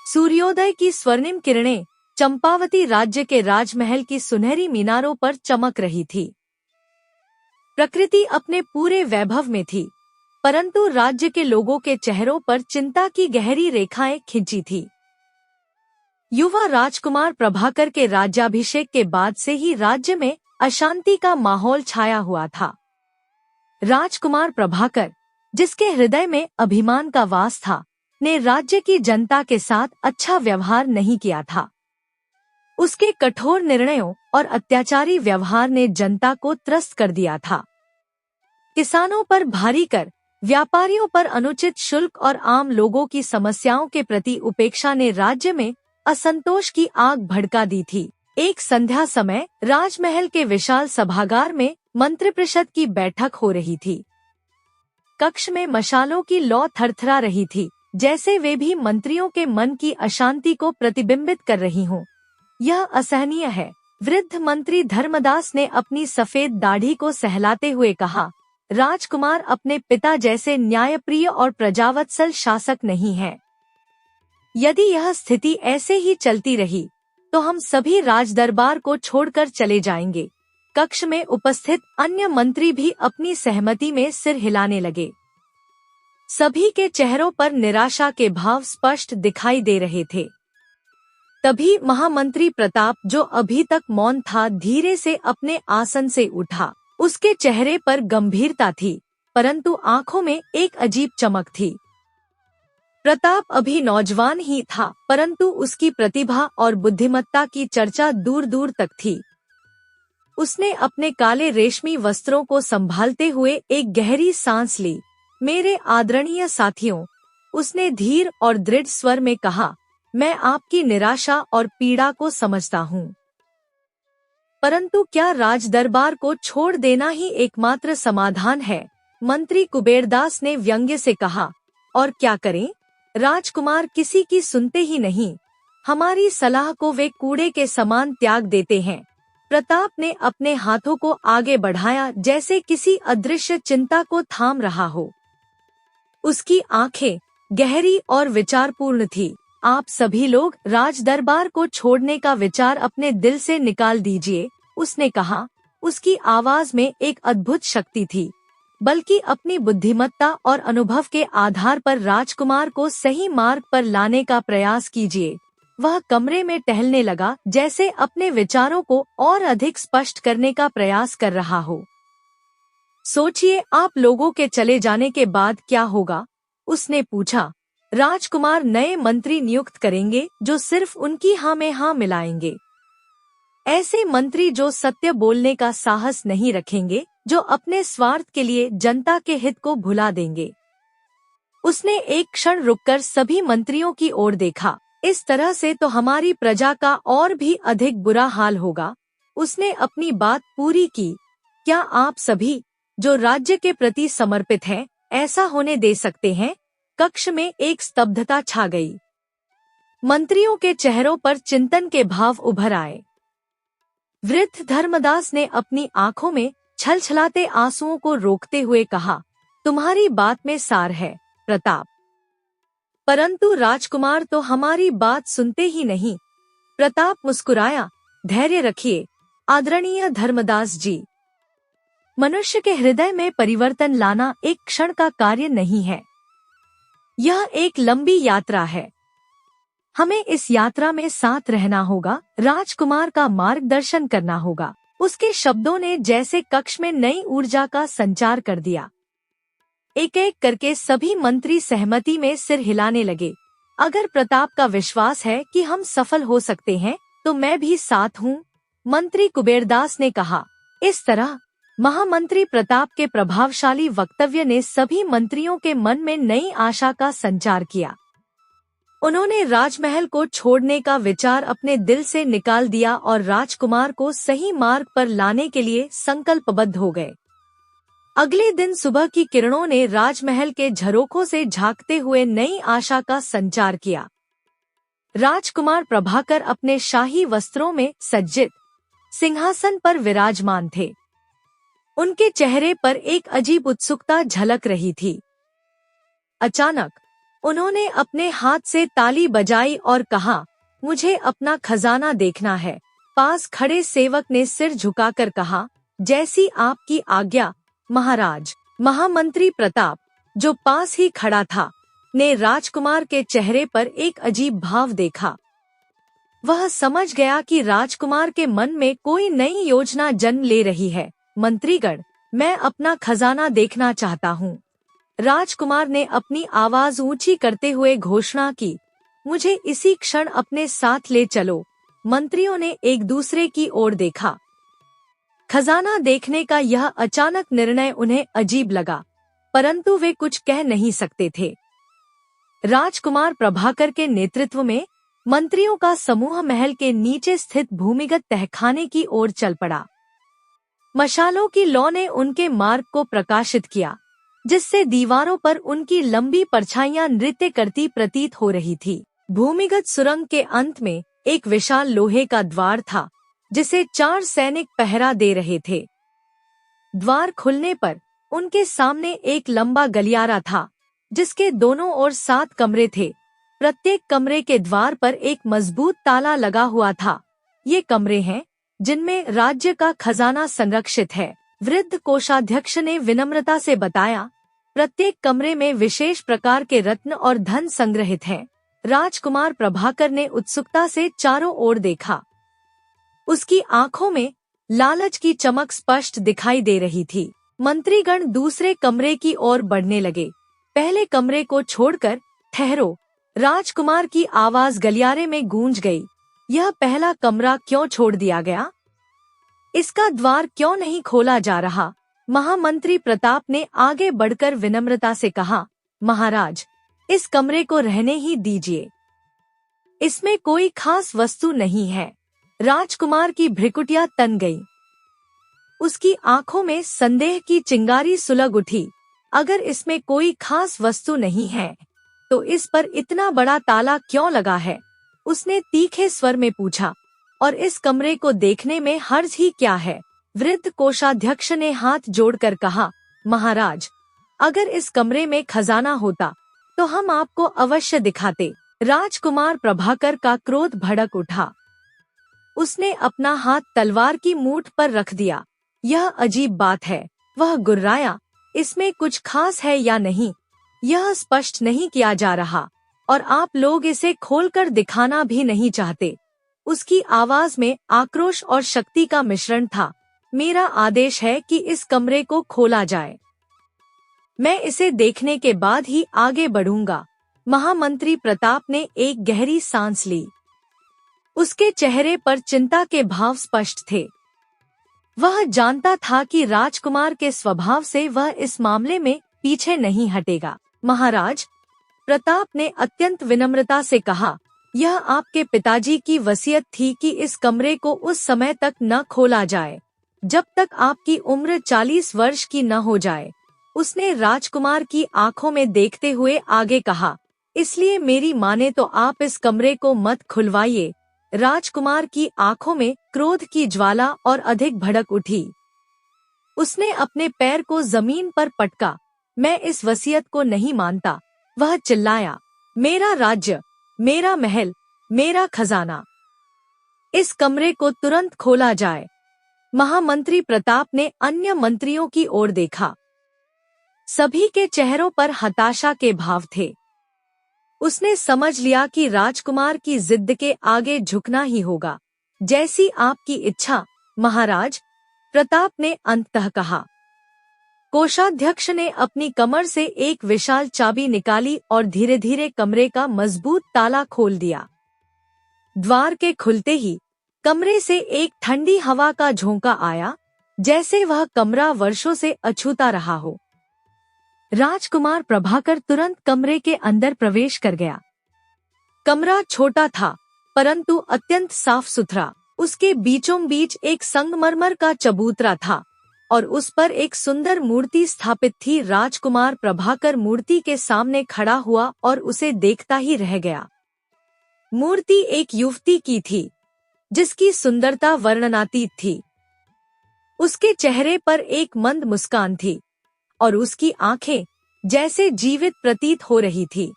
सूर्योदय की स्वर्णिम किरणें चंपावती राज्य के राजमहल की सुनहरी मीनारों पर चमक रही थी। प्रकृति अपने पूरे वैभव में थी, परंतु राज्य के लोगों के चेहरों पर चिंता की गहरी रेखाएं खिंची थी। युवा राजकुमार प्रभाकर के राज्याभिषेक के बाद से ही राज्य में अशांति का माहौल छाया हुआ था। राजकुमार प्रभाकर, जिसके हृदय में अभिमान का वास था, ने राज्य की जनता के साथ अच्छा व्यवहार नहीं किया था। उसके कठोर निर्णयों और अत्याचारी व्यवहार ने जनता को त्रस्त कर दिया था। किसानों पर भारी कर, व्यापारियों पर अनुचित शुल्क और आम लोगों की समस्याओं के प्रति उपेक्षा ने राज्य में असंतोष की आग भड़का दी थी। एक संध्या समय राजमहल के विशाल सभागार में मंत्रिपरिषद की बैठक हो रही थी। कक्ष में मशालों की लौ थरथरा रही थी, जैसे वे भी मंत्रियों के मन की अशांति को प्रतिबिंबित कर रही हों। यह असहनीय है, वृद्ध मंत्री धर्मदास ने अपनी सफेद दाढ़ी को सहलाते हुए कहा। राजकुमार अपने पिता जैसे न्यायप्रिय और प्रजावत्सल शासक नहीं है। यदि यह स्थिति ऐसे ही चलती रही तो हम सभी राजदरबार को छोड़कर चले जाएंगे। कक्ष में उपस्थित अन्य मंत्री भी अपनी सहमति में सिर हिलाने लगे। सभी के चेहरों पर निराशा के भाव स्पष्ट दिखाई दे रहे थे। तभी महामंत्री प्रताप, जो अभी तक मौन था, धीरे से अपने आसन से उठा। उसके चेहरे पर गंभीरता थी, परंतु आंखों में एक अजीब चमक थी। प्रताप अभी नौजवान ही था, परंतु उसकी प्रतिभा और बुद्धिमत्ता की चर्चा दूर दूर तक थी। उसने अपने काले रेशमी वस्त्रों को संभालते हुए एक गहरी सांस ली। मेरे आदरणीय साथियों, उसने धीर और दृढ़ स्वर में कहा, मैं आपकी निराशा और पीड़ा को समझता हूँ, परंतु क्या राजदरबार को छोड़ देना ही एकमात्र समाधान है? मंत्री कुबेरदास ने व्यंग्य से कहा। और क्या करें? राजकुमार किसी की सुनते ही नहीं। हमारी सलाह को वे कूड़े के समान त्याग देते हैं। प्रताप ने अपने हाथों को आगे बढ़ाया, जैसे किसी अदृश्य चिंता को थाम रहा हो। उसकी आंखें गहरी और विचारपूर्ण थी। आप सभी लोग राजदरबार को छोड़ने का विचार अपने दिल से निकाल दीजिए, उसने कहा। उसकी आवाज में एक अद्भुत शक्ति थी। बल्कि अपनी बुद्धिमत्ता और अनुभव के आधार पर राजकुमार को सही मार्ग पर लाने का प्रयास कीजिए। वह कमरे में टहलने लगा, जैसे अपने विचारों को और अधिक स्पष्ट करने का प्रयास कर रहा हो। सोचिए, आप लोगों के चले जाने के बाद क्या होगा? उसने पूछा। राजकुमार नए मंत्री नियुक्त करेंगे, जो सिर्फ उनकी हाँ में हाँ मिलाएंगे। ऐसे मंत्री जो सत्य बोलने का साहस नहीं रखेंगे, जो अपने स्वार्थ के लिए जनता के हित को भुला देंगे। उसने एक क्षण रुककर सभी मंत्रियों की ओर देखा। इस तरह से तो हमारी प्रजा का और भी अधिक बुरा हाल होगा। उसने अपनी बात पूरी की। क्या आप सभी, जो राज्य के प्रति समर्पित हैं, ऐसा होने दे सकते हैं? कक्ष में एक स्तब्धता छा गई। मंत्रियों के चेहरों पर चिंतन के भाव उभर आए। वृद्ध धर्मदास ने अपनी आंखों में छलछलाते आंसुओं को रोकते हुए कहा, तुम्हारी बात में सार है प्रताप, परंतु राजकुमार तो हमारी बात सुनते ही नहीं। प्रताप मुस्कुराया। धैर्य रखिए आदरणीय धर्मदास जी। मनुष्य के हृदय में परिवर्तन लाना एक क्षण का कार्य नहीं है। यह एक लंबी यात्रा है। हमें इस यात्रा में साथ रहना होगा, राजकुमार का मार्गदर्शन करना होगा। उसके शब्दों ने जैसे कक्ष में नई ऊर्जा का संचार कर दिया। एक एक करके सभी मंत्री सहमति में सिर हिलाने लगे। अगर प्रताप का विश्वास है कि हम सफल हो सकते हैं, तो मैं भी साथ हूँ, मंत्री कुबेरदास ने कहा। इस तरह महामंत्री प्रताप के प्रभावशाली वक्तव्य ने सभी मंत्रियों के मन में नई आशा का संचार किया। उन्होंने राजमहल को छोड़ने का विचार अपने दिल से निकाल दिया और राजकुमार को सही मार्ग पर लाने के लिए संकल्पबद्ध हो गए। अगले दिन सुबह की किरणों ने राजमहल के झरोखों से झांकते हुए नई आशा का संचार किया। राजकुमार प्रभाकर अपने शाही वस्त्रों में सज्जित सिंहासन पर विराजमान थे। उनके चेहरे पर एक अजीब उत्सुकता झलक रही थी। अचानक उन्होंने अपने हाथ से ताली बजाई और कहा, मुझे अपना खजाना देखना है। पास खड़े सेवक ने सिर झुकाकर कहा, जैसी आपकी आज्ञा महाराज। महामंत्री प्रताप, जो पास ही खड़ा था, ने राजकुमार के चेहरे पर एक अजीब भाव देखा। वह समझ गया कि राजकुमार के मन में कोई नई योजना जन्म ले रही है। मंत्रीगण, मैं अपना खजाना देखना चाहता हूँ। राजकुमार ने अपनी आवाज ऊंची करते हुए घोषणा की, मुझे इसी क्षण अपने साथ ले चलो। मंत्रियों ने एक दूसरे की ओर देखा। खजाना देखने का यह अचानक निर्णय उन्हें अजीब लगा, परंतु वे कुछ कह नहीं सकते थे। राजकुमार प्रभाकर के नेतृत्व में मंत्रियों का समूह महल के नीचे स्थित भूमिगत तहखाने की ओर चल पड़ा। मशालों की लौ ने उनके मार्ग को प्रकाशित किया, जिससे दीवारों पर उनकी लंबी परछाइयां नृत्य करती प्रतीत हो रही थी। भूमिगत सुरंग के अंत में एक विशाल लोहे का द्वार था, जिसे 4 सैनिक पहरा दे रहे थे। द्वार खुलने पर उनके सामने एक लंबा गलियारा था, जिसके दोनों ओर 7 कमरे थे। प्रत्येक कमरे के द्वार पर एक मजबूत ताला लगा हुआ था। ये कमरे हैं जिनमें राज्य का खजाना संरक्षित है। वृद्ध कोषाध्यक्ष ने विनम्रता से बताया, प्रत्येक कमरे में विशेष प्रकार के रत्न और धन संग्रहित हैं। राजकुमार प्रभाकर ने उत्सुकता से चारों ओर देखा। उसकी आंखों में लालच की चमक स्पष्ट दिखाई दे रही थी। मंत्रीगण दूसरे कमरे की ओर बढ़ने लगे। पहले कमरे को छोड़कर ठहरो। राजकुमार की आवाज गलियारे में गूंज गई। यह पहला कमरा क्यों छोड़ दिया गया? इसका द्वार क्यों नहीं खोला जा रहा? महामंत्री प्रताप ने आगे बढ़कर विनम्रता से कहा, महाराज, इस कमरे को रहने ही दीजिए। इसमें कोई खास वस्तु नहीं है। राजकुमार की भ्रिकुटियां तन गईं। उसकी आंखों में संदेह की चिंगारी सुलग उठी। अगर इसमें कोई खास वस्तु नहीं है, तो इस पर इतना बड़ा ताला क्यों लगा है? उसने तीखे स्वर में पूछा। और इस कमरे को देखने में हर्ज ही क्या है? वृद्ध कोषाध्यक्ष ने हाथ जोड़कर कहा, महाराज, अगर इस कमरे में खजाना होता तो हम आपको अवश्य दिखाते। राजकुमार प्रभाकर का क्रोध भड़क उठा। उसने अपना हाथ तलवार की मूठ पर रख दिया। यह अजीब बात है, वह गुर्राया। इसमें कुछ खास है या नहीं, यह स्पष्ट नहीं किया जा रहा, और आप लोग इसे खोलकर दिखाना भी नहीं चाहते। उसकी आवाज में आक्रोश और शक्ति का मिश्रण था। मेरा आदेश है कि इस कमरे को खोला जाए। मैं इसे देखने के बाद ही आगे बढ़ूंगा। महामंत्री प्रताप ने एक गहरी सांस ली। उसके चेहरे पर चिंता के भाव स्पष्ट थे। वह जानता था कि राजकुमार के स्वभाव से वह इस मामले में पीछे नहीं हटेगा। महाराज, प्रताप ने अत्यंत विनम्रता से कहा, यह आपके पिताजी की वसीयत थी कि इस कमरे को उस समय तक न खोला जाए जब तक आपकी उम्र 40 वर्ष की न हो जाए। उसने राजकुमार की आंखों में देखते हुए आगे कहा, इसलिए मेरी माने तो आप इस कमरे को मत खुलवाइए। राजकुमार की आंखों में क्रोध की ज्वाला और अधिक भड़क उठी। उसने अपने पैर को जमीन पर पटका। मैं इस वसीयत को नहीं मानता। वह चिल्लाया, मेरा राज्य, मेरा महल, मेरा खजाना। इस कमरे को तुरंत खोला जाए। महामंत्री प्रताप ने अन्य मंत्रियों की ओर देखा। सभी के चेहरों पर हताशा के भाव थे। उसने समझ लिया कि राजकुमार की जिद के आगे झुकना ही होगा। जैसी आपकी इच्छा महाराज, प्रताप ने अंततः कहा। कोषाध्यक्ष ने अपनी कमर से एक विशाल चाबी निकाली और धीरे धीरे कमरे का मजबूत ताला खोल दिया। द्वार के खुलते ही कमरे से एक ठंडी हवा का झोंका आया, जैसे वह कमरा वर्षों से अछूता रहा हो। राजकुमार प्रभाकर तुरंत कमरे के अंदर प्रवेश कर गया। कमरा छोटा था, परंतु अत्यंत साफ सुथरा। उसके बीचों बीच एक संगमरमर का चबूतरा था और उस पर एक सुंदर मूर्ति स्थापित थी। राजकुमार प्रभाकर मूर्ति के सामने खड़ा हुआ और उसे देखता ही रह गया। मूर्ति एक युवती की थी, जिसकी सुंदरता वर्णनातीत थी। उसके चेहरे पर एक मंद मुस्कान थी और उसकी आंखें जैसे जीवित प्रतीत हो रही थी।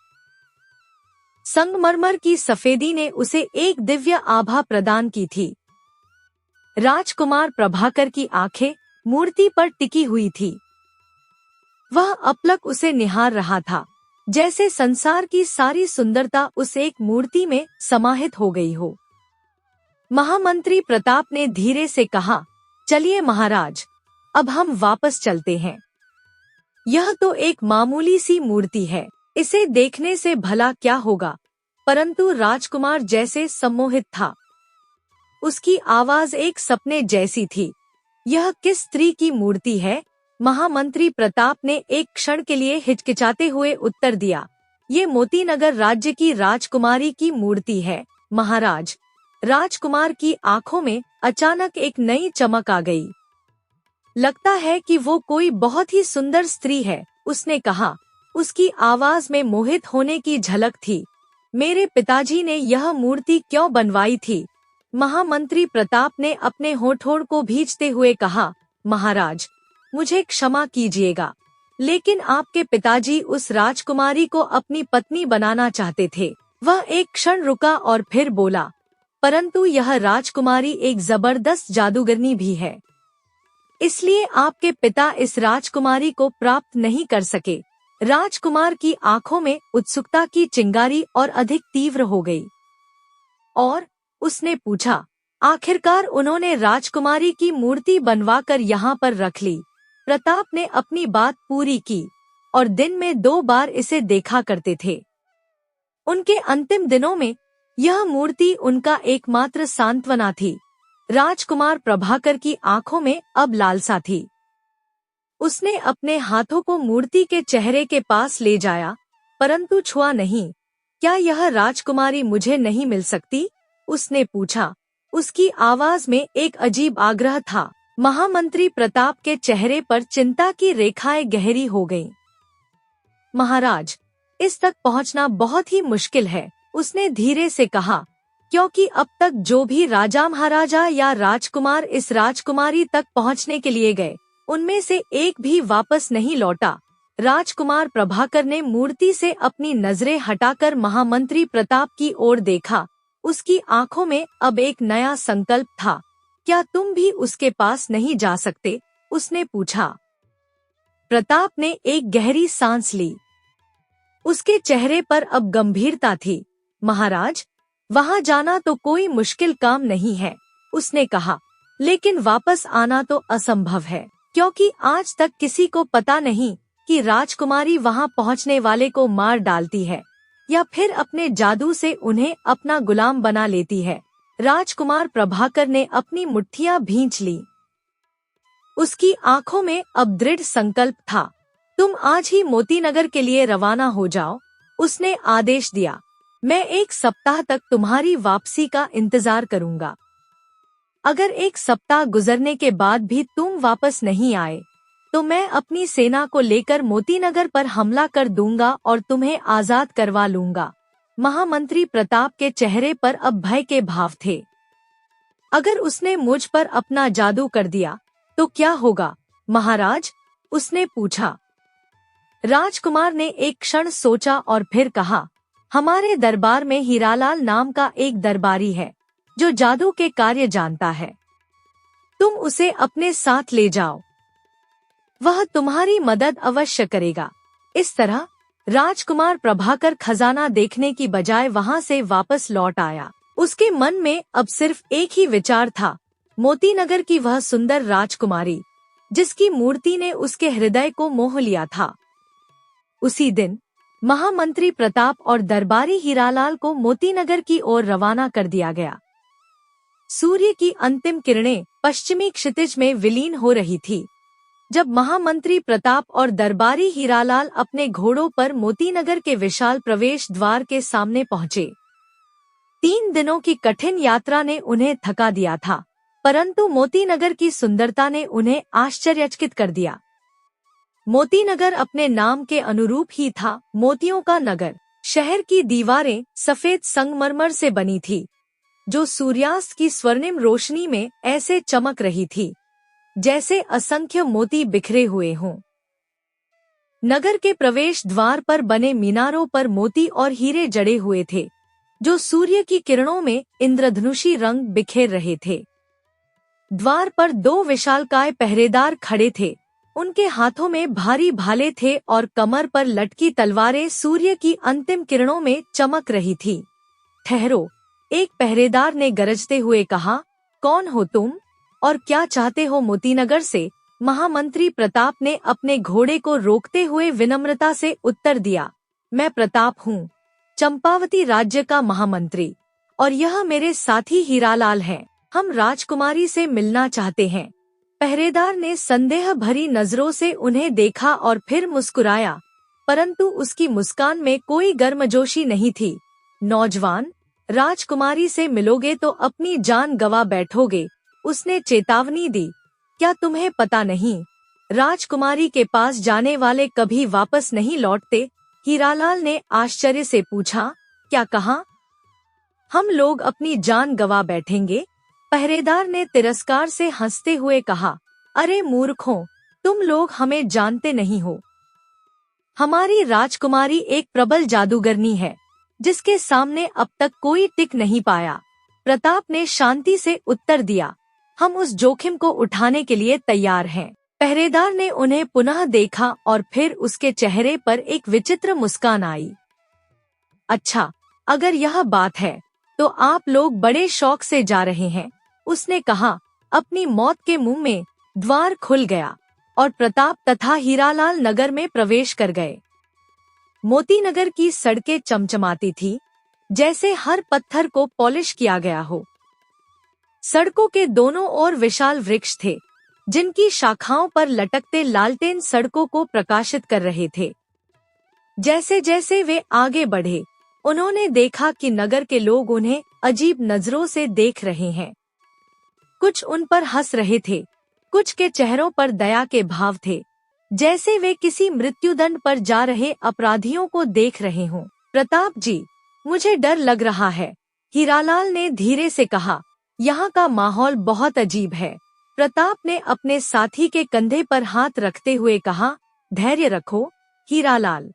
संगमरमर की सफेदी ने उसे एक दिव्य आभा प्रदान की थी। राजकुमार प्रभाकर की आंखें मूर्ति पर टिकी हुई थी। वह अपलक उसे निहार रहा था, जैसे संसार की सारी सुंदरता उस एक मूर्ति में समाहित हो गई हो। महामंत्री प्रताप ने धीरे से कहा, चलिए महाराज, अब हम वापस चलते हैं। यह तो एक मामूली सी मूर्ति है, इसे देखने से भला क्या होगा, परंतु राजकुमार जैसे सम्मोहित था। उसकी आवाज एक सपने जैसी थी। यह किस स्त्री की मूर्ति है? महामंत्री प्रताप ने एक क्षण के लिए हिचकिचाते हुए उत्तर दिया, ये मोतीनगर राज्य की राजकुमारी की मूर्ति है महाराज। राजकुमार की आंखों में अचानक एक नई चमक आ गई। लगता है कि वो कोई बहुत ही सुंदर स्त्री है, उसने कहा। उसकी आवाज में मोहित होने की झलक थी। मेरे पिताजी ने यह मूर्ति क्यों बनवाई थी? महामंत्री प्रताप ने अपने होठों को भींचते हुए कहा, महाराज, मुझे क्षमा कीजिएगा, लेकिन आपके पिताजी उस राजकुमारी को अपनी पत्नी बनाना चाहते थे। वह एक क्षण रुका और फिर बोला, परंतु यह राजकुमारी एक जबरदस्त जादूगरनी भी है, इसलिए आपके पिता इस राजकुमारी को प्राप्त नहीं कर सके। राजकुमार की आंखों में उत्सुकता की चिंगारी और अधिक तीव्र हो गई और उसने पूछा, आखिरकार उन्होंने राजकुमारी की मूर्ति बनवाकर यहाँ पर रख ली। प्रताप ने अपनी बात पूरी की और दिन में 2 बार इसे देखा करते थे। उनके अंतिम दिनों में यह मूर्ति उनका एकमात्र सांत्वना थी। राजकुमार प्रभाकर की आंखों में अब लालसा थी। उसने अपने हाथों को मूर्ति के चेहरे के पास ले जाया, परंतु छुआ नहीं। क्या यह राजकुमारी मुझे नहीं मिल सकती? उसने पूछा। उसकी आवाज में एक अजीब आग्रह था। महामंत्री प्रताप के चेहरे पर चिंता की रेखाएं गहरी हो गईं। महाराज, इस तक पहुंचना बहुत ही मुश्किल है, उसने धीरे से कहा, क्योंकि अब तक जो भी राजा महाराजा या राजकुमार इस राजकुमारी तक पहुंचने के लिए गए, उनमें से एक भी वापस नहीं लौटा। राजकुमार प्रभाकर ने मूर्ति से अपनी नजरें हटाकर महामंत्री प्रताप की ओर देखा। उसकी आंखों में अब एक नया संकल्प था। क्या तुम भी उसके पास नहीं जा सकते? उसने पूछा। प्रताप ने एक गहरी सांस ली। उसके चेहरे पर अब गंभीरता थी। महाराज, वहां जाना तो कोई मुश्किल काम नहीं है, उसने कहा, लेकिन वापस आना तो असंभव है, क्योंकि आज तक किसी को पता नहीं कि राजकुमारी वहां पहुंचने वाले को मार डालती है या फिर अपने जादू से उन्हें अपना गुलाम बना लेती है। राजकुमार प्रभाकर ने अपनी मुट्ठियां भींच ली। उसकी आंखों में अब दृढ़ संकल्प था। तुम आज ही मोतीनगर के लिए रवाना हो जाओ, उसने आदेश दिया। मैं 1 सप्ताह तक तुम्हारी वापसी का इंतजार करूंगा। अगर 1 सप्ताह गुजरने के बाद भी तुम वापस नहीं आए, तो मैं अपनी सेना को लेकर मोतीनगर पर हमला कर दूंगा और तुम्हें आजाद करवा लूंगा। महामंत्री प्रताप के चेहरे पर अब भय के भाव थे। अगर उसने मुझ पर अपना जादू कर दिया तो क्या होगा महाराज? उसने पूछा। राजकुमार ने एक क्षण सोचा और फिर कहा, हमारे दरबार में हीरालाल नाम का एक दरबारी है जो जादू के कार्य जानता है। तुम उसे अपने साथ ले जाओ, वह तुम्हारी मदद अवश्य करेगा। इस तरह राजकुमार प्रभाकर खजाना देखने की बजाय वहां से वापस लौट आया। उसके मन में अब सिर्फ एक ही विचार था, मोतीनगर की वह सुंदर राजकुमारी जिसकी मूर्ति ने उसके हृदय को मोह लिया था। उसी दिन महामंत्री प्रताप और दरबारी हीरालाल को मोतीनगर की ओर रवाना कर दिया गया। सूर्य की अंतिम किरणें पश्चिमी क्षितिज में विलीन हो रही थी जब महामंत्री प्रताप और दरबारी हीरालाल अपने घोड़ों पर मोतीनगर के विशाल प्रवेश द्वार के सामने पहुंचे। 3 दिनों की कठिन यात्रा ने उन्हें थका दिया था, परंतु मोतीनगर की सुंदरता ने उन्हें आश्चर्यचकित कर दिया। मोतीनगर अपने नाम के अनुरूप ही था, मोतियों का नगर। शहर की दीवारें सफेद संगमरमर से बनी थी, जो सूर्यास्त की स्वर्णिम रोशनी में ऐसे चमक रही थी जैसे असंख्य मोती बिखरे हुए हों। नगर के प्रवेश द्वार पर बने मीनारों पर मोती और हीरे जड़े हुए थे, जो सूर्य की किरणों में इंद्रधनुषी रंग बिखेर रहे थे। द्वार पर 2 विशालकाय पहरेदार खड़े थे। उनके हाथों में भारी भाले थे और कमर पर लटकी तलवारें सूर्य की अंतिम किरणों में चमक रही थी। ठहरो, एक पहरेदार ने गरजते हुए कहा, कौन हो तुम और क्या चाहते हो मोतीनगर से? महामंत्री प्रताप ने अपने घोड़े को रोकते हुए विनम्रता से उत्तर दिया, मैं प्रताप हूँ, चंपावती राज्य का महामंत्री, और यह मेरे साथी हीरालाल हैं। हम राजकुमारी से मिलना चाहते हैं। पहरेदार ने संदेह भरी नजरों से उन्हें देखा और फिर मुस्कुराया, परंतु उसकी मुस्कान में कोई गर्मजोशी नहीं थी। नौजवान, राजकुमारी से मिलोगे तो अपनी जान गंवा बैठोगे, उसने चेतावनी दी। क्या तुम्हें पता नहीं, राजकुमारी के पास जाने वाले कभी वापस नहीं लौटते? हीरालाल ने आश्चर्य से पूछा। क्या कहा? हम लोग अपनी जान गंवा बैठेंगे? पहरेदार ने तिरस्कार से हंसते हुए कहा, अरे मूर्खों, तुम लोग हमें जानते नहीं हो। हमारी राजकुमारी एक प्रबल जादूगरनी है, जिसके सामने अब तक कोई टिक नहीं पाया। प्रताप ने शांति से उत्तर दिया, हम उस जोखिम को उठाने के लिए तैयार हैं। पहरेदार ने उन्हें पुनः देखा और फिर उसके चेहरे पर एक विचित्र मुस्कान आई। अच्छा, अगर यह बात है तो आप लोग बड़े शौक से जा रहे हैं, उसने कहा। अपनी मौत के मुंह में द्वार खुल गया और प्रताप तथा हीरालाल नगर में प्रवेश कर गए। मोतीनगर की सड़कें चमचमाती थी, जैसे हर पत्थर को पॉलिश किया गया हो। सड़कों के दोनों ओर विशाल वृक्ष थे, जिनकी शाखाओं पर लटकते लालटेन सड़कों को प्रकाशित कर रहे थे। जैसे जैसे वे आगे बढ़े, उन्होंने देखा कि नगर के लोग उन्हें अजीब नजरों से देख रहे हैं। कुछ उन पर हंस रहे थे, कुछ के चेहरों पर दया के भाव थे, जैसे वे किसी मृत्युदंड पर जा रहे अपराधियों को देख रहे हों। प्रताप जी, मुझे डर लग रहा है, हीरालाल ने धीरे से कहा। यहाँ का माहौल बहुत अजीब है। प्रताप ने अपने साथी के कंधे पर हाथ रखते हुए कहा, धैर्य रखो हीरालाल,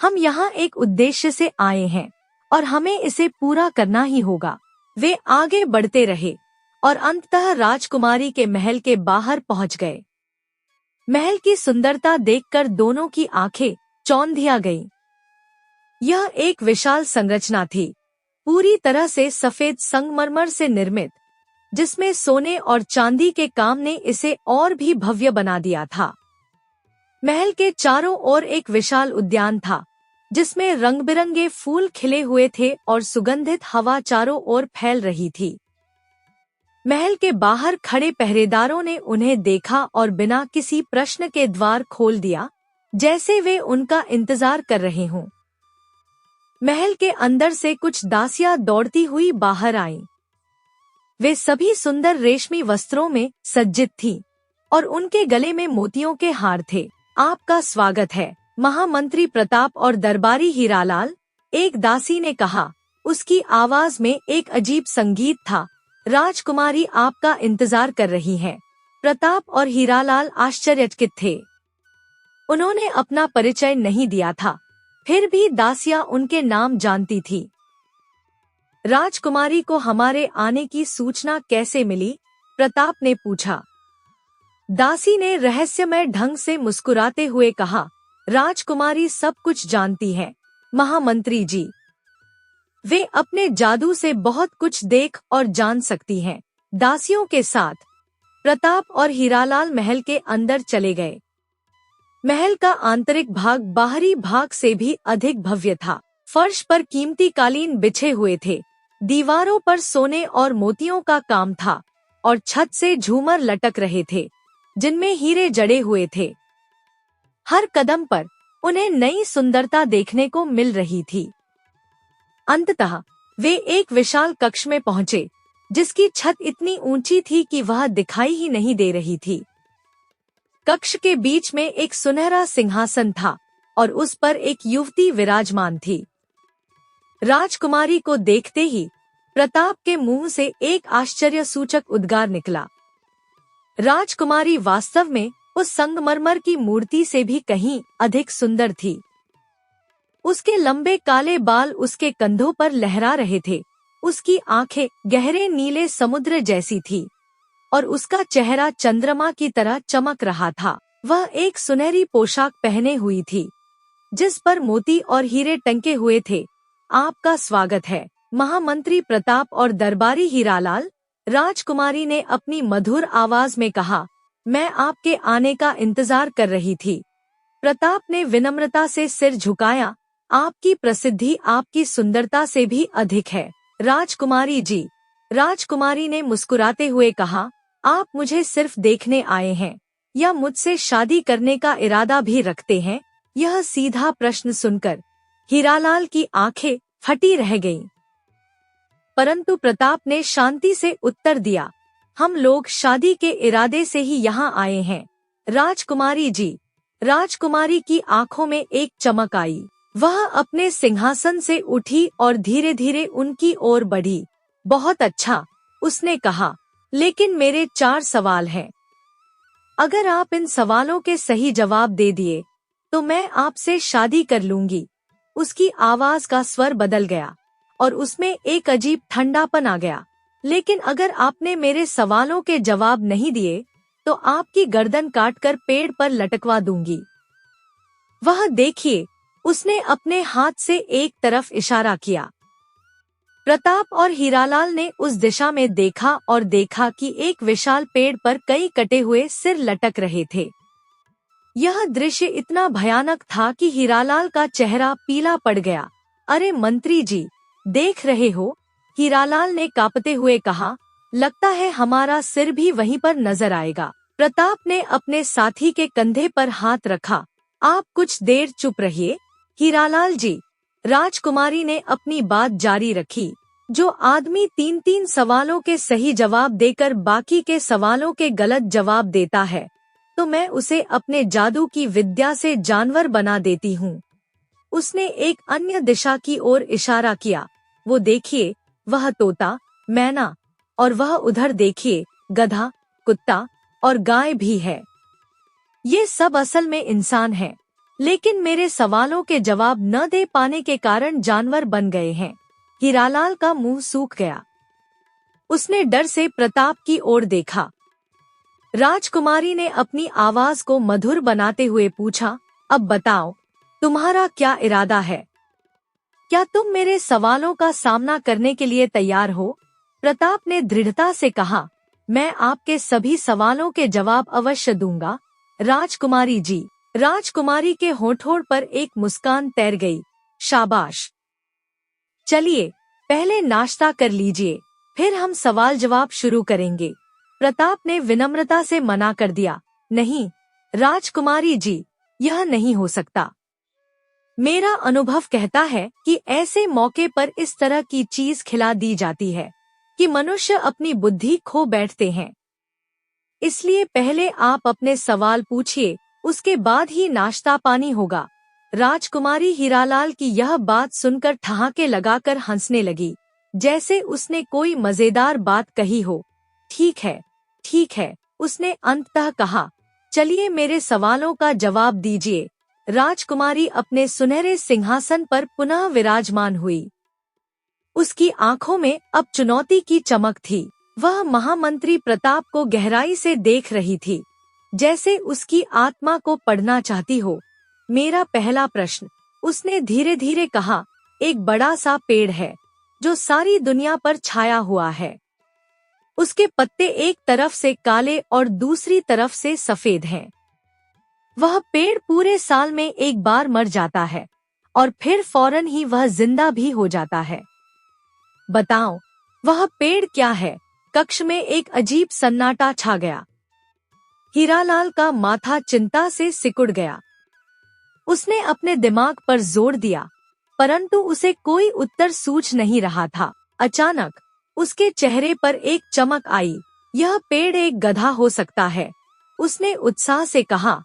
हम यहाँ एक उद्देश्य से आए हैं और हमें इसे पूरा करना ही होगा। वे आगे बढ़ते रहे और अंततः राजकुमारी के महल के बाहर पहुंच गए। महल की सुंदरता देखकर दोनों की आंखें चौंधिया गईं। यह एक विशाल संरचना थी, पूरी तरह से सफेद संगमरमर से निर्मित, जिसमें सोने और चांदी के काम ने इसे और भी भव्य बना दिया था। महल के चारों ओर एक विशाल उद्यान था, जिसमें रंग-बिरंगे फूल खिले हुए थे और सुगंधित हवा चारों ओर फैल रही थी। महल के बाहर खड़े पहरेदारों ने उन्हें देखा और बिना किसी प्रश्न के द्वार खोल दिया, जैसे वे उनका इंतजार कर रहे हों। महल के अंदर से कुछ दासियां दौड़ती हुई बाहर आईं। वे सभी सुंदर रेशमी वस्त्रों में सज्जित थीं और उनके गले में मोतियों के हार थे। आपका स्वागत है, महामंत्री प्रताप और दरबारी हीरालाल, एक दासी ने कहा। उसकी आवाज में एक अजीब संगीत था। राजकुमारी आपका इंतजार कर रही हैं। प्रताप और हीरालाल आश्चर्यचकित थे। उन्होंने अपना परिचय नहीं दिया था, फिर भी दासियां उनके नाम जानती थी। राजकुमारी को हमारे आने की सूचना कैसे मिली? प्रताप ने पूछा। दासी ने रहस्यमय ढंग से मुस्कुराते हुए कहा, राजकुमारी सब कुछ जानती है महामंत्री जी। वे अपने जादू से बहुत कुछ देख और जान सकती हैं। दासियों के साथ प्रताप और हीरालाल महल के अंदर चले गए। महल का आंतरिक भाग बाहरी भाग से भी अधिक भव्य था। फर्श पर कीमती कालीन बिछे हुए थे, दीवारों पर सोने और मोतियों का काम था और छत से झूमर लटक रहे थे, जिनमें हीरे जड़े हुए थे। हर कदम पर उन्हें नई सुंदरता देखने को मिल रही थी। अंततः वे एक विशाल कक्ष में पहुंचे, जिसकी छत इतनी ऊंची थी कि वह दिखाई ही नहीं दे रही थी। कक्ष के बीच में एक सुनहरा सिंहासन था और उस पर एक युवती विराजमान थी। राजकुमारी को देखते ही प्रताप के मुंह से एक आश्चर्यसूचक उद्गार निकला। राजकुमारी वास्तव में उस संगमरमर की मूर्ति से भी कहीं अधिक सुंदर थी। उसके लंबे काले बाल उसके कंधों पर लहरा रहे थे। उसकी आंखें गहरे नीले समुद्र जैसी थी और उसका चेहरा चंद्रमा की तरह चमक रहा था। वह एक सुनहरी पोशाक पहने हुई थी जिस पर मोती और हीरे टंके हुए थे। आपका स्वागत है महामंत्री प्रताप और दरबारी हीरालाल, राजकुमारी ने अपनी मधुर आवाज में कहा। मैं आपके आने का इंतजार कर रही थी। प्रताप ने विनम्रता से सिर झुकाया। आपकी प्रसिद्धि आपकी सुंदरता से भी अधिक है राजकुमारी जी। राजकुमारी ने मुस्कुराते हुए कहा, आप मुझे सिर्फ देखने आए हैं या मुझसे शादी करने का इरादा भी रखते हैं? यह सीधा प्रश्न सुनकर हीरालाल की आंखें फटी रह गईं। परंतु प्रताप ने शांति से उत्तर दिया, हम लोग शादी के इरादे से ही यहाँ आए हैं राजकुमारी जी। राजकुमारी की आंखों में एक चमक आई। वह अपने सिंहासन से उठी और धीरे धीरे उनकी ओर बढ़ी। बहुत अच्छा, उसने कहा, लेकिन मेरे 4 सवाल हैं। अगर आप इन सवालों के सही जवाब दे दिए तो मैं आपसे शादी कर लूंगी। उसकी आवाज का स्वर बदल गया और उसमें एक अजीब ठंडापन आ गया। लेकिन अगर आपने मेरे सवालों के जवाब नहीं दिए तो आपकी गर्दन काटकर पेड़ पर लटकवा दूंगी। वह देखिए, उसने अपने हाथ से एक तरफ इशारा किया। प्रताप और हीरालाल ने उस दिशा में देखा और देखा कि एक विशाल पेड़ पर कई कटे हुए सिर लटक रहे थे। यह दृश्य इतना भयानक था कि हीरालाल का चेहरा पीला पड़ गया। अरे मंत्री जी, देख रहे हो? हीरालाल ने कांपते हुए कहा। लगता है हमारा सिर भी वहीं पर नजर आएगा। प्रताप ने अपने साथी के कंधे पर हाथ रखा। आप कुछ देर चुप रहिए हीरालाल जी। राजकुमारी ने अपनी बात जारी रखी। जो आदमी 3-3 सवालों के सही जवाब देकर बाकी के सवालों के गलत जवाब देता है तो मैं उसे अपने जादू की विद्या से जानवर बना देती हूँ। उसने एक अन्य दिशा की ओर इशारा किया। वो देखिए, वह तोता, मैना, और वह उधर देखिए, गधा, कुत्ता और गाय भी है। ये सब असल में इंसान हैं, लेकिन मेरे सवालों के जवाब न दे पाने के कारण जानवर बन गए हैं। हीरालाल का मुंह सूख गया। उसने डर से प्रताप की ओर देखा। राजकुमारी ने अपनी आवाज को मधुर बनाते हुए पूछा, अब बताओ, तुम्हारा क्या इरादा है? क्या तुम मेरे सवालों का सामना करने के लिए तैयार हो? प्रताप ने दृढ़ता से कहा, मैं आपके सभी सवालों के जवाब अवश्य दूंगा राजकुमारी जी। राजकुमारी के होठों पर एक मुस्कान तैर गई। शाबाश, चलिए पहले नाश्ता कर लीजिए, फिर हम सवाल जवाब शुरू करेंगे। प्रताप ने विनम्रता से मना कर दिया। नहीं राजकुमारी जी, यह नहीं हो सकता। मेरा अनुभव कहता है कि ऐसे मौके पर इस तरह की चीज खिला दी जाती है कि मनुष्य अपनी बुद्धि खो बैठते हैं। इसलिए पहले आप अपने सवाल पूछिए, उसके बाद ही नाश्ता पानी होगा। राजकुमारी हीरालाल की यह बात सुनकर ठहाके लगाकर हंसने लगी, जैसे उसने कोई मजेदार बात कही हो। ठीक है, उसने अंततः कहा, चलिए मेरे सवालों का जवाब दीजिए। राजकुमारी अपने सुनहरे सिंहासन पर पुनः विराजमान हुई। उसकी आंखों में अब चुनौती की चमक थी। वह महामंत्री प्रताप को गहराई से देख रही थी, जैसे उसकी आत्मा को पढ़ना चाहती हो। मेरा पहला प्रश्न, उसने धीरे धीरे कहा, एक बड़ा सा पेड़ है जो सारी दुनिया पर छाया हुआ है। उसके पत्ते एक तरफ से काले और दूसरी तरफ से सफेद हैं। वह पेड़ पूरे साल में एक बार मर जाता है और फिर फौरन ही वह जिंदा भी हो जाता है। बताओ, वह पेड़ क्या है? कक्ष में एक अजीब सन्नाटा छा गया। हीरालाल का माथा चिंता से सिकुड़ गया। उसने अपने दिमाग पर जोर दिया, परंतु उसे कोई उत्तर सूझ नहीं रहा था। अचानक उसके चेहरे पर एक चमक आई। यह पेड़ एक गधा हो सकता है, उसने उत्साह से कहा,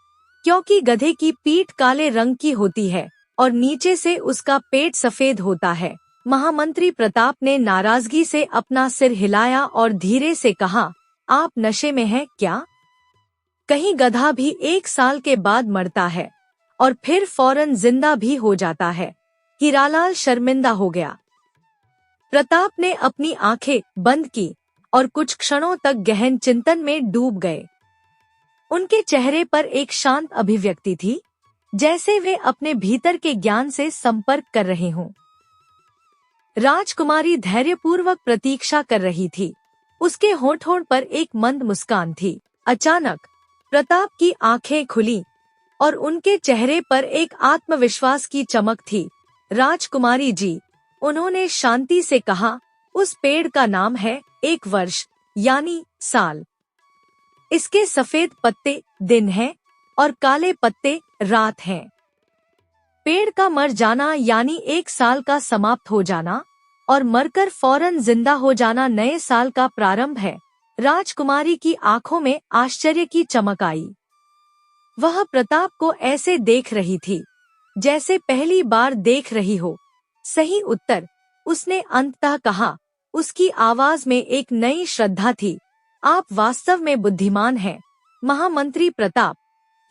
क्योंकि गधे की पीठ काले रंग की होती है और नीचे से उसका पेट सफेद होता है। महामंत्री प्रताप ने नाराजगी से अपना सिर हिलाया और धीरे से कहा, आप नशे में हैं क्या? कहीं गधा भी 1 साल के बाद मरता है और फिर फौरन जिंदा भी हो जाता है। हीरालाल शर्मिंदा हो गया। प्रताप ने अपनी आंखें बंद की और कुछ क्षणों तक गहन चिंतन में डूब गए। उनके चेहरे पर एक शांत अभिव्यक्ति थी, जैसे वे अपने भीतर के ज्ञान से संपर्क कर रहे हों। राजकुमारी धैर्यपूर्वक प्रतीक्षा कर रही थी। उसके होठों पर एक मंद मुस्कान थी। अचानक प्रताप की आंखें खुली और उनके चेहरे पर एक आत्मविश्वास की चमक थी। राजकुमारी जी, उन्होंने शांति से कहा, उस पेड़ का नाम है 1 वर्ष यानी साल। इसके सफेद पत्ते दिन हैं और काले पत्ते रात हैं। पेड़ का मर जाना यानी 1 साल का समाप्त हो जाना और मरकर फौरन जिंदा हो जाना नए साल का प्रारंभ है। राजकुमारी की आंखों में आश्चर्य की चमक आई। वह प्रताप को ऐसे देख रही थी जैसे पहली बार देख रही हो। सही उत्तर, उसने अंततः कहा। उसकी आवाज में एक नई श्रद्धा थी। आप वास्तव में बुद्धिमान हैं, महामंत्री प्रताप।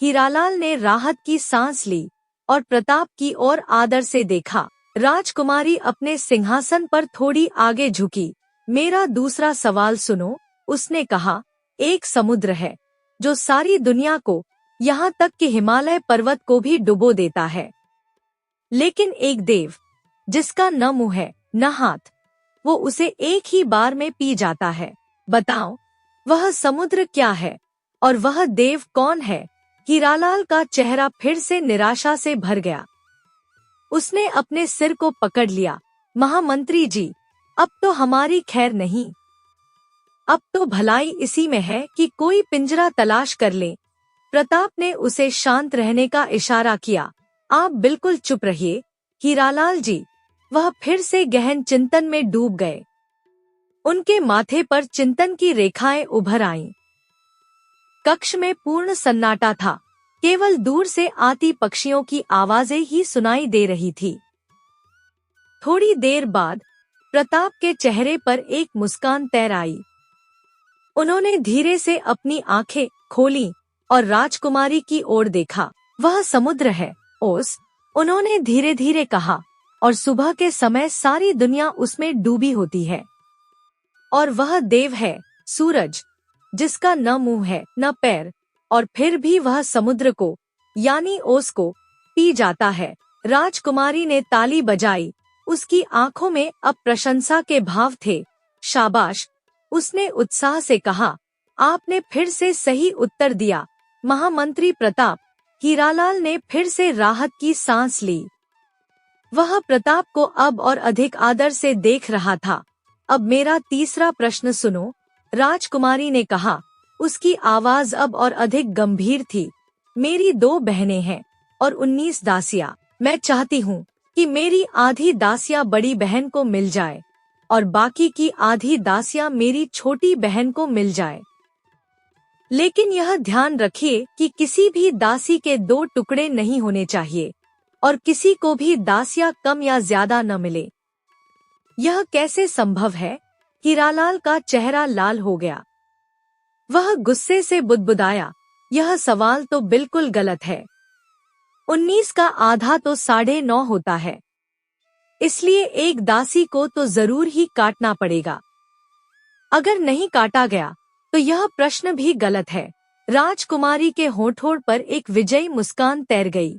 हीरालाल ने राहत की सांस ली और प्रताप की ओर आदर से देखा। राजकुमारी अपने सिंहासन पर थोड़ी आगे झुकी। मेरा दूसरा सवाल सुनो, उसने कहा। एक समुद्र है जो सारी दुनिया को, यहाँ तक कि हिमालय पर्वत को भी डुबो देता है। लेकिन एक देव, जिसका न मुंह है न हाथ, वो उसे एक ही बार में पी जाता है। बताओ, वह समुद्र क्या है और वह देव कौन है? हीरालाल का चेहरा फिर से निराशा से भर गया। उसने अपने सिर को पकड़ लिया। महामंत्री जी, अब तो हमारी खैर नहीं। अब तो भलाई इसी में है कि कोई पिंजरा तलाश कर ले। प्रताप ने उसे शांत रहने का इशारा किया। आप बिल्कुल चुप रहिए, हीरालाल जी। वह फिर से गहन चिंतन में डूब गए। उनके माथे पर चिंतन की रेखाएं उभर आईं। कक्ष में पूर्ण सन्नाटा था। केवल दूर से आती पक्षियों की आवाजें ही सुनाई दे रही थी। थोड़ी देर बाद प्रताप के चेहरे पर एक मुस्कान तैर आई। उन्होंने धीरे से अपनी आंखें खोलीं और राजकुमारी की ओर देखा। वह समुद्र है, ओस, उन्होंने धीरे धीरे कहा, और सुबह के समय सारी दुनिया उसमें डूबी होती है। और वह देव है, सूरज, जिसका न मुंह है न पैर, और फिर भी वह समुद्र को यानी ओस को पी जाता है। राजकुमारी ने ताली बजाई। उसकी आंखों में अब प्रशंसा के भाव थे। शाबाश, उसने उत्साह से कहा। आपने फिर से सही उत्तर दिया, महामंत्री प्रताप। हीरालाल ने फिर से राहत की सांस ली। वह प्रताप को अब और अधिक आदर से देख रहा था। अब मेरा तीसरा प्रश्न सुनो, राजकुमारी ने कहा। उसकी आवाज अब और अधिक गंभीर थी। मेरी 2 बहनें हैं और 19 दासियां। मैं चाहती हूँ कि मेरी आधी दासियां बड़ी बहन को मिल जाए और बाकी की आधी दासियां मेरी छोटी बहन को मिल जाए। लेकिन यह ध्यान रखिए कि किसी भी दासी के 2 टुकड़े नहीं होने चाहिए और किसी को भी दासियां कम या ज्यादा न मिले। यह कैसे संभव है? हीरालाल का चेहरा लाल हो गया। वह गुस्से से बुदबुदाया। यह सवाल तो बिल्कुल गलत है। 19 का आधा तो 9.5 होता है, इसलिए एक दासी को तो जरूर ही काटना पड़ेगा। अगर नहीं काटा गया तो यह प्रश्न भी गलत है। राजकुमारी के होठों पर एक विजयी मुस्कान तैर गई।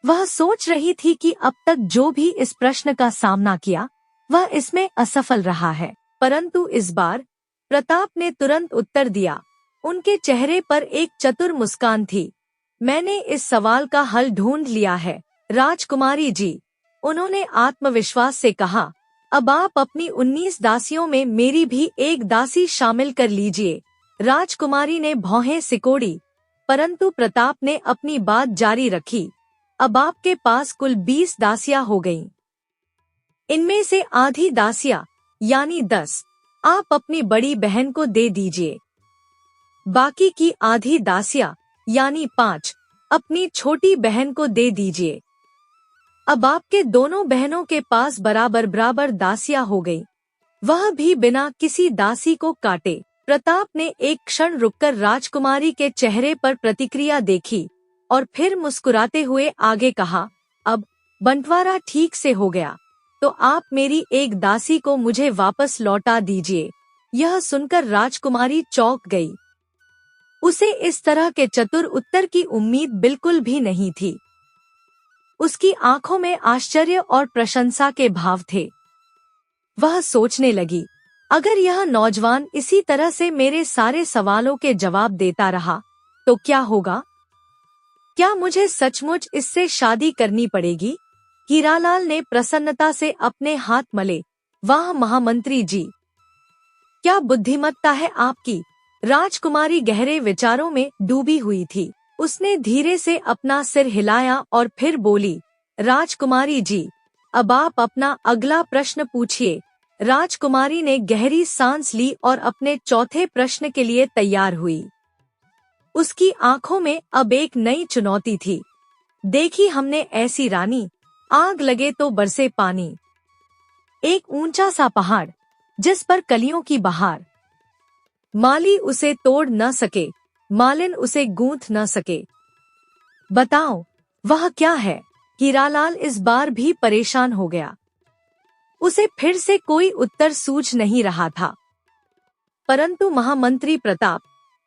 वह सोच रही थी कि अब तक जो भी इस प्रश्न का सामना किया, वह इसमें असफल रहा है, परंतु इस बार प्रताप ने तुरंत उत्तर दिया। उनके चेहरे पर एक चतुर मुस्कान थी। मैंने इस सवाल का हल ढूंढ लिया है, राजकुमारी जी, उन्होंने आत्मविश्वास से कहा। अब आप अपनी 19 दासियों में मेरी भी एक दासी शामिल कर लीजिए। राजकुमारी ने भौहें सिकोड़ी, परंतु प्रताप ने अपनी बात जारी रखी। अब आपके पास कुल 20 दासियां हो गईं। इनमें से आधी दासियां यानी 10 आप अपनी बड़ी बहन को दे दीजिए। बाकी की आधी दासियां यानी 5 अपनी छोटी बहन को दे दीजिए। अब आपके दोनों बहनों के पास बराबर बराबर दासियां हो गई, वह भी बिना किसी दासी को काटे। प्रताप ने एक क्षण रुककर राजकुमारी के चेहरे पर प्रतिक्रिया देखी और फिर मुस्कुराते हुए आगे कहा, अब बंटवारा ठीक से हो गया तो आप मेरी एक दासी को मुझे वापस लौटा दीजिए। यह सुनकर राजकुमारी चौंक गई। उसे इस तरह के चतुर उत्तर की उम्मीद बिल्कुल भी नहीं थी। उसकी आंखों में आश्चर्य और प्रशंसा के भाव थे। वह सोचने लगी, अगर यह नौजवान इसी तरह से मेरे सारे सवालों के जवाब देता रहा तो क्या होगा? क्या मुझे सचमुच इससे शादी करनी पड़ेगी? हीरालाल ने प्रसन्नता से अपने हाथ मले। वाह महामंत्री जी, क्या बुद्धिमत्ता है आपकी। राजकुमारी गहरे विचारों में डूबी हुई थी। उसने धीरे से अपना सिर हिलाया और फिर बोली, राजकुमारी जी, अब आप अपना अगला प्रश्न पूछिए। राजकुमारी ने गहरी सांस ली और अपने चौथे प्रश्न के लिए तैयार हुई। उसकी आंखों में अब एक नई चुनौती थी। देखी हमने ऐसी रानी, आग लगे तो बरसे पानी। एक ऊंचा सा पहाड़ जिस पर कलियों की बहार। माली उसे तोड़ न सके, मालिन उसे गूंथ न सके। बताओ वह क्या है? हीरालाल इस बार भी परेशान हो गया। उसे फिर से कोई उत्तर सूझ नहीं रहा था। परंतु महामंत्री प्रताप,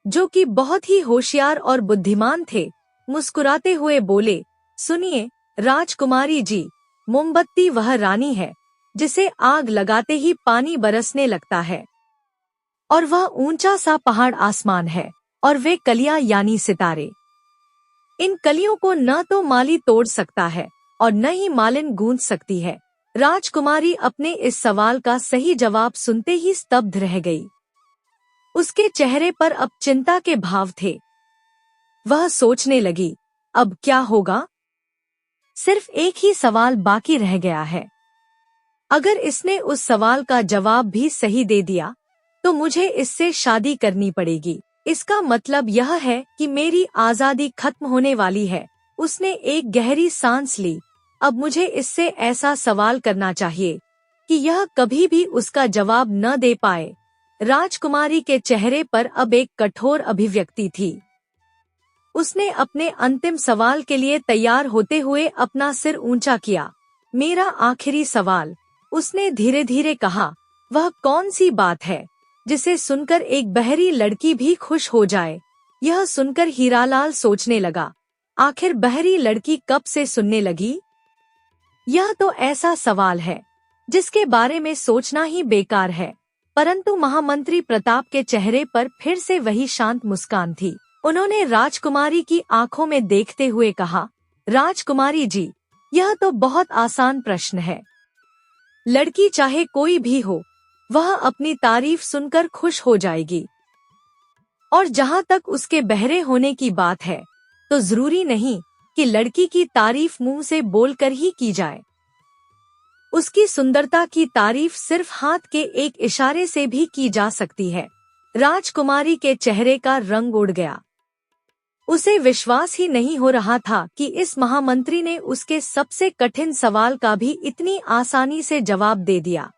जो कि बहुत ही होशियार और बुद्धिमान थे, मुस्कुराते हुए बोले, सुनिए राजकुमारी जी, मोमबत्ती वह रानी है जिसे आग लगाते ही पानी बरसने लगता है, और वह ऊंचा सा पहाड़ आसमान है, और वे कलियां यानी सितारे। इन कलियों को न तो माली तोड़ सकता है और न ही मालिन गूंथ सकती है। राजकुमारी अपने इस सवाल का सही जवाब सुनते ही स्तब्ध रह गई। उसके चेहरे पर अब चिंता के भाव थे। वह सोचने लगी, अब क्या होगा? सिर्फ एक ही सवाल बाकी रह गया है। अगर इसने उस सवाल का जवाब भी सही दे दिया तो मुझे इससे शादी करनी पड़ेगी। इसका मतलब यह है कि मेरी आजादी खत्म होने वाली है। उसने एक गहरी सांस ली। अब मुझे इससे ऐसा सवाल करना चाहिए कि यह कभी भी उसका जवाब न दे पाए। राजकुमारी के चेहरे पर अब एक कठोर अभिव्यक्ति थी। उसने अपने अंतिम सवाल के लिए तैयार होते हुए अपना सिर ऊंचा किया। मेरा आखिरी सवाल, उसने धीरे धीरे कहा, वह कौन सी बात है जिसे सुनकर एक बहरी लड़की भी खुश हो जाए? यह सुनकर हीरालाल सोचने लगा, आखिर बहरी लड़की कब से सुनने लगी? यह तो ऐसा सवाल है जिसके बारे में सोचना ही बेकार है। परंतु महामंत्री प्रताप के चेहरे पर फिर से वही शांत मुस्कान थी। उन्होंने राजकुमारी की आंखों में देखते हुए कहा, राजकुमारी जी, यह तो बहुत आसान प्रश्न है। लड़की चाहे कोई भी हो, वह अपनी तारीफ सुनकर खुश हो जाएगी। और जहाँ तक उसके बहरे होने की बात है, तो जरूरी नहीं कि लड़की की तारीफ मुंह से बोलकर ही की जाए। उसकी सुंदरता की तारीफ सिर्फ हाथ के एक इशारे से भी की जा सकती है। राजकुमारी के चेहरे का रंग उड़ गया। उसे विश्वास ही नहीं हो रहा था कि इस महामंत्री ने उसके सबसे कठिन सवाल का भी इतनी आसानी से जवाब दे दिया।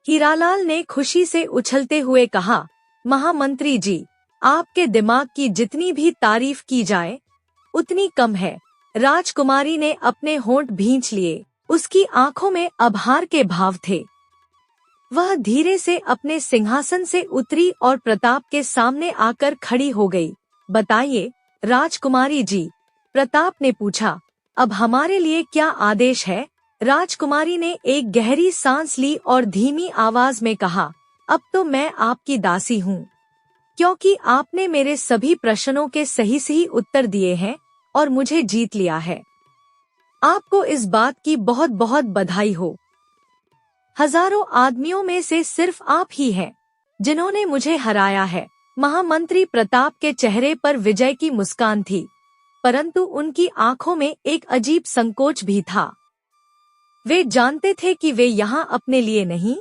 हीरालाल ने खुशी से उछलते हुए कहा, महामंत्री जी, आपके दिमाग की जितनी भी तारीफ की जाए उतनी कम है। राजकुमारी ने अपने होंठ भींच लिए। उसकी आंखों में आभार के भाव थे। वह धीरे से अपने सिंहासन से उतरी और प्रताप के सामने आकर खड़ी हो गई। बताइए राजकुमारी जी, प्रताप ने पूछा, अब हमारे लिए क्या आदेश है? राजकुमारी ने एक गहरी सांस ली और धीमी आवाज में कहा, अब तो मैं आपकी दासी हूँ, क्योंकि आपने मेरे सभी प्रश्नों के सही सही उत्तर दिए हैं और मुझे जीत लिया है। आपको इस बात की बहुत बहुत बधाई हो। हजारों आदमियों में से सिर्फ आप ही हैं जिन्होंने मुझे हराया है। महामंत्री प्रताप के चेहरे पर विजय की मुस्कान थी, परंतु उनकी आंखों में एक अजीब संकोच भी था। वे जानते थे कि वे यहाँ अपने लिए नहीं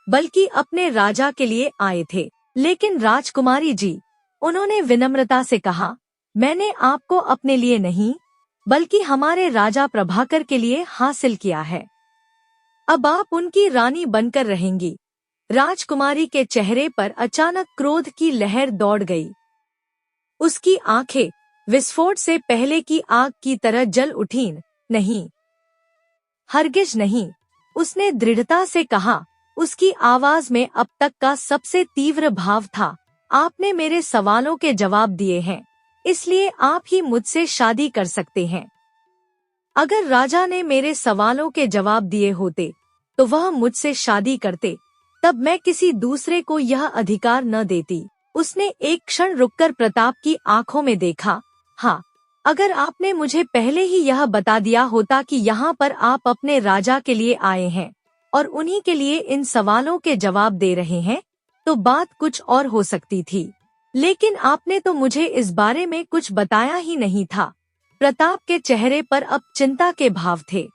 बल्कि अपने राजा के लिए आए थे। लेकिन राजकुमारी जी, उन्होंने विनम्रता से कहा, मैंने आपको अपने लिए नहीं बल्कि हमारे राजा प्रभाकर के लिए हासिल किया है। अब आप उनकी रानी बनकर रहेंगी। राजकुमारी के चेहरे पर अचानक क्रोध की लहर दौड़ गई। उसकी आंखें विस्फोट से पहले की आग की तरह जल उठीं। नहीं, हरगिज नहीं, उसने दृढ़ता से कहा। उसकी आवाज में अब तक का सबसे तीव्र भाव था। आपने मेरे सवालों के जवाब दिए हैं, इसलिए आप ही मुझसे शादी कर सकते हैं। अगर राजा ने मेरे सवालों के जवाब दिए होते तो वह मुझसे शादी करते, तब मैं किसी दूसरे को यह अधिकार न देती। उसने एक क्षण रुककर प्रताप की आंखों में देखा। हाँ, अगर आपने मुझे पहले ही यह बता दिया होता कि यहाँ पर आप अपने राजा के लिए आए हैं और उन्हीं के लिए इन सवालों के जवाब दे रहे हैं, तो बात कुछ और हो सकती थी। लेकिन आपने तो मुझे इस बारे में कुछ बताया ही नहीं था। प्रताप के चेहरे पर अब चिंता के भाव थे।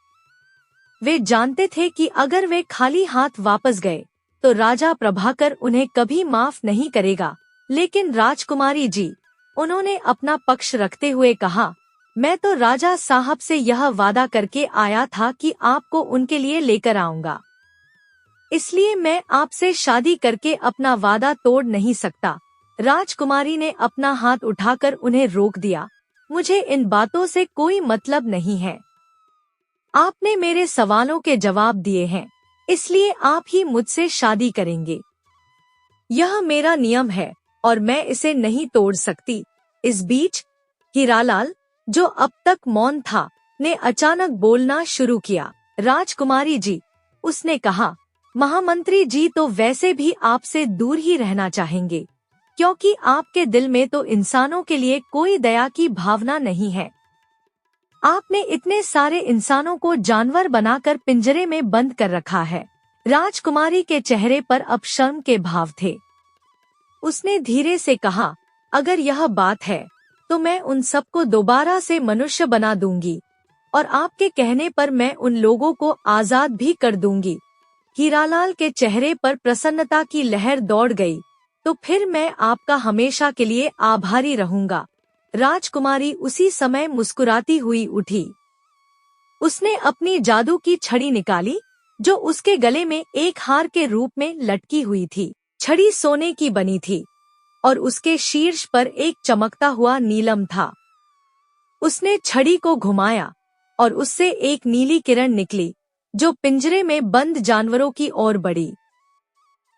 वे जानते थे कि अगर वे खाली हाथ वापस गए तो राजा प्रभाकर उन्हें कभी माफ नहीं करेगा। लेकिन राजकुमारी जी, उन्होंने अपना पक्ष रखते हुए कहा, मैं तो राजा साहब से यह वादा करके आया था कि आपको उनके लिए लेकर आऊंगा, इसलिए मैं आपसे शादी करके अपना वादा तोड़ नहीं सकता। राजकुमारी ने अपना हाथ उठाकर उन्हें रोक दिया। मुझे इन बातों से कोई मतलब नहीं है। आपने मेरे सवालों के जवाब दिए हैं, इसलिए आप ही मुझसे शादी करेंगे। यह मेरा नियम है और मैं इसे नहीं तोड़ सकती। इस बीच हीरालाल, जो अब तक मौन था, ने अचानक बोलना शुरू किया। राजकुमारी जी, उसने कहा, महामंत्री जी तो वैसे भी आपसे दूर ही रहना चाहेंगे, क्योंकि आपके दिल में तो इंसानों के लिए कोई दया की भावना नहीं है। आपने इतने सारे इंसानों को जानवर बनाकर पिंजरे में बंद कर रखा है। राजकुमारी के चेहरे पर अब शर्म के भाव थे। उसने धीरे से कहा, अगर यह बात है तो मैं उन सबको दोबारा से मनुष्य बना दूंगी और आपके कहने पर मैं उन लोगों को आजाद भी कर दूंगी। हीरालाल के चेहरे पर प्रसन्नता की लहर दौड़ गई। तो फिर मैं आपका हमेशा के लिए आभारी रहूंगा। राजकुमारी उसी समय मुस्कुराती हुई उठी। उसने अपनी जादू की छड़ी निकाली, जो उसके गले में एक हार के रूप में लटकी हुई थी। छड़ी सोने की बनी थी और उसके शीर्ष पर एक चमकता हुआ नीलम था। उसने छड़ी को घुमाया और उससे एक नीली किरण निकली, जो पिंजरे में बंद जानवरों की ओर बढ़ी।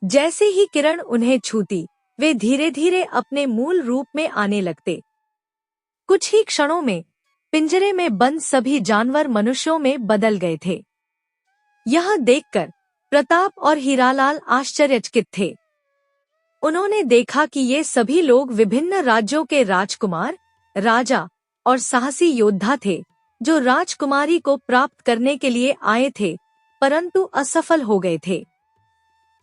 जैसे ही किरण उन्हें छूती, वे धीरे धीरे अपने मूल रूप में आने लगते। कुछ ही क्षणों में पिंजरे में बंद सभी जानवर मनुष्यों में बदल गए थे। यह देखकर प्रताप और हीरालाल आश्चर्यचकित थे। उन्होंने देखा कि ये सभी लोग विभिन्न राज्यों के राजकुमार, राजा और साहसी योद्धा थे, जो राजकुमारी को प्राप्त करने के लिए आए थे, परंतु असफल हो गए थे।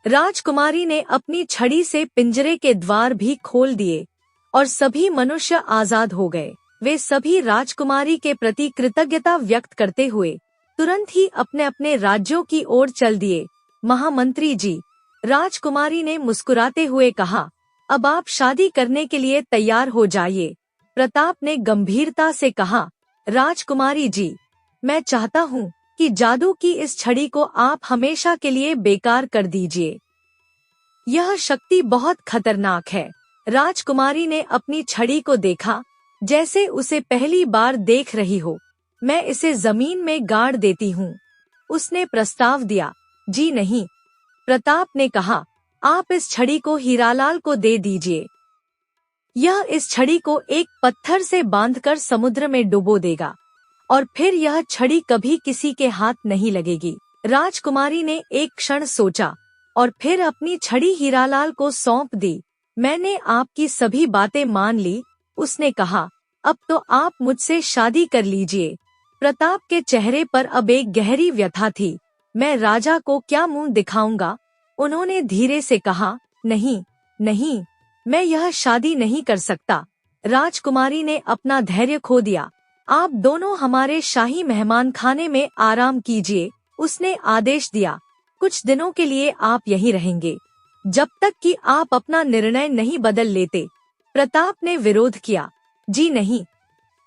राजकुमारी ने अपनी छड़ी से पिंजरे के द्वार भी खोल दिए और सभी मनुष्य आजाद हो गए। वे सभी राजकुमारी के प्रति कृतज्ञता व्यक्त करते हुए तुरंत ही अपने अपने राज्यों की ओर चल दिए। महामंत्री जी, राजकुमारी ने मुस्कुराते हुए कहा, अब आप शादी करने के लिए तैयार हो जाइए। प्रताप ने गंभीरता से कहा, राजकुमारी जी, मैं चाहता हूँ कि जादू की इस छड़ी को आप हमेशा के लिए बेकार कर दीजिए। यह शक्ति बहुत खतरनाक है। राजकुमारी ने अपनी छड़ी को देखा, जैसे उसे पहली बार देख रही हो। मैं इसे जमीन में गाड़ देती हूँ, उसने प्रस्ताव दिया। जी नहीं, प्रताप ने कहा, आप इस छड़ी को हीरालाल को दे दीजिए। यह इस छड़ी को एक पत्थर से बांधकर समुद्र में डुबो देगा और फिर यह छड़ी कभी किसी के हाथ नहीं लगेगी। राजकुमारी ने एक क्षण सोचा और फिर अपनी छड़ी हीरालाल को सौंप दी। मैंने आपकी सभी बातें मान ली, उसने कहा। अब तो आप मुझसे शादी कर लीजिए। प्रताप के चेहरे पर अब एक गहरी व्यथा थी। मैं राजा को क्या मुंह दिखाऊंगा? उन्होंने धीरे से कहा, नहीं नहीं, मैं यह शादी नहीं कर सकता। राजकुमारी ने अपना धैर्य खो दिया। आप दोनों हमारे शाही मेहमान खाने में आराम कीजिए, उसने आदेश दिया। कुछ दिनों के लिए आप यहीं रहेंगे, जब तक कि आप अपना निर्णय नहीं बदल लेते। प्रताप ने विरोध किया। जी नहीं,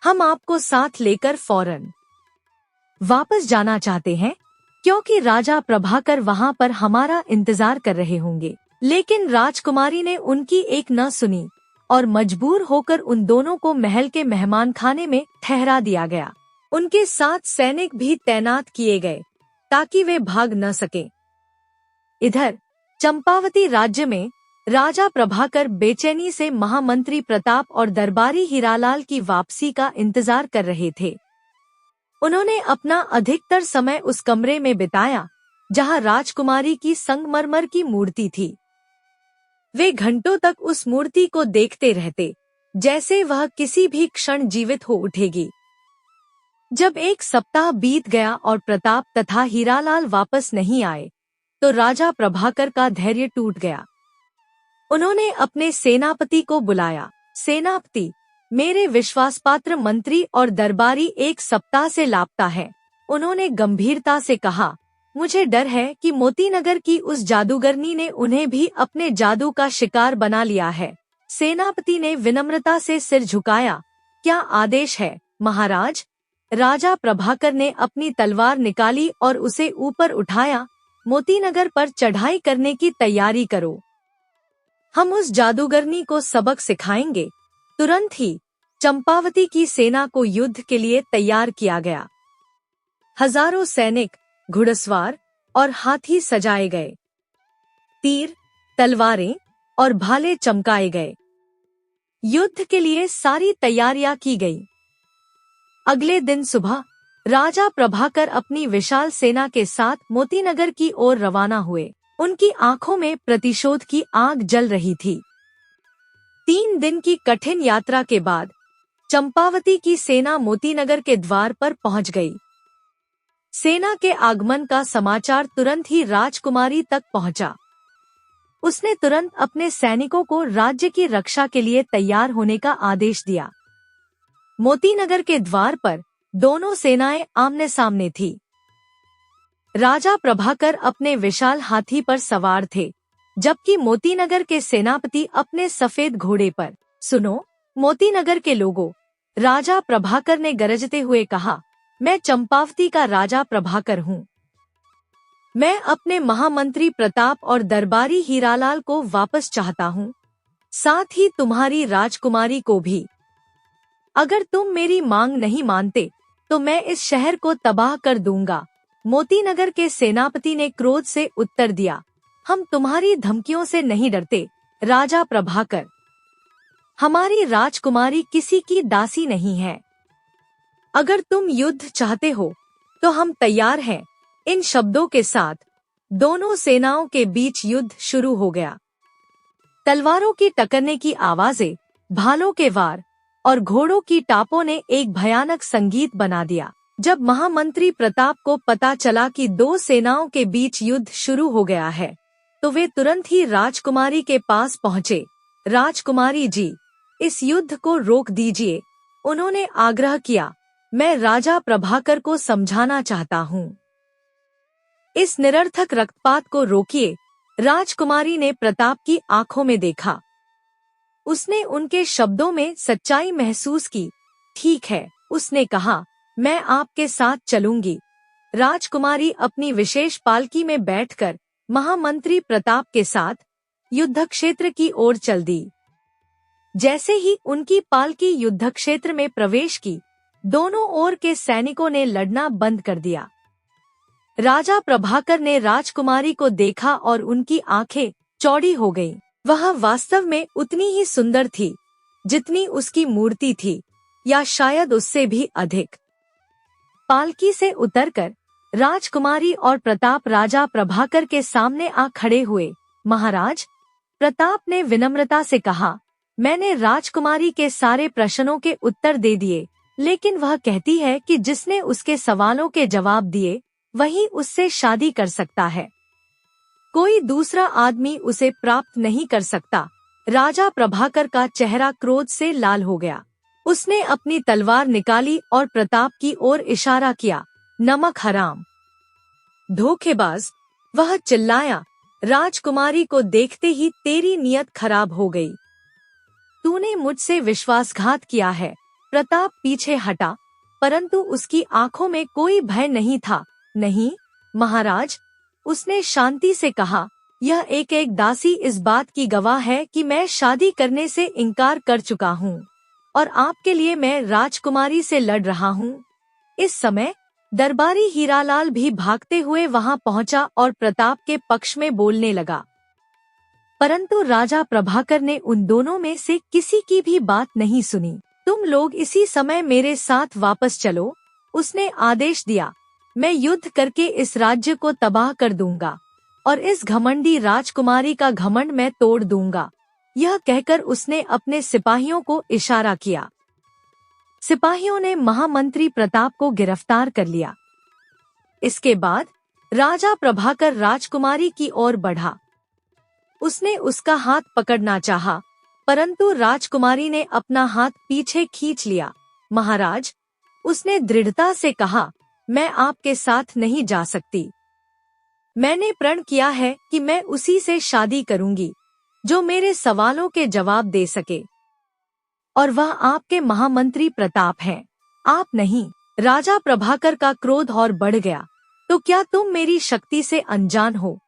हम आपको साथ लेकर फौरन वापस जाना चाहते हैं। क्योंकि राजा प्रभाकर वहाँ पर हमारा इंतजार कर रहे होंगे। लेकिन राजकुमारी ने उनकी एक न सुनी और मजबूर होकर उन दोनों को महल के मेहमान खाने में ठहरा दिया गया। उनके साथ सैनिक भी तैनात किए गए ताकि वे भाग न सके। इधर चंपावती राज्य में राजा प्रभाकर बेचैनी से महामंत्री प्रताप और दरबारी हीरालाल की वापसी का इंतजार कर रहे थे। उन्होंने अपना अधिकतर समय उस कमरे में बिताया जहां राजकुमारी की संगमरमर की मूर्ति थी। वे घंटों तक उस मूर्ति को देखते रहते, जैसे वह किसी भी क्षण जीवित हो उठेगी। जब एक सप्ताह बीत गया और प्रताप तथा हीरालाल वापस नहीं आए, तो राजा प्रभाकर का धैर्य टूट गया। उन्होंने अपने सेनापति को बुलाया। सेनापति, मेरे विश्वासपात्र मंत्री और दरबारी एक सप्ताह से लापता है। उन्होंने गंभीरता से कहा, मुझे डर है कि मोतीनगर की उस जादूगरनी ने उन्हें भी अपने जादू का शिकार बना लिया है। सेनापति ने विनम्रता से सिर झुकाया। क्या आदेश है महाराज? राजा प्रभाकर ने अपनी तलवार निकाली और उसे ऊपर उठाया। मोतीनगर पर चढ़ाई करने की तैयारी करो। हम उस जादूगरनी को सबक सिखाएंगे। तुरंत ही चंपावती की सेना को युद्ध के लिए तैयार किया गया। हजारों सैनिक, घुड़सवार और हाथी सजाए गए। तीर, तलवारें और भाले चमकाए गए। युद्ध के लिए सारी तैयारियां की गई। अगले दिन सुबह राजा प्रभाकर अपनी विशाल सेना के साथ मोतीनगर की ओर रवाना हुए। उनकी आंखों में प्रतिशोध की आग जल रही थी। 3 दिन की कठिन यात्रा के बाद चंपावती की सेना मोतीनगर के द्वार पर पहुंच गई। सेना के आगमन का समाचार तुरंत ही राजकुमारी तक पहुंचा। उसने तुरंत अपने सैनिकों को राज्य की रक्षा के लिए तैयार होने का आदेश दिया। मोतीनगर के द्वार पर दोनों सेनाएं आमने सामने थी। राजा प्रभाकर अपने विशाल हाथी पर सवार थे, जबकि मोतीनगर के सेनापति अपने सफेद घोड़े पर। सुनो मोतीनगर के लोगों, राजा प्रभाकर ने गरजते हुए कहा, मैं चंपावती का राजा प्रभाकर हूँ। मैं अपने महामंत्री प्रताप और दरबारी हीरालाल को वापस चाहता हूँ, साथ ही तुम्हारी राजकुमारी को भी। अगर तुम मेरी मांग नहीं मानते तो मैं इस शहर को तबाह कर दूंगा। मोतीनगर के सेनापति ने क्रोध से उत्तर दिया, हम तुम्हारी धमकियों से नहीं डरते राजा प्रभाकर। हमारी राजकुमारी किसी की दासी नहीं है। अगर तुम युद्ध चाहते हो तो हम तैयार हैं। इन शब्दों के साथ दोनों सेनाओं के बीच युद्ध शुरू हो गया। तलवारों की टकरने की आवाजें, भालों के वार और घोड़ों की टापों ने एक भयानक संगीत बना दिया। जब महामंत्री प्रताप को पता चला कि 2 सेनाओं के बीच युद्ध शुरू हो गया है, तो वे तुरंत ही राजकुमारी के पास पहुंचे। राजकुमारी जी, इस युद्ध को रोक दीजिए, उन्होंने आग्रह किया। मैं राजा प्रभाकर को समझाना चाहता हूँ। इस निरर्थक रक्तपात को रोकिए। राजकुमारी ने प्रताप की आंखों में देखा। उसने उनके शब्दों में सच्चाई महसूस की। ठीक है, उसने कहा, मैं आपके साथ चलूंगी। राजकुमारी अपनी विशेष पालकी में बैठकर महामंत्री प्रताप के साथ युद्ध क्षेत्र की ओर चल दी। जैसे ही उनकी पालकी युद्ध क्षेत्र में प्रवेश की, दोनों ओर के सैनिकों ने लड़ना बंद कर दिया। राजा प्रभाकर ने राजकुमारी को देखा और उनकी आंखें चौड़ी हो गईं। वह वास्तव में उतनी ही सुंदर थी जितनी उसकी मूर्ति थी, या शायद उससे भी अधिक। पालकी से उतरकर राजकुमारी और प्रताप राजा प्रभाकर के सामने आ खड़े हुए। महाराज, प्रताप ने विनम्रता से कहा, मैंने राजकुमारी के सारे प्रश्नों के उत्तर दे दिए, लेकिन वह कहती है कि जिसने उसके सवालों के जवाब दिए वही उससे शादी कर सकता है। कोई दूसरा आदमी उसे प्राप्त नहीं कर सकता। राजा प्रभाकर का चेहरा क्रोध से लाल हो गया। उसने अपनी तलवार निकाली और प्रताप की ओर इशारा किया। नमक हराम, धोखेबाज, वह चिल्लाया। राजकुमारी को देखते ही तेरी नियत खराब हो गई। तूने मुझसे विश्वासघात किया है। प्रताप पीछे हटा, परंतु उसकी आंखों में कोई भय नहीं था। नहीं, महाराज, उसने शांति से कहा, यह एक दासी इस बात की गवाह है कि मैं शादी करने से इनकार कर चुका हूँ और आपके लिए मैं राजकुमारी से लड़ रहा हूँ। इस समय दरबारी हीरालाल भी भागते हुए वहां पहुंचा और प्रताप के पक्ष में बोलने लगा। परंतु राजा प्रभाकर ने उन दोनों में से किसी की भी बात नहीं सुनी। तुम लोग इसी समय मेरे साथ वापस चलो, उसने आदेश दिया। मैं युद्ध करके इस राज्य को तबाह कर दूंगा और इस घमंडी राजकुमारी का घमंड मैं तोड़ दूंगा। यह कहकर उसने अपने सिपाहियों को इशारा किया। सिपाहियों ने महामंत्री प्रताप को गिरफ्तार कर लिया। इसके बाद राजा प्रभाकर राजकुमारी की ओर बढ़ा। उसने उसका हाथ पकड़ना चाहा, परंतु राजकुमारी ने अपना हाथ पीछे खींच लिया। महाराज, उसने दृढ़ता से कहा, मैं आपके साथ नहीं जा सकती। मैंने प्रण किया है कि मैं उसी से शादी करूंगी जो मेरे सवालों के जवाब दे सके, और वह आपके महामंत्री प्रताप हैं, आप नहीं। राजा प्रभाकर का क्रोध और बढ़ गया। तो क्या तुम मेरी शक्ति से अनजान हो?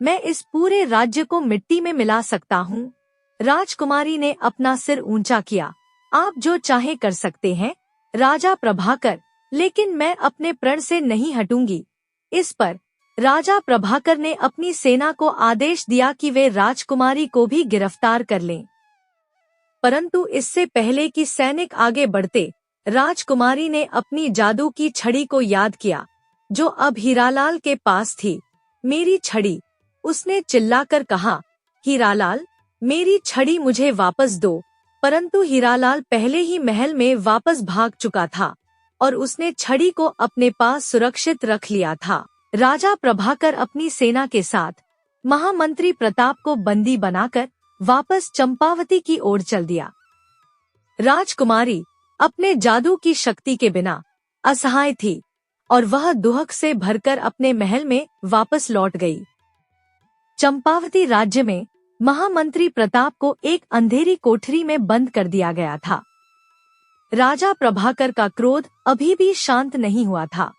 मैं इस पूरे राज्य को मिट्टी में मिला सकता हूँ। राजकुमारी ने अपना सिर ऊंचा किया। आप जो चाहे कर सकते हैं राजा प्रभाकर, लेकिन मैं अपने प्रण से नहीं हटूंगी। इस पर राजा प्रभाकर ने अपनी सेना को आदेश दिया कि वे राजकुमारी को भी गिरफ्तार कर लें। परंतु इससे पहले कि सैनिक आगे बढ़ते, राजकुमारी ने अपनी जादू की छड़ी को याद किया, जो अब हीरालाल के पास थी। मेरी छड़ी, उसने चिल्लाकर कहा। हीरालाल, मेरी छड़ी मुझे वापस दो। परंतु हीरालाल पहले ही महल में वापस भाग चुका था और उसने छड़ी को अपने पास सुरक्षित रख लिया था। राजा प्रभाकर अपनी सेना के साथ महामंत्री प्रताप को बंदी बनाकर वापस चंपावती की ओर चल दिया। राजकुमारी अपने जादू की शक्ति के बिना असहाय थी और वह दुहक से भरकर अपने महल में वापस लौट गई। चंपावती राज्य में महामंत्री प्रताप को एक अंधेरी कोठरी में बंद कर दिया गया था। राजा प्रभाकर का क्रोध अभी भी शांत नहीं हुआ था।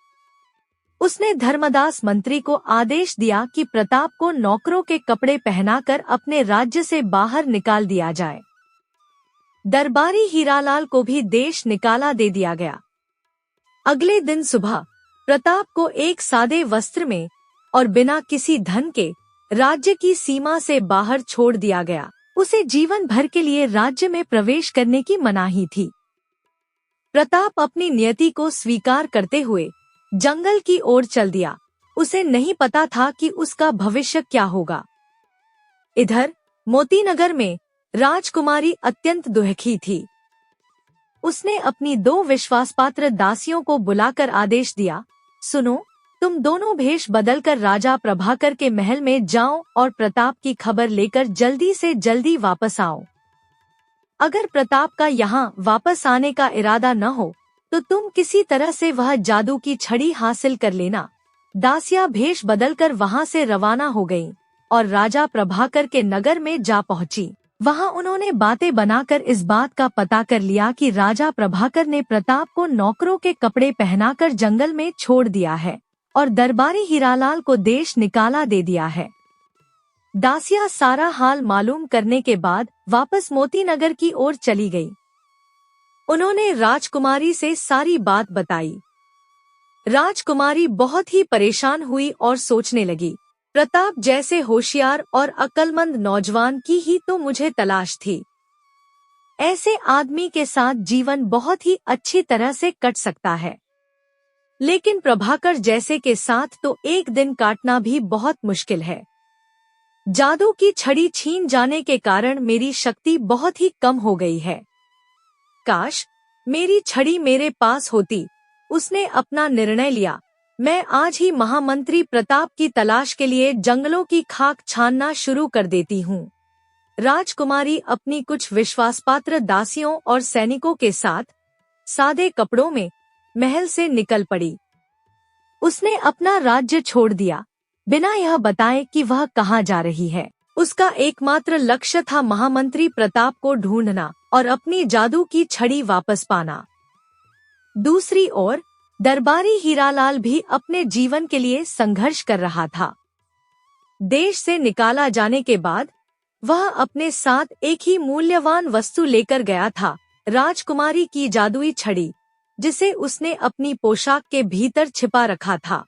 उसने धर्मदास मंत्री को आदेश दिया कि प्रताप को नौकरों के कपड़े पहनाकर अपने राज्य से बाहर निकाल दिया जाए। दरबारी हीरालाल को भी देश निकाला दे दिया गया। अगले दिन सुबह प्रताप को एक सादे वस्त्र में और बिना किसी धन के राज्य की सीमा से बाहर छोड़ दिया गया। उसे जीवन भर के लिए राज्य में प्रवेश करने की मनाही थी। प्रताप अपनी नियति को स्वीकार करते हुए जंगल की ओर चल दिया। उसे नहीं पता था कि उसका भविष्य क्या होगा। इधर मोतीनगर में राजकुमारी अत्यंत दुखी थी। उसने अपनी 2 विश्वासपात्र दासियों को बुलाकर आदेश दिया, सुनो, तुम दोनों भेष बदलकर राजा प्रभाकर के महल में जाओ और प्रताप की खबर लेकर जल्दी से जल्दी वापस आओ। अगर प्रताप का यहाँ वापस आने का इरादा न हो तो तुम किसी तरह से वह जादू की छड़ी हासिल कर लेना। दासियां भेष बदलकर वहां से रवाना हो गईं और राजा प्रभाकर के नगर में जा पहुंची। वहां उन्होंने बातें बनाकर इस बात का पता कर लिया कि राजा प्रभाकर ने प्रताप को नौकरों के कपड़े पहनाकर जंगल में छोड़ दिया है और दरबारी हीरालाल को देश निकाला दे दिया है। दासियां सारा हाल मालूम करने के बाद वापस मोतीनगर की ओर चली गई। उन्होंने राजकुमारी से सारी बात बताई। राजकुमारी बहुत ही परेशान हुई और सोचने लगी, प्रताप जैसे होशियार और अक्लमंद नौजवान की ही तो मुझे तलाश थी। ऐसे आदमी के साथ जीवन बहुत ही अच्छी तरह से कट सकता है, लेकिन प्रभाकर जैसे के साथ तो एक दिन काटना भी बहुत मुश्किल है। जादू की छड़ी छीन जाने के कारण मेरी शक्ति बहुत ही कम हो गई है। काश मेरी छड़ी मेरे पास होती। उसने अपना निर्णय लिया। मैं आज ही महामंत्री प्रताप की तलाश के लिए जंगलों की खाक छानना शुरू कर देती हूँ। राजकुमारी अपनी कुछ विश्वासपात्र दासियों और सैनिकों के साथ सादे कपड़ों में महल से निकल पड़ी। उसने अपना राज्य छोड़ दिया, बिना यह बताए कि वह कहाँ जा रही है। उसका एकमात्र लक्ष्य था महामंत्री प्रताप को ढूंढना और अपनी जादू की छड़ी वापस पाना। दूसरी ओर दरबारी हीरालाल भी अपने जीवन के लिए संघर्ष कर रहा था। देश से निकाला जाने के बाद वह अपने साथ एक ही मूल्यवान वस्तु लेकर गया था, राजकुमारी की जादुई छड़ी, जिसे उसने अपनी पोशाक के भीतर छिपा रखा था।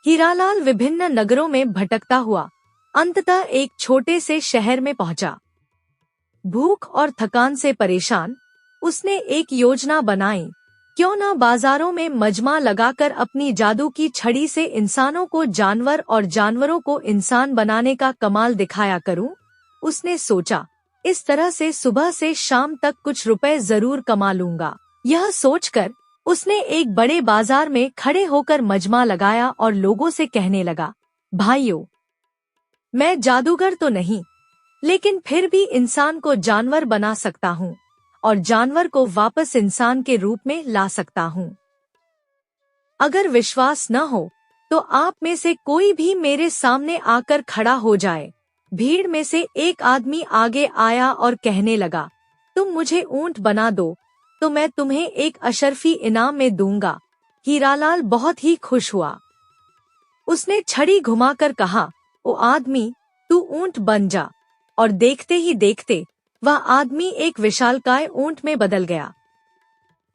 हीरालाल विभिन्न नगरों में भटकता हुआ अंततः एक छोटे से शहर में पहुंचा। भूख और थकान से परेशान उसने एक योजना बनाई, क्यों न बाजारों में मजमा लगाकर अपनी जादू की छड़ी से इंसानों को जानवर और जानवरों को इंसान बनाने का कमाल दिखाया करूं। उसने सोचा, इस तरह से सुबह से शाम तक कुछ रुपए जरूर कमा लूंगा। यह सोचकर उसने एक बड़े बाजार में खड़े होकर मजमा लगाया और लोगों से कहने लगा, भाइयों, मैं जादूगर तो नहीं, लेकिन फिर भी इंसान को जानवर बना सकता हूँ और जानवर को वापस इंसान के रूप में ला सकता हूँ। अगर विश्वास न हो तो आप में से कोई भी मेरे सामने आकर खड़ा हो जाए। भीड़ में से एक आदमी आगे आया और कहने लगा, तुम मुझे ऊंट बना दो तो मैं तुम्हें एक अशर्फी इनाम में दूंगा। हीरालाल बहुत ही खुश हुआ। उसने छड़ी घुमाकर कहा, ओ आदमी, तू ऊंट बन जा। और देखते ही देखते वह आदमी एक विशालकाय ऊंट में बदल गया।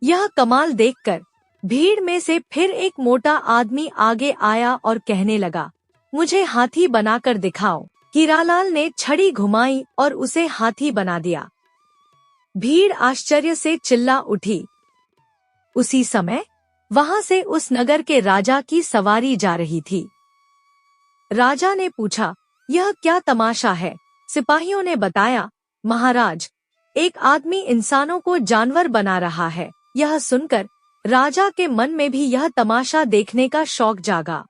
यह कमाल देखकर भीड़ में से फिर एक मोटा आदमी आगे आया और कहने लगा, मुझे हाथी बनाकर दिखाओ। हीरालाल ने छड़ी घुमाई और उसे हाथी बना दिया। भीड़ आश्चर्य से चिल्ला उठी। उसी समय वहां से उस नगर के राजा की सवारी जा रही थी। राजा ने पूछा, यह क्या तमाशा है? सिपाहियों ने बताया, महाराज, एक आदमी इंसानों को जानवर बना रहा है। यह सुनकर राजा के मन में भी यह तमाशा देखने का शौक जागा।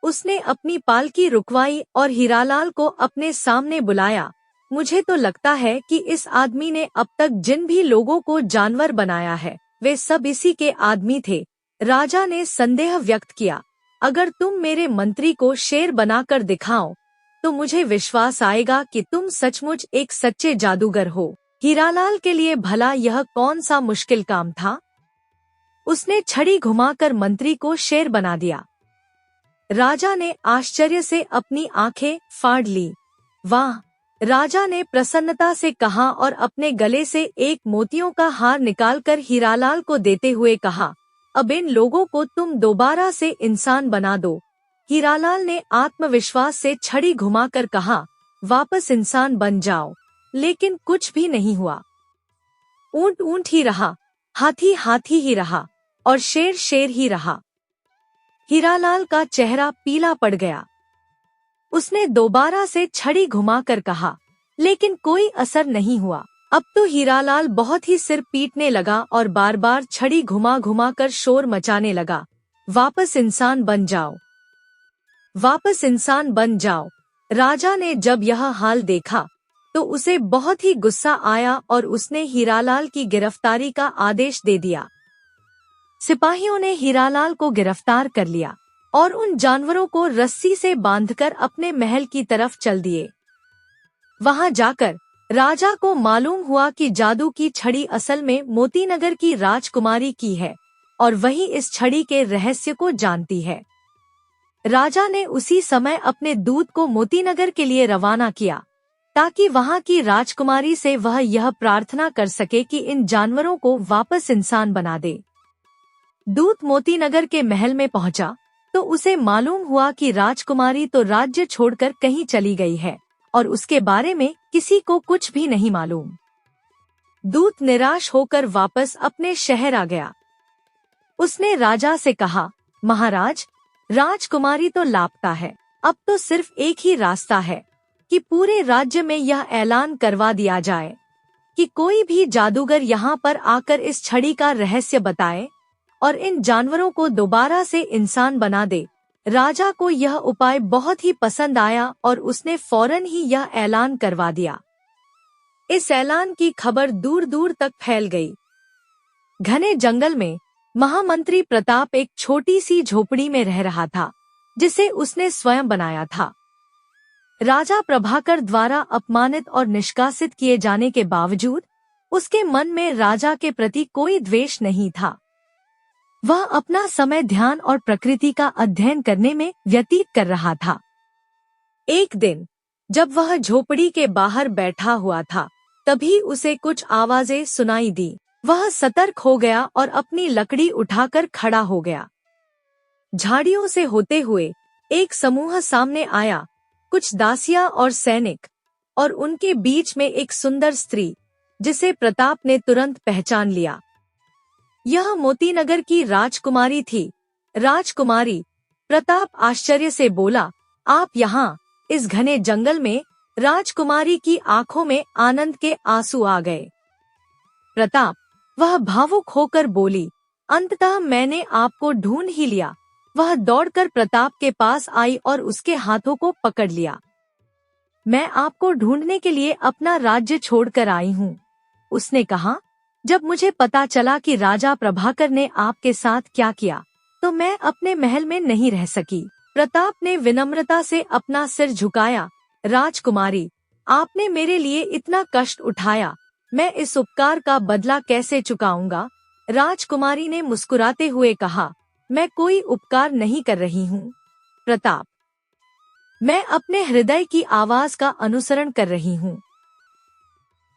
उसने अपनी पालकी रुकवाई और हीरालाल को अपने सामने बुलाया। मुझे तो लगता है कि इस आदमी ने अब तक जिन भी लोगों को जानवर बनाया है वे सब इसी के आदमी थे। राजा ने संदेह व्यक्त किया, अगर तुम मेरे मंत्री को शेर बनाकर दिखाओ तो मुझे विश्वास आएगा कि तुम सचमुच एक सच्चे जादूगर हो। हीरालाल के लिए भला यह कौन सा मुश्किल काम था। उसने छड़ी घुमाकर मंत्री को शेर बना दिया। राजा ने आश्चर्य से अपनी आंखें फाड़ ली। वाह! राजा ने प्रसन्नता से कहा और अपने गले से एक मोतियों का हार निकालकर हीरालाल को देते हुए कहा, अब इन लोगों को तुम दोबारा से इंसान बना दो। हीरालाल ने आत्मविश्वास से छड़ी घुमाकर कहा, वापस इंसान बन जाओ। लेकिन कुछ भी नहीं हुआ। ऊंट ऊंट ही रहा, हाथी हाथी ही रहा और शेर शेर ही रहा। हीरालाल का चेहरा पीला पड़ गया। उसने दोबारा से छड़ी घुमाकर कहा, लेकिन कोई असर नहीं हुआ। अब तो हीरालाल बहुत ही सिर पीटने लगा और बार बार छड़ी घुमा घुमा कर शोर मचाने लगा, वापस इंसान बन जाओ, वापस इंसान बन जाओ। राजा ने जब यह हाल देखा तो उसे बहुत ही गुस्सा आया और उसने हीरालाल की गिरफ्तारी का आदेश दे दिया। सिपाहियों ने हीरालाल को गिरफ्तार कर लिया और उन जानवरों को रस्सी से बांधकर अपने महल की तरफ चल दिए। वहां जाकर राजा को मालूम हुआ कि जादू की छड़ी असल में मोतीनगर की राजकुमारी की है और वही इस छड़ी के रहस्य को जानती है। राजा ने उसी समय अपने दूत को मोतीनगर के लिए रवाना किया ताकि वहां की राजकुमारी से वह यह प्रार्थना कर सके कि इन जानवरों को वापस इंसान बना दे। दूत मोतीनगर के महल में पहुंचा तो उसे मालूम हुआ कि राजकुमारी तो राज्य छोड़कर कहीं चली गई है और उसके बारे में किसी को कुछ भी नहीं मालूम। दूत निराश होकर वापस अपने शहर आ गया। उसने राजा से कहा, महाराज, राजकुमारी तो लापता है। अब तो सिर्फ एक ही रास्ता है कि पूरे राज्य में यह ऐलान करवा दिया जाए कि कोई भी जादूगर यहाँ पर आकर इस छड़ी का रहस्य बताए और इन जानवरों को दोबारा से इंसान बना दे। राजा को यह उपाय बहुत ही पसंद आया और उसने फौरन ही यह ऐलान करवा दिया। इस ऐलान की खबर दूर दूर तक फैल गई। घने जंगल में महामंत्री प्रताप एक छोटी सी झोपड़ी में रह रहा था जिसे उसने स्वयं बनाया था। राजा प्रभाकर द्वारा अपमानित और निष्कासित किए जाने के बावजूद उसके मन में राजा के प्रति कोई द्वेष नहीं था। वह अपना समय ध्यान और प्रकृति का अध्ययन करने में व्यतीत कर रहा था। एक दिन जब वह झोपड़ी के बाहर बैठा हुआ था, तभी उसे कुछ आवाजें सुनाई दी। वह सतर्क हो गया और अपनी लकड़ी उठाकर खड़ा हो गया। झाड़ियों से होते हुए एक समूह सामने आया, कुछ दासियां और सैनिक, और उनके बीच में एक सुंदर स्त्री, जिसे प्रताप ने तुरंत पहचान लिया। यह मोतीनगर की राजकुमारी थी। राजकुमारी, प्रताप आश्चर्य से बोला, आप यहाँ इस घने जंगल में? राजकुमारी की आंखों में आनंद के आंसू आ गए। प्रताप, वह भावुक होकर बोली, अंततः मैंने आपको ढूंढ ही लिया। वह दौड़कर प्रताप के पास आई और उसके हाथों को पकड़ लिया। मैं आपको ढूंढने के लिए अपना राज्य छोड़कर आई हूँ, उसने कहा। जब मुझे पता चला कि राजा प्रभाकर ने आपके साथ क्या किया, तो मैं अपने महल में नहीं रह सकी। प्रताप ने विनम्रता से अपना सिर झुकाया। राजकुमारी, आपने मेरे लिए इतना कष्ट उठाया, मैं इस उपकार का बदला कैसे चुकाऊंगा? राजकुमारी ने मुस्कुराते हुए कहा, मैं कोई उपकार नहीं कर रही हूँ प्रताप, मैं अपने हृदय की आवाज का अनुसरण कर रही हूँ।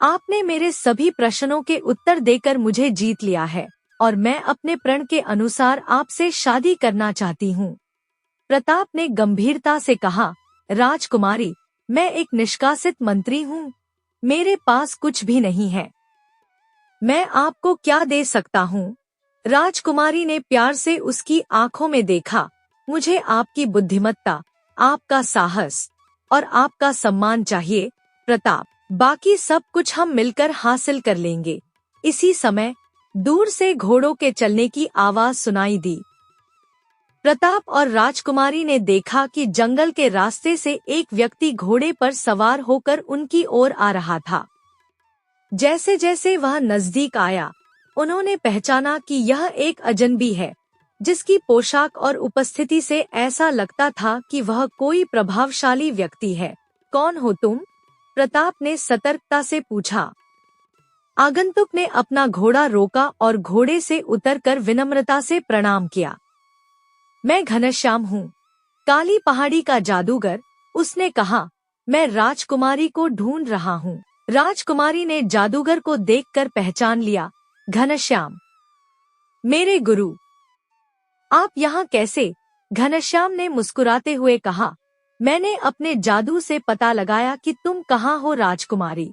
आपने मेरे सभी प्रश्नों के उत्तर देकर मुझे जीत लिया है और मैं अपने प्रण के अनुसार आपसे शादी करना चाहती हूँ। प्रताप ने गंभीरता से कहा, राजकुमारी, मैं एक निष्कासित मंत्री हूँ, मेरे पास कुछ भी नहीं है। मैं आपको क्या दे सकता हूँ? राजकुमारी ने प्यार से उसकी आंखों में देखा। मुझे आपकी बुद्धिमत्ता, आपका साहस और आपका सम्मान चाहिए प्रताप, बाकी सब कुछ हम मिलकर हासिल कर लेंगे। इसी समय दूर से घोड़ों के चलने की आवाज सुनाई दी। प्रताप और राजकुमारी ने देखा कि जंगल के रास्ते से एक व्यक्ति घोड़े पर सवार होकर उनकी ओर आ रहा था। जैसे जैसे वह नजदीक आया, उन्होंने पहचाना कि यह एक अजनबी है, जिसकी पोशाक और उपस्थिति से ऐसा लगता था कि वह कोई प्रभावशाली व्यक्ति है। कौन हो तुम? प्रताप ने सतर्कता से पूछा। आगंतुक ने अपना घोड़ा रोका और घोड़े से उतरकर विनम्रता से प्रणाम किया। मैं घनश्याम हूँ, काली पहाड़ी का जादूगर, उसने कहा। मैं राजकुमारी को ढूंढ रहा हूँ। राजकुमारी ने जादूगर को देखकर पहचान लिया। घनश्याम, मेरे गुरु, आप यहाँ कैसे? घनश्याम ने मुस्कुराते हुए कहा, मैंने अपने जादू से पता लगाया कि तुम कहाँ हो राजकुमारी।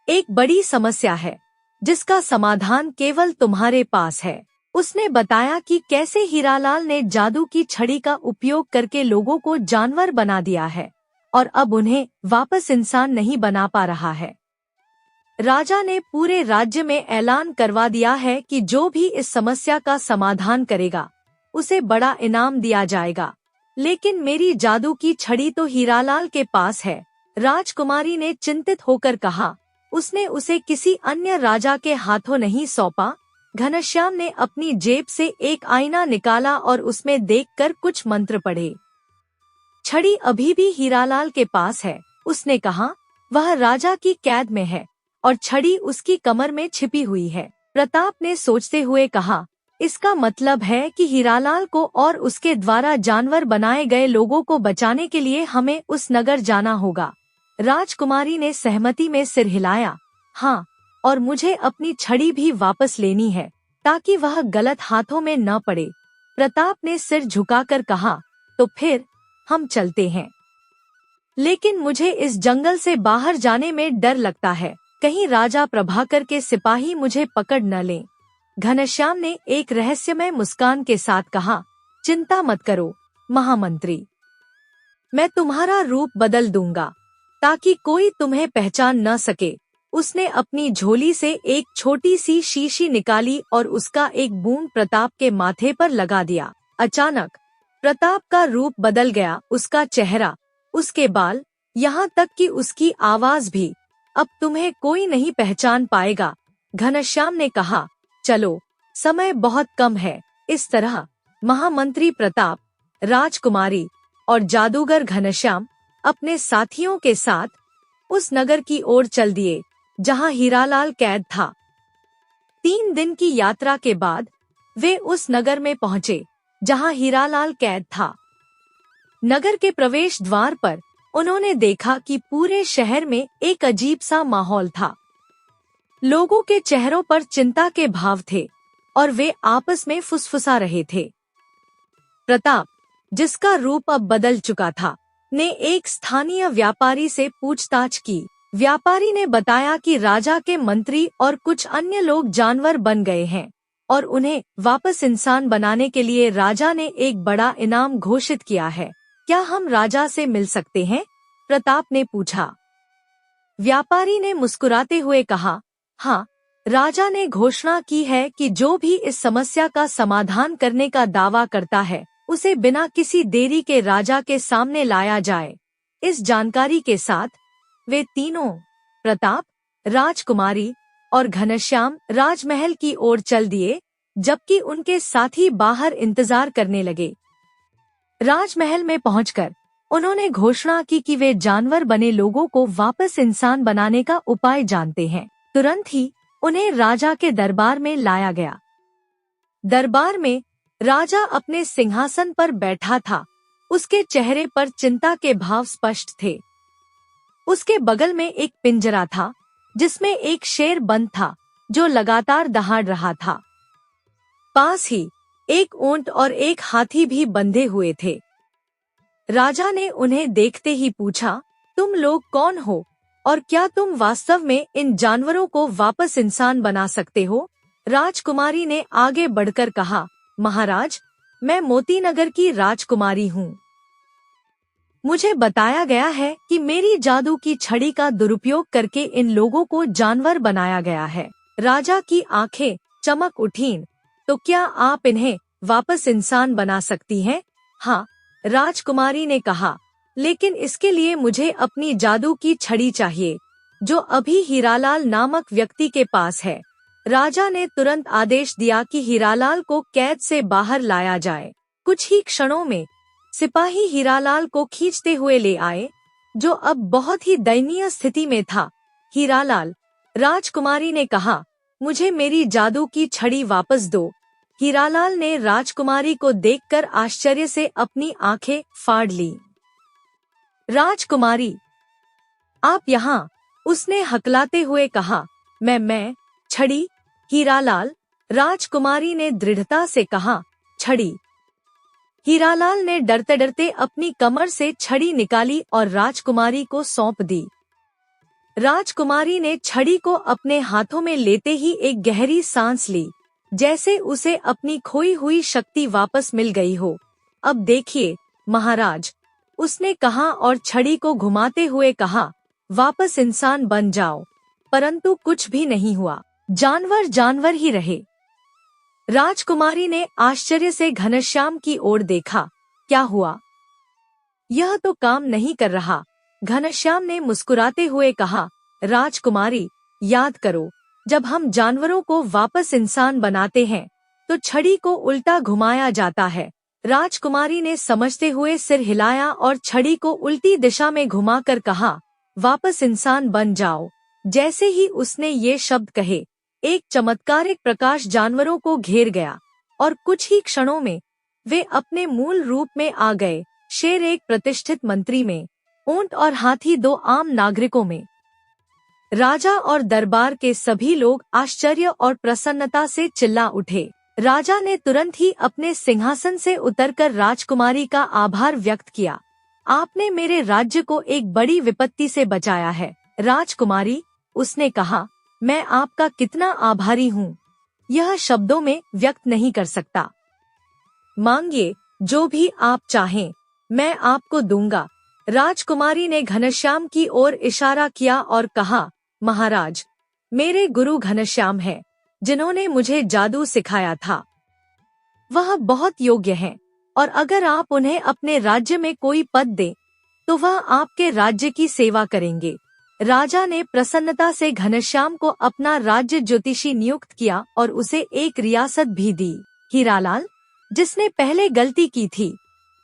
एक बड़ी समस्या है, जिसका समाधान केवल तुम्हारे पास है। उसने बताया कि कैसे हीरालाल ने जादू की छड़ी का उपयोग करके लोगों को जानवर बना दिया है और अब उन्हें वापस इंसान नहीं बना पा रहा है। राजा ने पूरे राज्य में ऐलान करवा दिया है कि जो भी इस समस्या का समाधान करेगा, उसे बड़ा इनाम दिया जाएगा। लेकिन मेरी जादू की छड़ी तो हीरालाल के पास है, राजकुमारी ने चिंतित होकर कहा। उसने उसे किसी अन्य राजा के हाथों नहीं सौंपा। घनश्याम ने अपनी जेब से एक आईना निकाला और उसमें देखकर कुछ मंत्र पढ़े। छड़ी अभी भी हीरालाल के पास है, उसने कहा। वह राजा की कैद में है और छड़ी उसकी कमर में छिपी हुई है। प्रताप ने सोचते हुए कहा, इसका मतलब है कि हीरालाल को और उसके द्वारा जानवर बनाए गए लोगों को बचाने के लिए हमें उस नगर जाना होगा। राजकुमारी ने सहमति में सिर हिलाया। हाँ, और मुझे अपनी छड़ी भी वापस लेनी है, ताकि वह गलत हाथों में न पड़े। प्रताप ने सिर झुकाकर कहा, तो फिर हम चलते हैं। लेकिन मुझे इस जंगल से बाहर जाने में डर लगता है, कहीं राजा प्रभाकर के सिपाही मुझे पकड़ न लें। घनश्याम ने एक रहस्यमय मुस्कान के साथ कहा, चिंता मत करो महामंत्री, मैं तुम्हारा रूप बदल दूंगा ताकि कोई तुम्हें पहचान न सके। उसने अपनी झोली से एक छोटी सी शीशी निकाली और उसका एक बूंद प्रताप के माथे पर लगा दिया। अचानक प्रताप का रूप बदल गया, उसका चेहरा, उसके बाल, यहाँ तक कि उसकी आवाज भी। अब तुम्हें कोई नहीं पहचान पाएगा, घनश्याम ने कहा। चलो, समय बहुत कम है। इस तरह महामंत्री प्रताप, राजकुमारी और जादूगर घनश्याम अपने साथियों के साथ उस नगर की ओर चल दिए, जहां हीरालाल कैद था। 3 दिन की यात्रा के बाद वे उस नगर में पहुँचे जहाँ हीरालाल कैद था। नगर के प्रवेश द्वार पर उन्होंने देखा कि पूरे शहर में एक अजीब सा माहौल था। लोगों के चेहरों पर चिंता के भाव थे और वे आपस में फुसफुसा रहे थे। प्रताप, जिसका रूप अब बदल चुका था, ने एक स्थानीय व्यापारी से पूछताछ की। व्यापारी ने बताया कि राजा के मंत्री और कुछ अन्य लोग जानवर बन गए हैं और उन्हें वापस इंसान बनाने के लिए राजा ने एक बड़ा इनाम घोषित किया है। क्या हम राजा से मिल सकते हैं? प्रताप ने पूछा। व्यापारी ने मुस्कुराते हुए कहा, हाँ, राजा ने घोषणा की है कि जो भी इस समस्या का समाधान करने का दावा करता है, उसे बिना किसी देरी के राजा के सामने लाया जाए। इस जानकारी के साथ वे तीनों, प्रताप, राजकुमारी और घनश्याम, राजमहल की ओर चल दिए, जबकि उनके साथी बाहर इंतजार करने लगे। राजमहल में पहुंचकर उन्होंने घोषणा की कि वे जानवर बने लोगों को वापस इंसान बनाने का उपाय जानते हैं। तुरंत ही उन्हें राजा के दरबार में लाया गया। दरबार में राजा अपने सिंहासन पर बैठा था। उसके चेहरे पर चिंता के भाव स्पष्ट थे। उसके बगल में एक पिंजरा था जिसमें एक शेर बंद था जो लगातार दहाड़ रहा था। पास ही एक ऊंट और एक हाथी भी बंधे हुए थे। राजा ने उन्हें देखते ही पूछा, तुम लोग कौन हो और क्या तुम वास्तव में इन जानवरों को वापस इंसान बना सकते हो? राजकुमारी ने आगे बढ़कर कहा, महाराज, मैं मोती नगर की राजकुमारी हूँ। मुझे बताया गया है कि मेरी जादू की छड़ी का दुरुपयोग करके इन लोगों को जानवर बनाया गया है। राजा की आंखें चमक उठीं। तो क्या आप इन्हें वापस इंसान बना सकती हैं? हाँ, राजकुमारी ने कहा, लेकिन इसके लिए मुझे अपनी जादू की छड़ी चाहिए, जो अभी हीरालाल नामक व्यक्ति के पास है। राजा ने तुरंत आदेश दिया कि हीरालाल को कैद से बाहर लाया जाए। कुछ ही क्षणों में सिपाही हीरालाल को खींचते हुए ले आए, जो अब बहुत ही दयनीय स्थिति में था। हीरालाल, राजकुमारी ने कहा, मुझे मेरी जादू की छड़ी वापस दो। हीरालाल ने राजकुमारी को देखकर आश्चर्य से अपनी आंखें फाड़ ली। राजकुमारी, आप यहाँ? उसने हकलाते हुए कहा। मैं छड़ी? हीरालाल, राजकुमारी ने दृढ़ता से कहा, छड़ी। हीरालाल ने डरते डरते अपनी कमर से छड़ी निकाली और राजकुमारी को सौंप दी। राजकुमारी ने छड़ी को अपने हाथों में लेते ही एक गहरी सांस ली, जैसे उसे अपनी खोई हुई शक्ति वापस मिल गई हो। अब देखिए महाराज, उसने कहा और छड़ी को घुमाते हुए कहा, वापस इंसान बन जाओ। परंतु कुछ भी नहीं हुआ। जानवर जानवर ही रहे। राजकुमारी ने आश्चर्य से घनश्याम की ओर देखा। क्या हुआ? यह तो काम नहीं कर रहा। घनश्याम ने मुस्कुराते हुए कहा, राजकुमारी, याद करो, जब हम जानवरों को वापस इंसान बनाते हैं तो छड़ी को उल्टा घुमाया जाता है। राजकुमारी ने समझते हुए सिर हिलाया और छड़ी को उल्टी दिशा में घुमाकर कहा, वापस इंसान बन जाओ। जैसे ही उसने ये शब्द कहे, एक चमत्कारिक प्रकाश जानवरों को घेर गया और कुछ ही क्षणों में वे अपने मूल रूप में आ गए। शेर एक प्रतिष्ठित मंत्री में, ऊंट और हाथी दो आम नागरिकों में। राजा और दरबार के सभी लोग आश्चर्य और प्रसन्नता से चिल्ला उठे। राजा ने तुरंत ही अपने सिंहासन से उतरकर राजकुमारी का आभार व्यक्त किया। आपने मेरे राज्य को एक बड़ी विपत्ति से बचाया है। राजकुमारी, उसने कहा, मैं आपका कितना आभारी हूँ, यह शब्दों में व्यक्त नहीं कर सकता। मांगिए, जो भी आप चाहें, मैं आपको दूंगा। राजकुमारी ने घनश्याम की ओर इशारा किया और कहा, महाराज, मेरे गुरु घनश्याम हैं, जिन्होंने मुझे जादू सिखाया था। वह बहुत योग्य हैं और अगर आप उन्हें अपने राज्य में कोई पद दें, तो वह आपके राज्य की सेवा करेंगे। राजा ने प्रसन्नता से घनश्याम को अपना राज्य ज्योतिषी नियुक्त किया और उसे एक रियासत भी दी। हीरालाल, जिसने पहले गलती की थी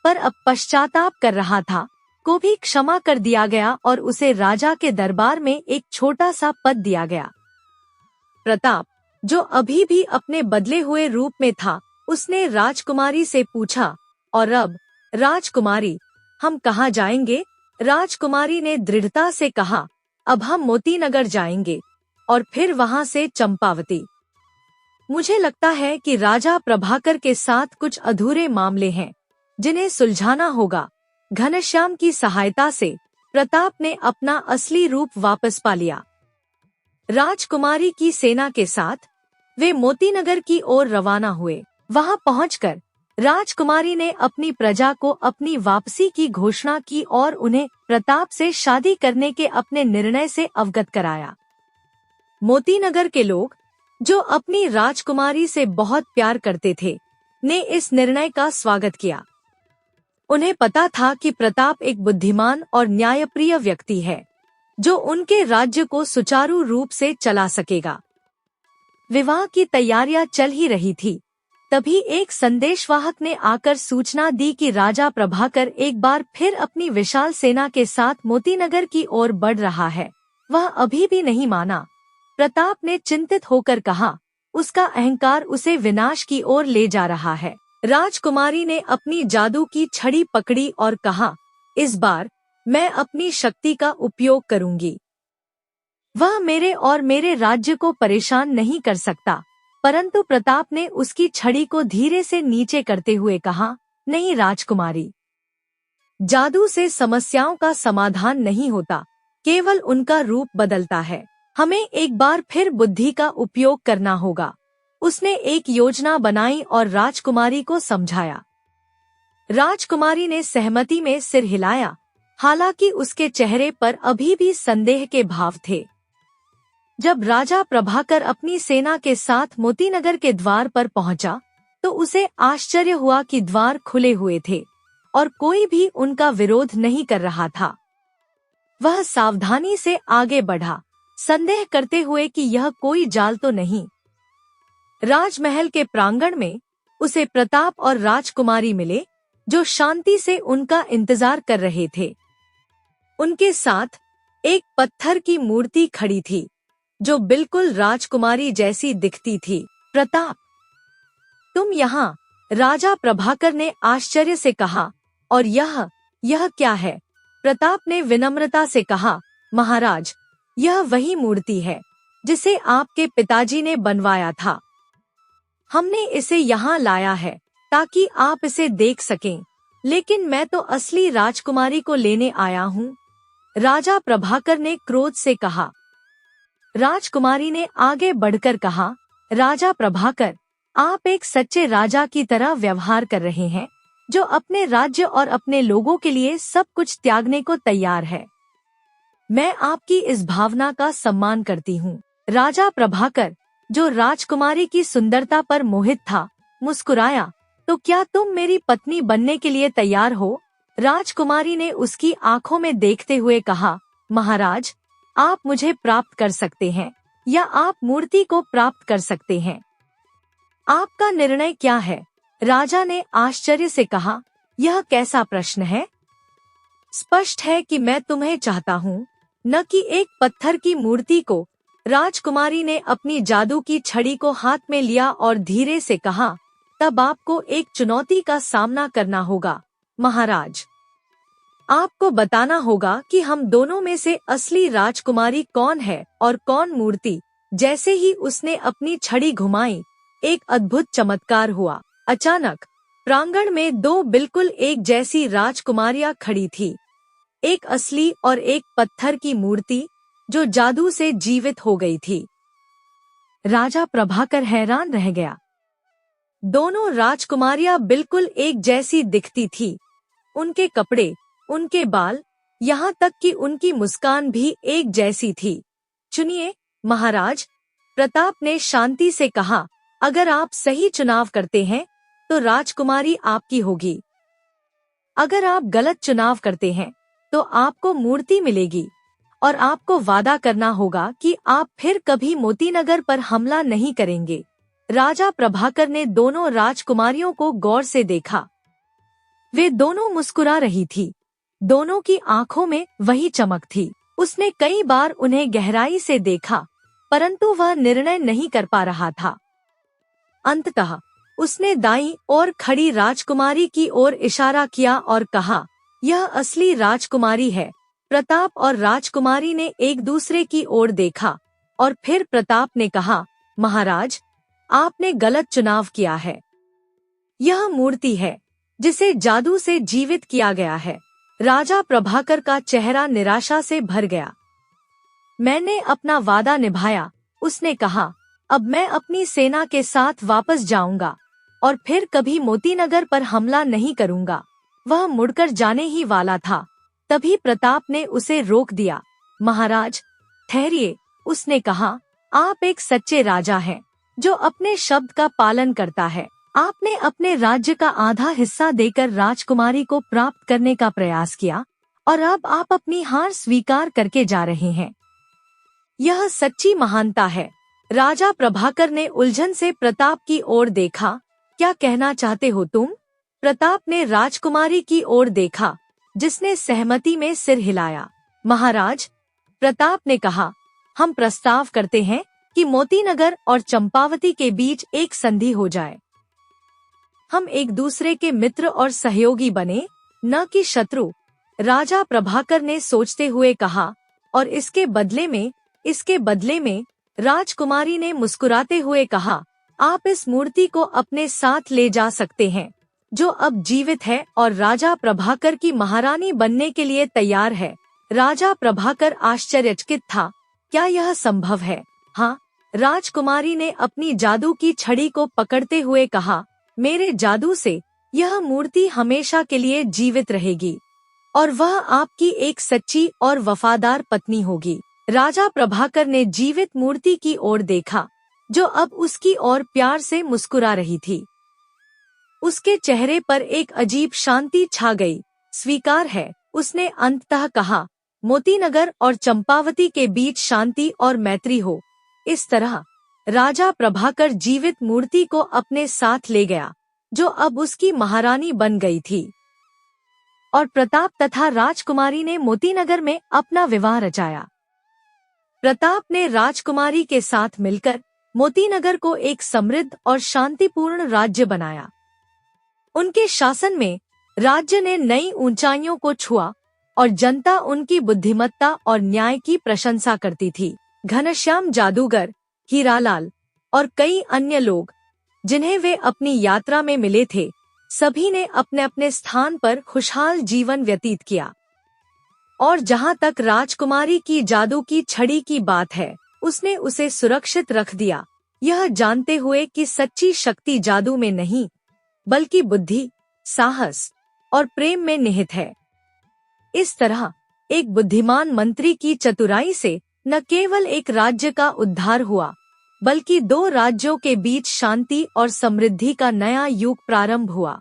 पर अब पश्चाताप कर रहा था, को भी क्षमा कर दिया गया और उसे राजा के दरबार में एक छोटा सा पद दिया गया। प्रताप, जो अभी भी अपने बदले हुए रूप में था, उसने राजकुमारी से पूछा, और अब राजकुमारी, हम कहाँ जाएंगे? राजकुमारी ने दृढ़ता से कहा, अब हम मोतीनगर जाएंगे और फिर वहाँ से चंपावती। मुझे लगता है कि राजा प्रभाकर के साथ कुछ अधूरे मामले हैं जिन्हें सुलझाना होगा। घनश्याम की सहायता से प्रताप ने अपना असली रूप वापस पा लिया। राजकुमारी की सेना के साथ वे मोतीनगर की ओर रवाना हुए। वहां पहुंचकर राजकुमारी ने अपनी प्रजा को अपनी वापसी की घोषणा की और उन्हें प्रताप से शादी करने के अपने निर्णय से अवगत कराया। मोतीनगर के लोग, जो अपनी राजकुमारी से बहुत प्यार करते थे, ने इस निर्णय का स्वागत किया। उन्हें पता था कि प्रताप एक बुद्धिमान और न्यायप्रिय व्यक्ति है, जो उनके राज्य को सुचारू रूप से चला सकेगा। विवाह की तैयारियां चल ही रही थी, तभी एक संदेशवाहक ने आकर सूचना दी कि राजा प्रभाकर एक बार फिर अपनी विशाल सेना के साथ मोतीनगर की ओर बढ़ रहा है। वह अभी भी नहीं माना। प्रताप ने चिंतित होकर कहा, उसका अहंकार उसे विनाश की ओर ले जा रहा है। राजकुमारी ने अपनी जादू की छड़ी पकड़ी और कहा, इस बार मैं अपनी शक्ति का उपयोग करूंगी। वह मेरे और मेरे राज्य को परेशान नहीं कर सकता। परंतु प्रताप ने उसकी छड़ी को धीरे से नीचे करते हुए कहा, नहीं राजकुमारी, जादू से समस्याओं का समाधान नहीं होता, केवल उनका रूप बदलता है। हमें एक बार फिर बुद्धि का उपयोग करना होगा। उसने एक योजना बनाई और राजकुमारी को समझाया। राजकुमारी ने सहमति में सिर हिलाया, हालांकि उसके चेहरे पर अभी भी संदेह के भाव थे। जब राजा प्रभाकर अपनी सेना के साथ मोतीनगर के द्वार पर पहुंचा, तो उसे आश्चर्य हुआ कि द्वार खुले हुए थे और कोई भी उनका विरोध नहीं कर रहा था। वह सावधानी से आगे बढ़ा, संदेह करते हुए कि यह कोई जाल तो नहीं। राजमहल के प्रांगण में उसे प्रताप और राजकुमारी मिले, जो शांति से उनका इंतजार कर रहे थे। उनके साथ एक पत्थर की मूर्ति खड़ी थी, जो बिल्कुल राजकुमारी जैसी दिखती थी। प्रताप, तुम यहाँ? राजा प्रभाकर ने आश्चर्य से कहा, और यह क्या है? प्रताप ने विनम्रता से कहा, महाराज, यह वही मूर्ति है जिसे आपके पिताजी ने बनवाया था। हमने इसे यहाँ लाया है ताकि आप इसे देख सकें, लेकिन मैं तो असली राजकुमारी को लेने आया हूँ। राजा प्रभाकर ने क्रोध से कहा। राजकुमारी ने आगे बढ़कर कहा, राजा प्रभाकर, आप एक सच्चे राजा की तरह व्यवहार कर रहे हैं, जो अपने राज्य और अपने लोगों के लिए सब कुछ त्यागने को तैयार है। मैं आपकी इस भावना का सम्मान करती हूँ। राजा प्रभाकर, जो राजकुमारी की सुंदरता पर मोहित था, मुस्कुराया, तो क्या तुम मेरी पत्नी बनने के लिए तैयार हो? राजकुमारी ने उसकी आंखों में देखते हुए कहा, महाराज, आप मुझे प्राप्त कर सकते हैं या आप मूर्ति को प्राप्त कर सकते हैं। आपका निर्णय क्या है? राजा ने आश्चर्य से कहा, यह कैसा प्रश्न है? स्पष्ट है कि मैं तुम्हें चाहता हूँ, न कि एक पत्थर की मूर्ति को। राजकुमारी ने अपनी जादू की छड़ी को हाथ में लिया और धीरे से कहा, तब आपको एक चुनौती का सामना करना होगा, महाराज। आपको बताना होगा कि हम दोनों में से असली राजकुमारी कौन है और कौन मूर्ति। जैसे ही उसने अपनी छड़ी घुमाई, एक अद्भुत चमत्कार हुआ। अचानक प्रांगण में दो बिल्कुल एक जैसी राजकुमारियां खड़ी थी, एक असली और एक पत्थर की मूर्ति, जो जादू से जीवित हो गई थी। राजा प्रभाकर हैरान रह गया। दोनों राजकुमारियां बिल्कुल एक जैसी दिखती थी। उनके कपड़े, उनके बाल, यहाँ तक कि उनकी मुस्कान भी एक जैसी थी। चुनिए, महाराज, प्रताप ने शांति से कहा। अगर आप सही चुनाव करते हैं तो राजकुमारी आपकी होगी। अगर आप गलत चुनाव करते हैं तो आपको मूर्ति मिलेगी, और आपको वादा करना होगा कि आप फिर कभी मोतीनगर पर हमला नहीं करेंगे। राजा प्रभाकर ने दोनों राजकुमारियों को गौर से देखा। वे दोनों मुस्कुरा रही थी। दोनों की आंखों में वही चमक थी। उसने कई बार उन्हें गहराई से देखा, परंतु वह निर्णय नहीं कर पा रहा था। अंततः उसने दाईं ओर खड़ी राजकुमारी की ओर इशारा किया और कहा, यह असली राजकुमारी है। प्रताप और राजकुमारी ने एक दूसरे की ओर देखा और फिर प्रताप ने कहा, महाराज, आपने गलत चुनाव किया है। यह मूर्ति है जिसे जादू से जीवित किया गया है। राजा प्रभाकर का चेहरा निराशा से भर गया। मैंने अपना वादा निभाया, उसने कहा। अब मैं अपनी सेना के साथ वापस जाऊंगा और फिर कभी मोतीनगर पर हमला नहीं करूंगा। वह मुड़कर जाने ही वाला था, तभी प्रताप ने उसे रोक दिया। महाराज, ठहरिए, उसने कहा। आप एक सच्चे राजा हैं, जो अपने शब्द का पालन करता है। आपने अपने राज्य का आधा हिस्सा देकर राजकुमारी को प्राप्त करने का प्रयास किया और अब आप अपनी हार स्वीकार करके जा रहे हैं। यह सच्ची महानता है। राजा प्रभाकर ने उलझन से प्रताप की ओर देखा। क्या कहना चाहते हो तुम? प्रताप ने राजकुमारी की ओर देखा, जिसने सहमति में सिर हिलाया। महाराज, प्रताप ने कहा, हम प्रस्ताव करते हैं कि मोतीनगर और चंपावती के बीच एक संधि हो जाए। हम एक दूसरे के मित्र और सहयोगी बने, न कि शत्रु। राजा प्रभाकर ने सोचते हुए कहा। और इसके बदले में राजकुमारी ने मुस्कुराते हुए कहा, आप इस मूर्ति को अपने साथ ले जा सकते हैं, जो अब जीवित है और राजा प्रभाकर की महारानी बनने के लिए तैयार है। राजा प्रभाकर आश्चर्यचकित था। क्या यह संभव है? हाँ, राजकुमारी ने अपनी जादू की छड़ी को पकड़ते हुए कहा, मेरे जादू से यह मूर्ति हमेशा के लिए जीवित रहेगी और वह आपकी एक सच्ची और वफादार पत्नी होगी। राजा प्रभाकर ने जीवित मूर्ति की ओर देखा, जो अब उसकी ओर प्यार से मुस्कुरा रही थी। उसके चेहरे पर एक अजीब शांति छा गई। स्वीकार है, उसने अंततः कहा। मोतीनगर और चंपावती के बीच शांति और मैत्री हो। इस तरह राजा प्रभाकर जीवित मूर्ति को अपने साथ ले गया, जो अब उसकी महारानी बन गई थी, और प्रताप तथा राजकुमारी ने मोतीनगर में अपना विवाह रचाया। प्रताप ने राजकुमारी के साथ मिलकर मोतीनगर को एक समृद्ध और शांतिपूर्ण राज्य बनाया। उनके शासन में राज्य ने नई ऊंचाइयों को छुआ और जनता उनकी बुद्धिमत्ता और न्याय की प्रशंसा करती थी। घनश्याम जादूगर, हीरालाल और कई अन्य लोग जिन्हें वे अपनी यात्रा में मिले थे, सभी ने अपने अपने स्थान पर खुशहाल जीवन व्यतीत किया। और जहां तक राजकुमारी की जादू की छड़ी की बात है, उसने उसे सुरक्षित रख दिया, यह जानते हुए कि सच्ची शक्ति जादू में नहीं, बल्कि बुद्धि, साहस और प्रेम में निहित है। इस तरह एक बुद्धिमान मंत्री की चतुराई से न केवल एक राज्य का उद्धार हुआ, बल्कि दो राज्यों के बीच शांति और समृद्धि का नया युग प्रारंभ हुआ।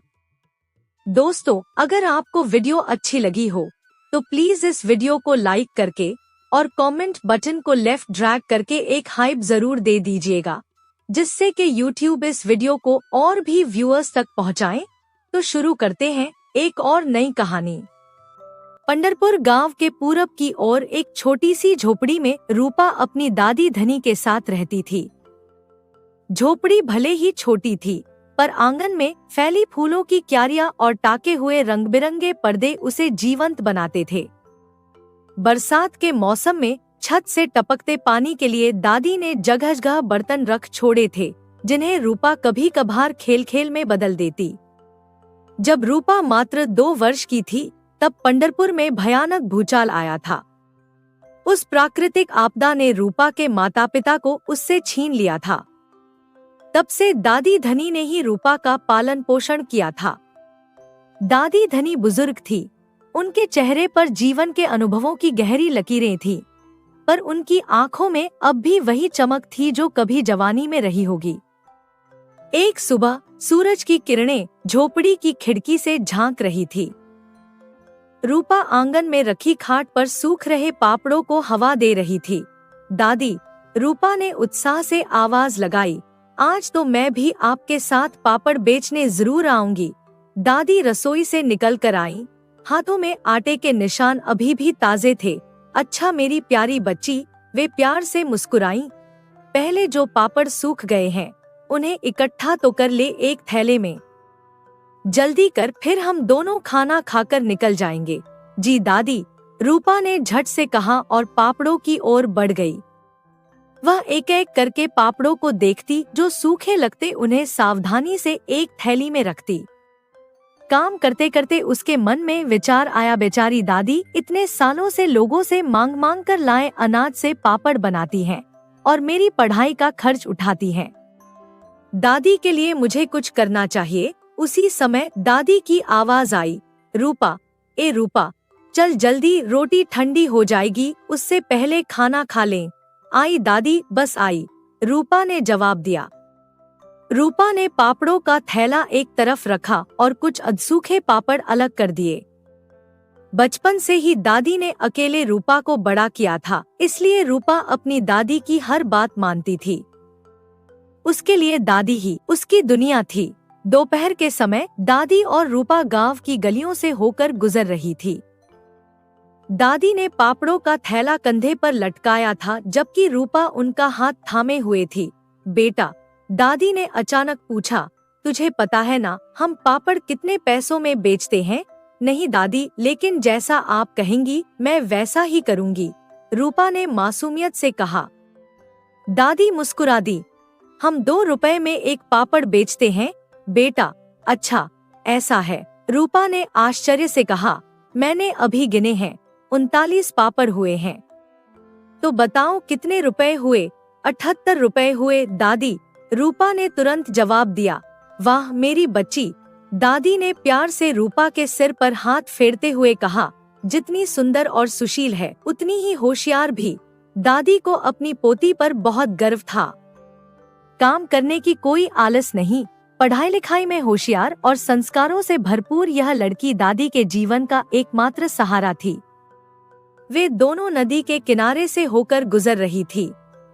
दोस्तों, अगर आपको वीडियो अच्छी लगी हो तो प्लीज इस वीडियो को लाइक करके और कमेंट बटन को लेफ्ट ड्रैग करके एक हाइप जरूर दे दीजिएगा, जिससे कि यूट्यूब इस वीडियो को और भी व्यूअर्स तक पहुंचाए। तो शुरू करते हैं एक और नई कहानी। पंढरपुर गांव के पूरब की ओर एक छोटी सी झोपड़ी में रूपा अपनी दादी धनी के साथ रहती थी। झोपड़ी भले ही छोटी थी, पर आंगन में फैली फूलों की क्यारियां और टाके हुए रंग बिरंगे पर्दे उसे जीवंत बनाते थे। बरसात के मौसम में छत से टपकते पानी के लिए दादी ने जगह जगह बर्तन रख छोड़े थे, जिन्हें रूपा कभी कभार खेल खेल में बदल देती। जब रूपा मात्र 2 वर्ष की थी, तब पंढरपुर में भयानक भूचाल आया था। उस प्राकृतिक आपदा ने रूपा के माता पिता को उससे छीन लिया था। तब से दादी धनी ने ही रूपा का पालन पोषण किया था। दादी धनी बुजुर्ग थी, उनके चेहरे पर जीवन के अनुभवों की गहरी लकीरें थी, पर उनकी आंखों में अब भी वही चमक थी जो कभी जवानी में रही होगी। एक सुबह सूरज की किरणें झोपड़ी की खिड़की से झांक रही थी। रूपा आंगन में रखी खाट पर सूख रहे पापड़ों को हवा दे रही थी। दादी, रूपा ने उत्साह से आवाज लगाई, आज तो मैं भी आपके साथ पापड़ बेचने जरूर आऊंगी। दादी रसोई से निकल कर आई, हाथों में आटे के निशान अभी भी ताजे थे। अच्छा मेरी प्यारी बच्ची, वे प्यार से मुस्कुराईं। पहले जो पापड़ सूख गए हैं उन्हें इकट्ठा तो कर ले एक थैले में। जल्दी कर, फिर हम दोनों खाना खाकर निकल जाएंगे। जी दादी, रूपा ने झट से कहा और पापड़ों की ओर बढ़ गई। वह एक एक करके पापड़ों को देखती, जो सूखे लगते उन्हें सावधानी से एक थैली में रखती। काम करते करते उसके मन में विचार आया, बेचारी दादी इतने सालों से लोगों से मांग मांग कर लाए अनाज से पापड़ बनाती हैं और मेरी पढ़ाई का खर्च उठाती हैं। दादी के लिए मुझे कुछ करना चाहिए। उसी समय दादी की आवाज आई, रूपा, ए रूपा, चल जल्दी, रोटी ठंडी हो जाएगी, उससे पहले खाना खा लें। आई दादी, बस आई, रूपा ने जवाब दिया। रूपा ने पापड़ों का थैला एक तरफ रखा और कुछ अधसूखे पापड़ अलग कर दिए। बचपन से ही दादी ने अकेले रूपा को बड़ा किया था, इसलिए रूपा अपनी दादी की हर बात मानती थी। उसके लिए दादी ही उसकी दुनिया थी। दोपहर के समय दादी और रूपा गांव की गलियों से होकर गुजर रही थी। दादी ने पापड़ों का थैला कंधे पर लटकाया था, जबकि रूपा उनका हाथ थामे हुए थी। बेटा, दादी ने अचानक पूछा, तुझे पता है ना हम पापड़ कितने पैसों में बेचते हैं? नहीं दादी, लेकिन जैसा आप कहेंगी मैं वैसा ही करूंगी, रूपा ने मासूमियत से कहा। दादी मुस्कुरा दी। हम 2 रुपए में एक पापड़ बेचते हैं बेटा। अच्छा, ऐसा है, रूपा ने आश्चर्य से कहा। मैंने अभी गिने हैं, 39 पापड़ हुए हैं। तो बताओ कितने रुपए हुए? 78 रुपए हुए दादी, रूपा ने तुरंत जवाब दिया। वाह मेरी बच्ची, दादी ने प्यार से रूपा के सिर पर हाथ फेरते हुए कहा। जितनी सुंदर और सुशील है उतनी ही होशियार भी। दादी को अपनी पोती पर बहुत गर्व था। काम करने की कोई आलस नहीं, पढ़ाई लिखाई में होशियार और संस्कारों से भरपूर यह लड़की दादी के जीवन का एकमात्र सहारा थी। वे दोनों नदी के किनारे से होकर गुजर रही थी,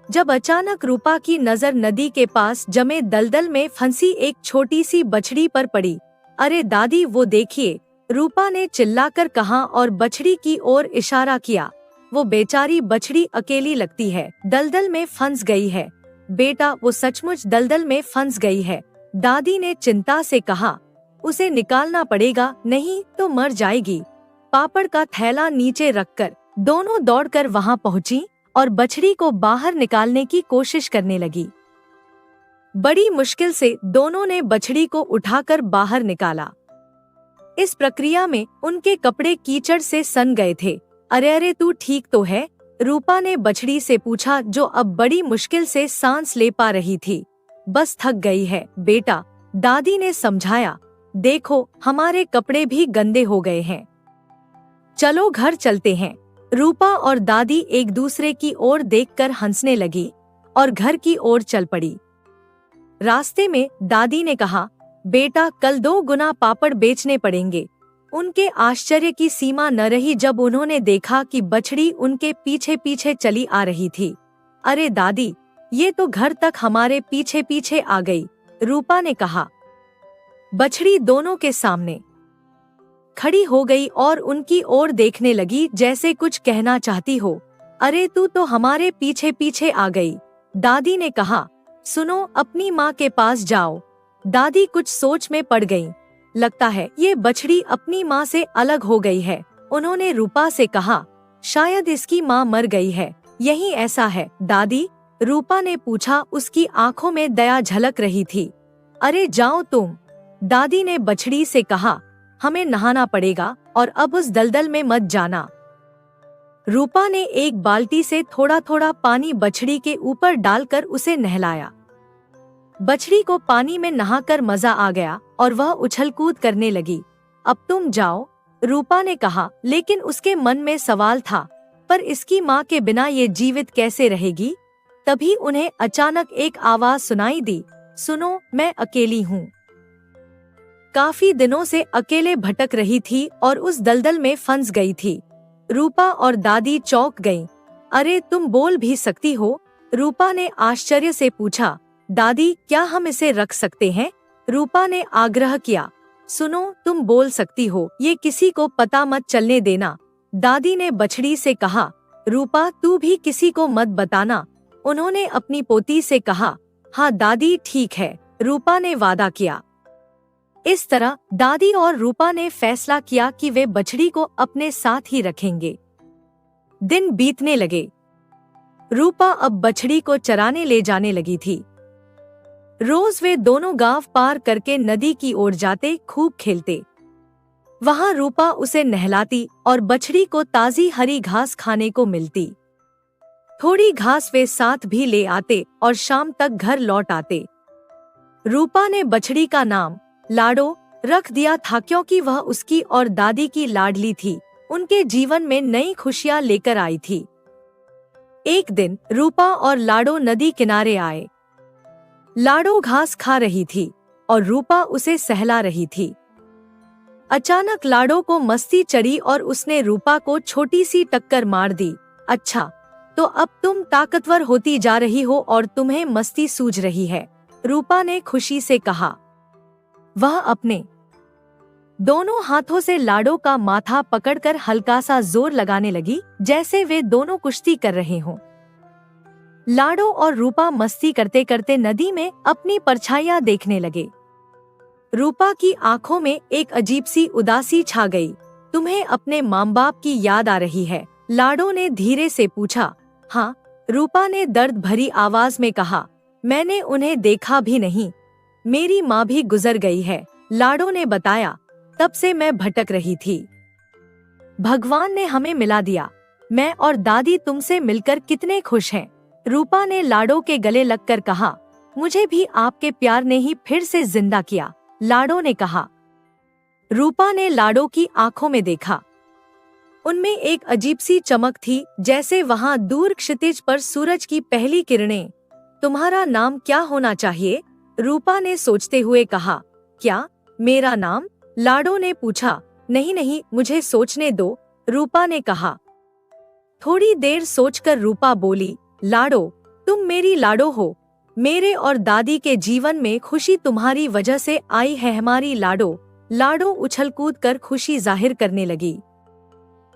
जब अचानक रूपा की नजर नदी के पास जमे दलदल में फंसी एक छोटी सी बछड़ी पर पड़ी। अरे दादी, वो देखिए, रूपा ने चिल्लाकर कहा और बछड़ी की ओर इशारा किया। वो बेचारी बछड़ी अकेली लगती है, दलदल में फंस गई है। बेटा, वो सचमुच दलदल में फंस गई है, दादी ने चिंता से कहा। उसे निकालना पड़ेगा, नहीं तो मर जाएगी। पापड़ का थैला नीचे रखकर दोनों दौड़कर वहां पहुंची और बछड़ी को बाहर निकालने की कोशिश करने लगी। बड़ी मुश्किल से दोनों ने बछड़ी को उठाकर बाहर निकाला। इस प्रक्रिया में उनके कपड़े कीचड़ से सन गए थे। अरे अरे, तू ठीक तो है? रूपा ने बछड़ी से पूछा, जो अब बड़ी मुश्किल से सांस ले पा रही थी। बस थक गई है बेटा, दादी ने समझाया। देखो, हमारे कपड़े भी गंदे हो गए हैं। चलो घर चलते हैं। रूपा और दादी एक दूसरे की ओर देखकर हंसने लगी और घर की ओर चल पड़ी। रास्ते में दादी ने कहा, बेटा कल 2 गुना पापड़ बेचने पड़ेंगे। उनके आश्चर्य की सीमा न रही जब उन्होंने देखा कि बछड़ी उनके पीछे पीछे चली आ रही थी। अरे दादी, ये तो घर तक हमारे पीछे पीछे आ गई, रूपा ने कहा। बछड़ी दोनों के सामने खड़ी हो गई और उनकी ओर देखने लगी, जैसे कुछ कहना चाहती हो। अरे तू तो हमारे पीछे पीछे आ गई, दादी ने कहा। सुनो, अपनी माँ के पास जाओ। दादी कुछ सोच में पड़ गईं। लगता है ये बछड़ी अपनी माँ से अलग हो गई है, उन्होंने रूपा से कहा। शायद इसकी माँ मर गई है, यही ऐसा है दादी? रूपा ने पूछा, उसकी आंखों में दया झलक रही थी। अरे जाओ तुम, दादी ने बछड़ी से कहा। हमें नहाना पड़ेगा और अब उस दलदल में मत जाना। रूपा ने एक बाल्टी से थोड़ा थोड़ा पानी बछड़ी के ऊपर डालकर उसे नहलाया। बछड़ी को पानी में नहाकर मजा आ गया और वह उछल कूद करने लगी। अब तुम जाओ, रूपा ने कहा, लेकिन उसके मन में सवाल था, पर इसकी माँ के बिना ये जीवित कैसे रहेगी? तभी उन्हें अचानक एक आवाज सुनाई दी। सुनो, मैं अकेली हूँ। काफी दिनों से अकेले भटक रही थी और उस दलदल में फंस गई थी। रूपा और दादी चौंक गईं। अरे तुम बोल भी सकती हो? रूपा ने आश्चर्य से पूछा। दादी, क्या हम इसे रख सकते हैं? रूपा ने आग्रह किया। सुनो, तुम बोल सकती हो, ये किसी को पता मत चलने देना, दादी ने बछड़ी से कहा। रूपा, तू भी किसी को मत बताना, उन्होंने अपनी पोती से कहा, हाँ दादी ठीक है, रूपा ने वादा किया। इस तरह दादी और रूपा ने फैसला किया कि वे बछड़ी को अपने साथ ही रखेंगे। दिन बीतने लगे। रूपा अब बछड़ी को चराने ले जाने लगी थी। रोज वे दोनों गांव पार करके नदी की ओर जाते, खूब खेलते। वहां रूपा उसे नहलाती और बछड़ी को ताजी हरी घास खाने को मिलती। थोड़ी घास वे साथ भी ले आते और शाम तक घर लौट आते। रूपा ने बछड़ी का नाम लाडो रख दिया था, क्योंकि वह उसकी और दादी की लाडली थी, उनके जीवन में नई खुशियां लेकर आई थी। एक दिन रूपा और लाडो नदी किनारे आए। लाडो घास खा रही थी और रूपा उसे सहला रही थी। अचानक लाडो को मस्ती चढ़ी और उसने रूपा को छोटी सी टक्कर मार दी। अच्छा, तो अब तुम ताकतवर होती जा रही हो और तुम्हें मस्ती सूझ रही है, रूपा ने खुशी से कहा। वह अपने दोनों हाथों से लाडो का माथा पकड़कर हल्का सा जोर लगाने लगी, जैसे वे दोनों कुश्ती कर रहे हों। लाडो और रूपा मस्ती करते करते नदी में अपनी परछाइयां देखने लगे। रूपा की आंखों में एक अजीब सी उदासी छा गई। तुम्हें अपने माँ बाप की याद आ रही है? लाडो ने धीरे से पूछा। हाँ, रूपा ने दर्द भरी आवाज में कहा। मैंने उन्हें देखा भी नहीं, मेरी माँ भी गुजर गई है, लाडो ने बताया। तब से मैं भटक रही थी। भगवान ने हमें मिला दिया। मैं और दादी तुमसे मिलकर कितने खुश हैं, रूपा ने लाडो के गले लगकर कहा। मुझे भी आपके प्यार ने ही फिर से जिंदा किया, लाडो ने कहा। रूपा ने लाडो की आंखों में देखा। उनमें एक अजीब सी चमक थी, जैसे वहां दूर क्षितिज पर सूरज की पहली किरणें। तुम्हारा नाम क्या होना चाहिए? रूपा ने सोचते हुए कहा। क्या मेरा नाम? लाडो ने पूछा। नहीं नहीं, मुझे सोचने दो, रूपा ने कहा। थोड़ी देर सोचकर रूपा बोली। लाडो, तुम मेरी लाडो हो। मेरे और दादी के जीवन में खुशी तुम्हारी वजह से आई है, हमारी लाडो। लाडो उछल-कूद कर खुशी जाहिर करने लगी।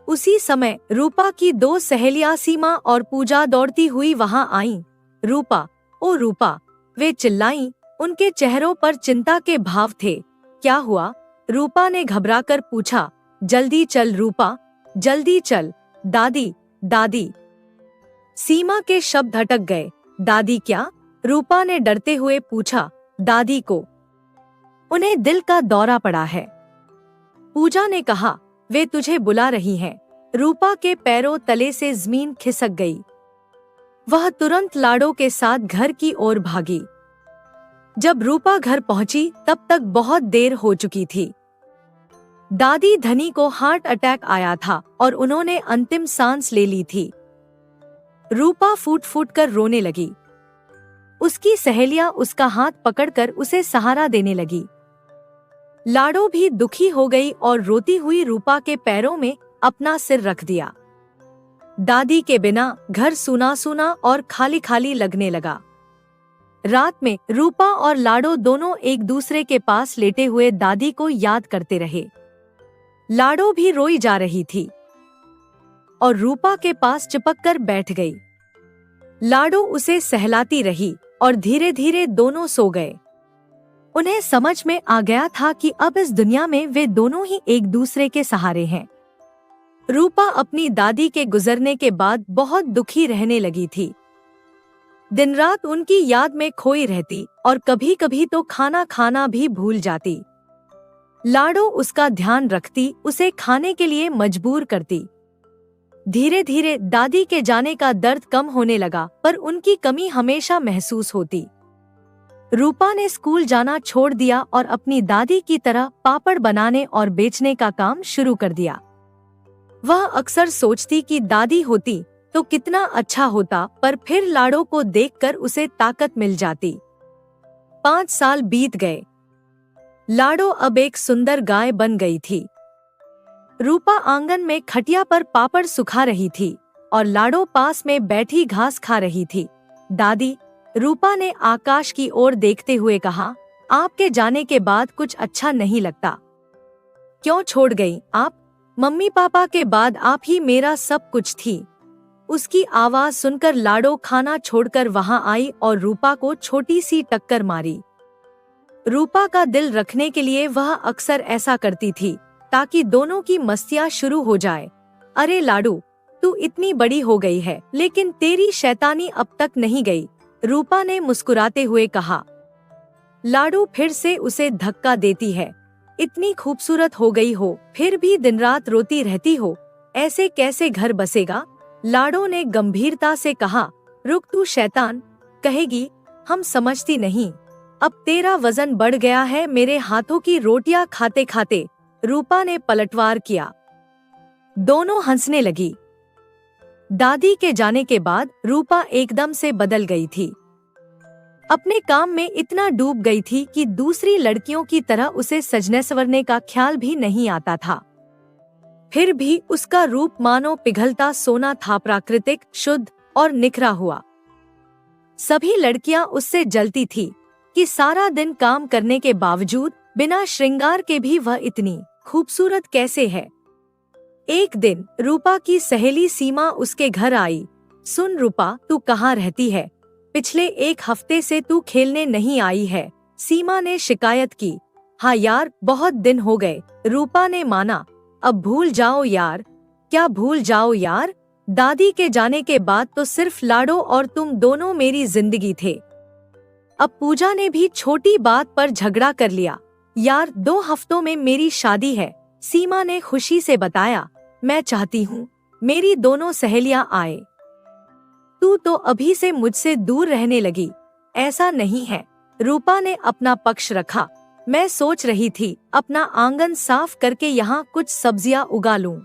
उसी समय रूपा की दो सहेलियां सीमा और पूजा दौड़ती हुई वहां आईं। रूपा, ओ रूपा, वे चिल्लाईं। उनके चेहरों पर चिंता के भाव थे। क्या हुआ? रूपा ने घबराकर पूछा। जल्दी चल रूपा, जल्दी चल, दादी, दादी। सीमा के शब्द अटक गए। दादी क्या? रूपा ने डरते हुए पूछा। दादी को उन्हें दिल का दौरा पड़ा है, पूजा ने कहा। वे तुझे बुला रही हैं। रूपा के पैरों तले से जमीन खिसक गई। वह तुरंत लाडो के साथ घर की ओर भागी। जब रूपा घर पहुंची तब तक बहुत देर हो चुकी थी। दादी धनी को हार्ट अटैक आया था और उन्होंने अंतिम सांस ले ली थी। रूपा फूट फूट कर रोने लगी। उसकी सहेलियां उसका हाथ पकड़कर उसे सहारा देने लगी। लाडो भी दुखी हो गई और रोती हुई रूपा के पैरों में अपना सिर रख दिया। दादी के बिना घर सूना सूना और खाली खाली लगने लगा। रात में रूपा और लाडो दोनों एक दूसरे के पास लेटे हुए दादी को याद करते रहे। लाडो भी रोई जा रही थी और रूपा के पास चिपक कर बैठ गई। लाडो उसे सहलाती रही और धीरे धीरे दोनों सो गए। उन्हें समझ में आ गया था कि अब इस दुनिया में वे दोनों ही एक दूसरे के सहारे हैं। रूपा अपनी दादी के गुजरने के बाद बहुत दुखी रहने लगी थी। दिन रात उनकी याद में खोई रहती और कभी कभी तो खाना खाना भी भूल जाती। लाडो उसका ध्यान रखती, उसे खाने के लिए मजबूर करती। धीरे धीरे दादी के जाने का दर्द कम होने लगा, पर उनकी कमी हमेशा महसूस होती। रूपा ने स्कूल जाना छोड़ दिया और अपनी दादी की तरह पापड़ बनाने और बेचने का काम शुरू कर दिया। वह अक्सर सोचती कि दादी होती तो कितना अच्छा होता, पर फिर लाडो को देखकर उसे ताकत मिल जाती। 5 साल बीत गए। लाडो अब एक सुंदर गाय बन गई थी। रूपा आंगन में खटिया पर पापड़ सुखा रही थी और लाडो पास में बैठी घास खा रही थी। दादी, रूपा ने आकाश की ओर देखते हुए कहा, आपके जाने के बाद कुछ अच्छा नहीं लगता। क्यों छोड़ गई आप? मम्मी पापा के बाद आप ही मेरा सब कुछ थी। उसकी आवाज सुनकर लाडो खाना छोड़कर वहां आई और रूपा को छोटी सी टक्कर मारी। रूपा का दिल रखने के लिए वह अक्सर ऐसा करती थी ताकि दोनों की मस्तियां शुरू हो जाए। अरे लाडू, तू इतनी बड़ी हो गई है लेकिन तेरी शैतानी अब तक नहीं गई, रूपा ने मुस्कुराते हुए कहा। लाडू फिर से उसे धक्का देती है। इतनी खूबसूरत हो गई हो फिर भी दिन रात रोती रहती हो, ऐसे कैसे घर बसेगा? लाडो ने गंभीरता से कहा। रुक तू शैतान, कहेगी हम समझती नहीं। अब तेरा वजन बढ़ गया है मेरे हाथों की रोटियां खाते खाते, रूपा ने पलटवार किया। दोनों हंसने लगी। दादी के जाने के बाद रूपा एकदम से बदल गई थी। अपने काम में इतना डूब गई थी कि दूसरी लड़कियों की तरह उसे सजने संवरने का ख्याल भी नहीं आता था। फिर भी उसका रूप मानो पिघलता सोना था, प्राकृतिक, शुद्ध और निखरा हुआ। सभी लड़कियां उससे जलती थी कि सारा दिन काम करने के बावजूद बिना श्रृंगार के भी वह इतनी खूबसूरत कैसे है। एक दिन रूपा की सहेली सीमा उसके घर आई। सुन रूपा, तू कहाँ रहती है? पिछले एक हफ्ते से तू खेलने नहीं आई है, सीमा ने शिकायत की। हाँ यार, बहुत दिन हो गए, रूपा ने माना। अब भूल जाओ यार। क्या भूल जाओ यार? दादी के जाने के बाद तो सिर्फ लाडो और तुम दोनों मेरी जिंदगी थे। अब पूजा ने भी छोटी बात पर झगड़ा कर लिया। यार 2 हफ्तों में मेरी शादी है, सीमा ने खुशी से बताया। मैं चाहती हूँ मेरी दोनों सहेलियां आए। तू तो अभी से मुझसे दूर रहने लगी। ऐसा नहीं है, रूपा ने अपना पक्ष रखा। मैं सोच रही थी अपना आंगन साफ करके यहाँ कुछ सब्जियां उगा लूं।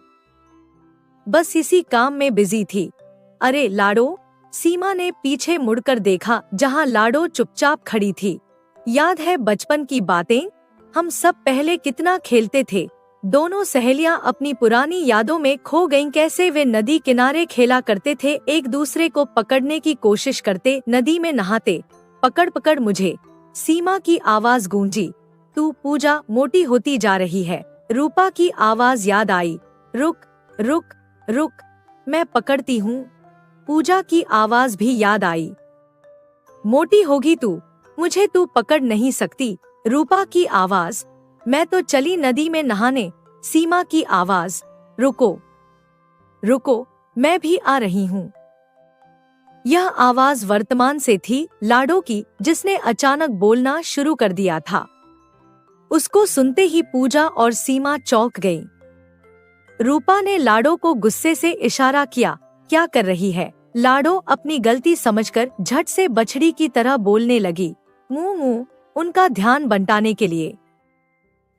बस इसी काम में बिजी थी। अरे लाडो, सीमा ने पीछे मुड़कर देखा जहाँ लाडो चुपचाप खड़ी थी। याद है बचपन की बातें? हम सब पहले कितना खेलते थे। दोनों सहेलियां अपनी पुरानी यादों में खो गईं। कैसे वे नदी किनारे खेला करते थे, एक दूसरे को पकड़ने की कोशिश करते, नदी में नहाते। पकड़ पकड़ मुझे, सीमा की आवाज गूंजी। तू पूजा मोटी होती जा रही है, रूपा की आवाज याद आई। रुक रुक रुक, मैं पकड़ती हूँ, पूजा की आवाज भी याद आई। मोटी होगी तू, मुझे तू पकड़ नहीं सकती, रूपा की आवाज। मैं तो चली नदी में नहाने, सीमा की आवाज। रुको रुको, मैं भी आ रही हूँ। यह आवाज वर्तमान से थी, लाडो की, जिसने अचानक बोलना शुरू कर दिया था। उसको सुनते ही पूजा और सीमा चौंक गईं। रूपा ने लाडो को गुस्से से इशारा किया। क्या कर रही है? लाडो अपनी गलती समझकर झट से बछड़ी की तरह बोलने लगी। मुंह मुंह, उनका ध्यान बंटाने के लिए।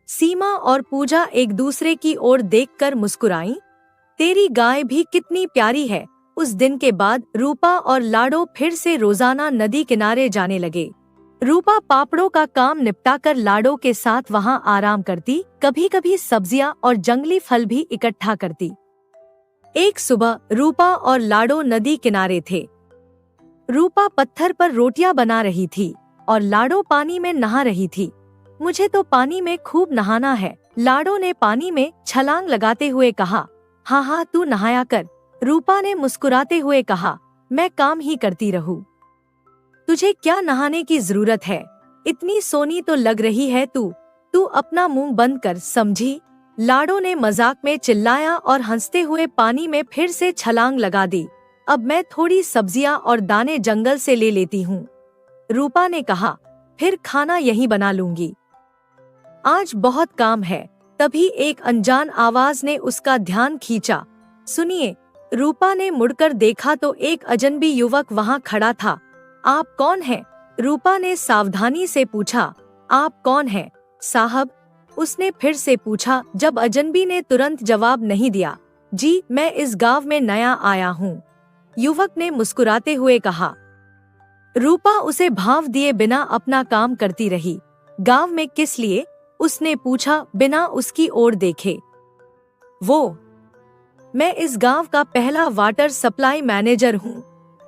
सीमा और पूजा एक दूसरे की ओर देखकर मुस्कुराईं। तेरी गाय भी कितनी प्यारी है। उस दिन के बाद रूपा और लाडो फिर से रोजाना नदी किनारे जाने लगे। रूपा पापड़ों का काम निपटाकर लाडो के साथ वहां आराम करती, कभी कभी सब्जियां और जंगली फल भी इकट्ठा करती। एक सुबह रूपा और लाडो नदी किनारे थे। रूपा पत्थर पर रोटियां बना रही थी और लाडो पानी में नहा रही थी। मुझे तो पानी में खूब नहाना है, लाडो ने पानी में छलांग लगाते हुए कहा। हाँ हाँ, तू नहाया कर, रूपा ने मुस्कुराते हुए कहा। मैं काम ही करती रहूं, तुझे क्या नहाने की जरूरत है? इतनी सोनी तो लग रही है तू। तू अपना मुंह बंद कर, समझी? लाडो ने मजाक में चिल्लाया और हंसते हुए पानी में फिर से छलांग लगा दी। अब मैं थोड़ी सब्जियां और दाने जंगल से ले लेती हूँ, रूपा ने कहा। फिर खाना यहीं बना लूंगी, आज बहुत काम है। तभी एक अनजान आवाज ने उसका ध्यान खींचा। सुनिए, रूपा ने मुड़कर देखा तो एक अजनबी युवक वहां खड़ा था। आप कौन हैं? रूपा ने सावधानी से पूछा। आप कौन हैं, साहब? उसने फिर से पूछा, जब अजनबी ने तुरंत जवाब नहीं दिया। जी, मैं इस गांव में नया आया हूँ, युवक ने मुस्कुराते हुए कहा। रूपा उसे भाव दिए बिना अपना काम करती रही। गांव में किस लिए? उसने पूछा बिना उसकी ओर देखे। मैं इस गांव का पहला वाटर सप्लाई मैनेजर हूँ,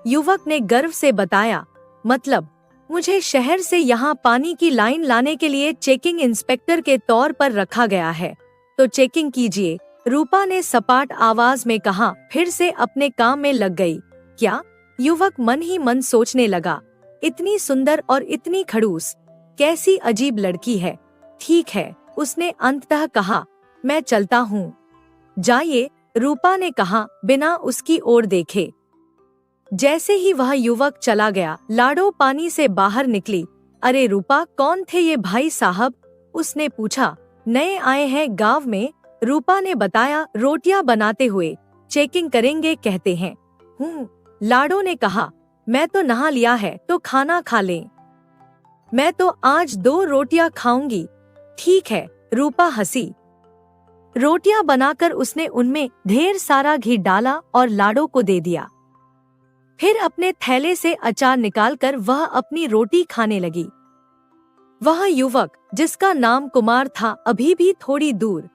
युवक ने गर्व से बताया। मतलब? मुझे शहर से यहाँ पानी की लाइन लाने के लिए चेकिंग इंस्पेक्टर के तौर पर रखा गया है। तो चेकिंग कीजिए, रूपा ने सपाट आवाज में कहा, फिर से अपने काम में लग गई क्या? युवक मन ही मन सोचने लगा, इतनी सुंदर और इतनी खड़ूस, कैसी अजीब लड़की है। ठीक है, उसने अंततः कहा, मैं चलता हूँ। जाइए, रूपा ने कहा बिना उसकी ओर देखे। जैसे ही वह युवक चला गया, लाडो पानी से बाहर निकली। अरे रूपा, कौन थे ये भाई साहब? उसने पूछा। नए आए हैं गांव में, रूपा ने बताया, रोटियां बनाते हुए। चेकिंग करेंगे कहते हैं। लाडो ने कहा, मैं तो नहा लिया है, तो खाना खा लें। मैं तो आज 2 रोटियां खाऊंगी। ठीक है, रूपा हंसी। रोटियां बनाकर उसने उनमें ढेर सारा घी डाला और लाडो को दे दिया। फिर अपने थैले से अचार निकालकर वह अपनी रोटी खाने लगी। वह युवक, जिसका नाम कुमार था, अभी भी थोड़ी दूर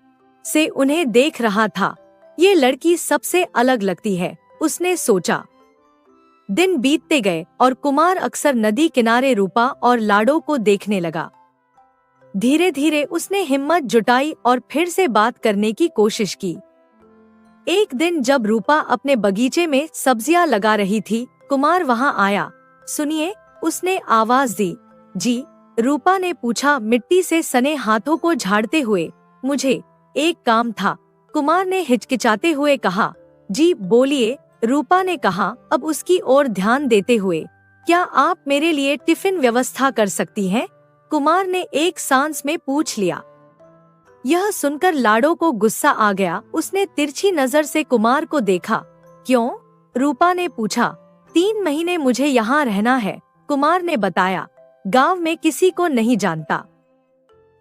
से उन्हें देख रहा था। ये लड़की सबसे अलग लगती है, उसने सोचा। दिन बीतते गए और कुमार अक्सर नदी किनारे रूपा और लाडो को देखने लगा। धीरे धीरे उसने हिम्मत जुटाई और फिर से बात करने की कोशिश की। एक दिन जब रूपा अपने बगीचे में सब्जियां लगा रही थी, कुमार वहां आया। सुनिए, उसने आवाज दी। जी, रूपा ने पूछा मिट्टी से सने हाथों को झाड़ते हुए। मुझे एक काम था, कुमार ने हिचकिचाते हुए कहा। जी बोलिए, रूपा ने कहा, अब उसकी ओर ध्यान देते हुए। क्या आप मेरे लिए टिफिन व्यवस्था कर सकती हैं? कुमार ने एक सांस में पूछ लिया। यह सुनकर लाडो को गुस्सा आ गया। उसने तिरछी नजर से कुमार को देखा। क्यों? रूपा ने पूछा। 3 महीने मुझे यहाँ रहना है, कुमार ने बताया। गांव में किसी को नहीं जानता,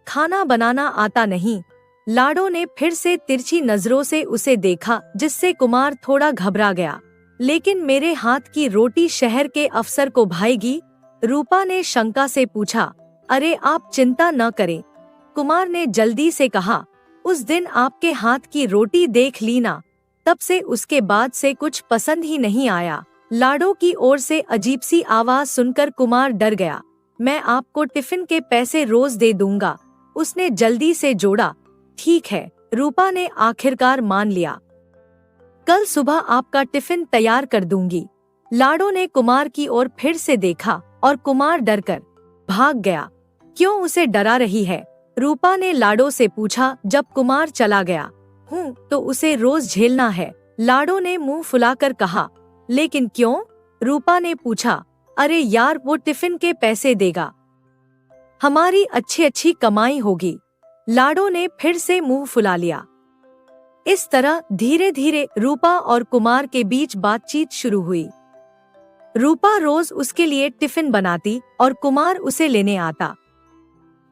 खाना बनाना आता नहीं। लाडो ने फिर से तिरछी नजरों से उसे देखा, जिससे कुमार थोड़ा घबरा गया। लेकिन मेरे हाथ की रोटी शहर के अफसर को भाएगी? रूपा ने शंका से पूछा। अरे आप चिंता न करें, कुमार ने जल्दी से कहा। उस दिन आपके हाथ की रोटी देख ली ना, तब से उसके बाद से कुछ पसंद ही नहीं आया। लाडो की ओर से अजीब सी आवाज सुनकर कुमार डर गया। मैं आपको टिफिन के पैसे रोज दे दूंगा, उसने जल्दी से जोड़ा। ठीक है, रूपा ने आखिरकार मान लिया। कल सुबह आपका टिफिन तैयार कर दूंगी। लाडो ने कुमार की ओर फिर से देखा और कुमार डरकर भाग गया। क्यों उसे डरा रही है? रूपा ने लाडो से पूछा। जब कुमार चला गया तो उसे रोज झेलना है, लाडो ने मुंह फुलाकर कहा। लेकिन क्यों? रूपा ने पूछा। अरे यार, वो टिफिन के पैसे देगा, हमारी अच्छी अच्छी कमाई होगी। लाडो ने फिर से मुंह फुला लिया। इस तरह धीरे धीरे रूपा और कुमार के बीच बातचीत शुरू हुई। रूपा रोज उसके लिए टिफिन बनाती और कुमार उसे लेने आता।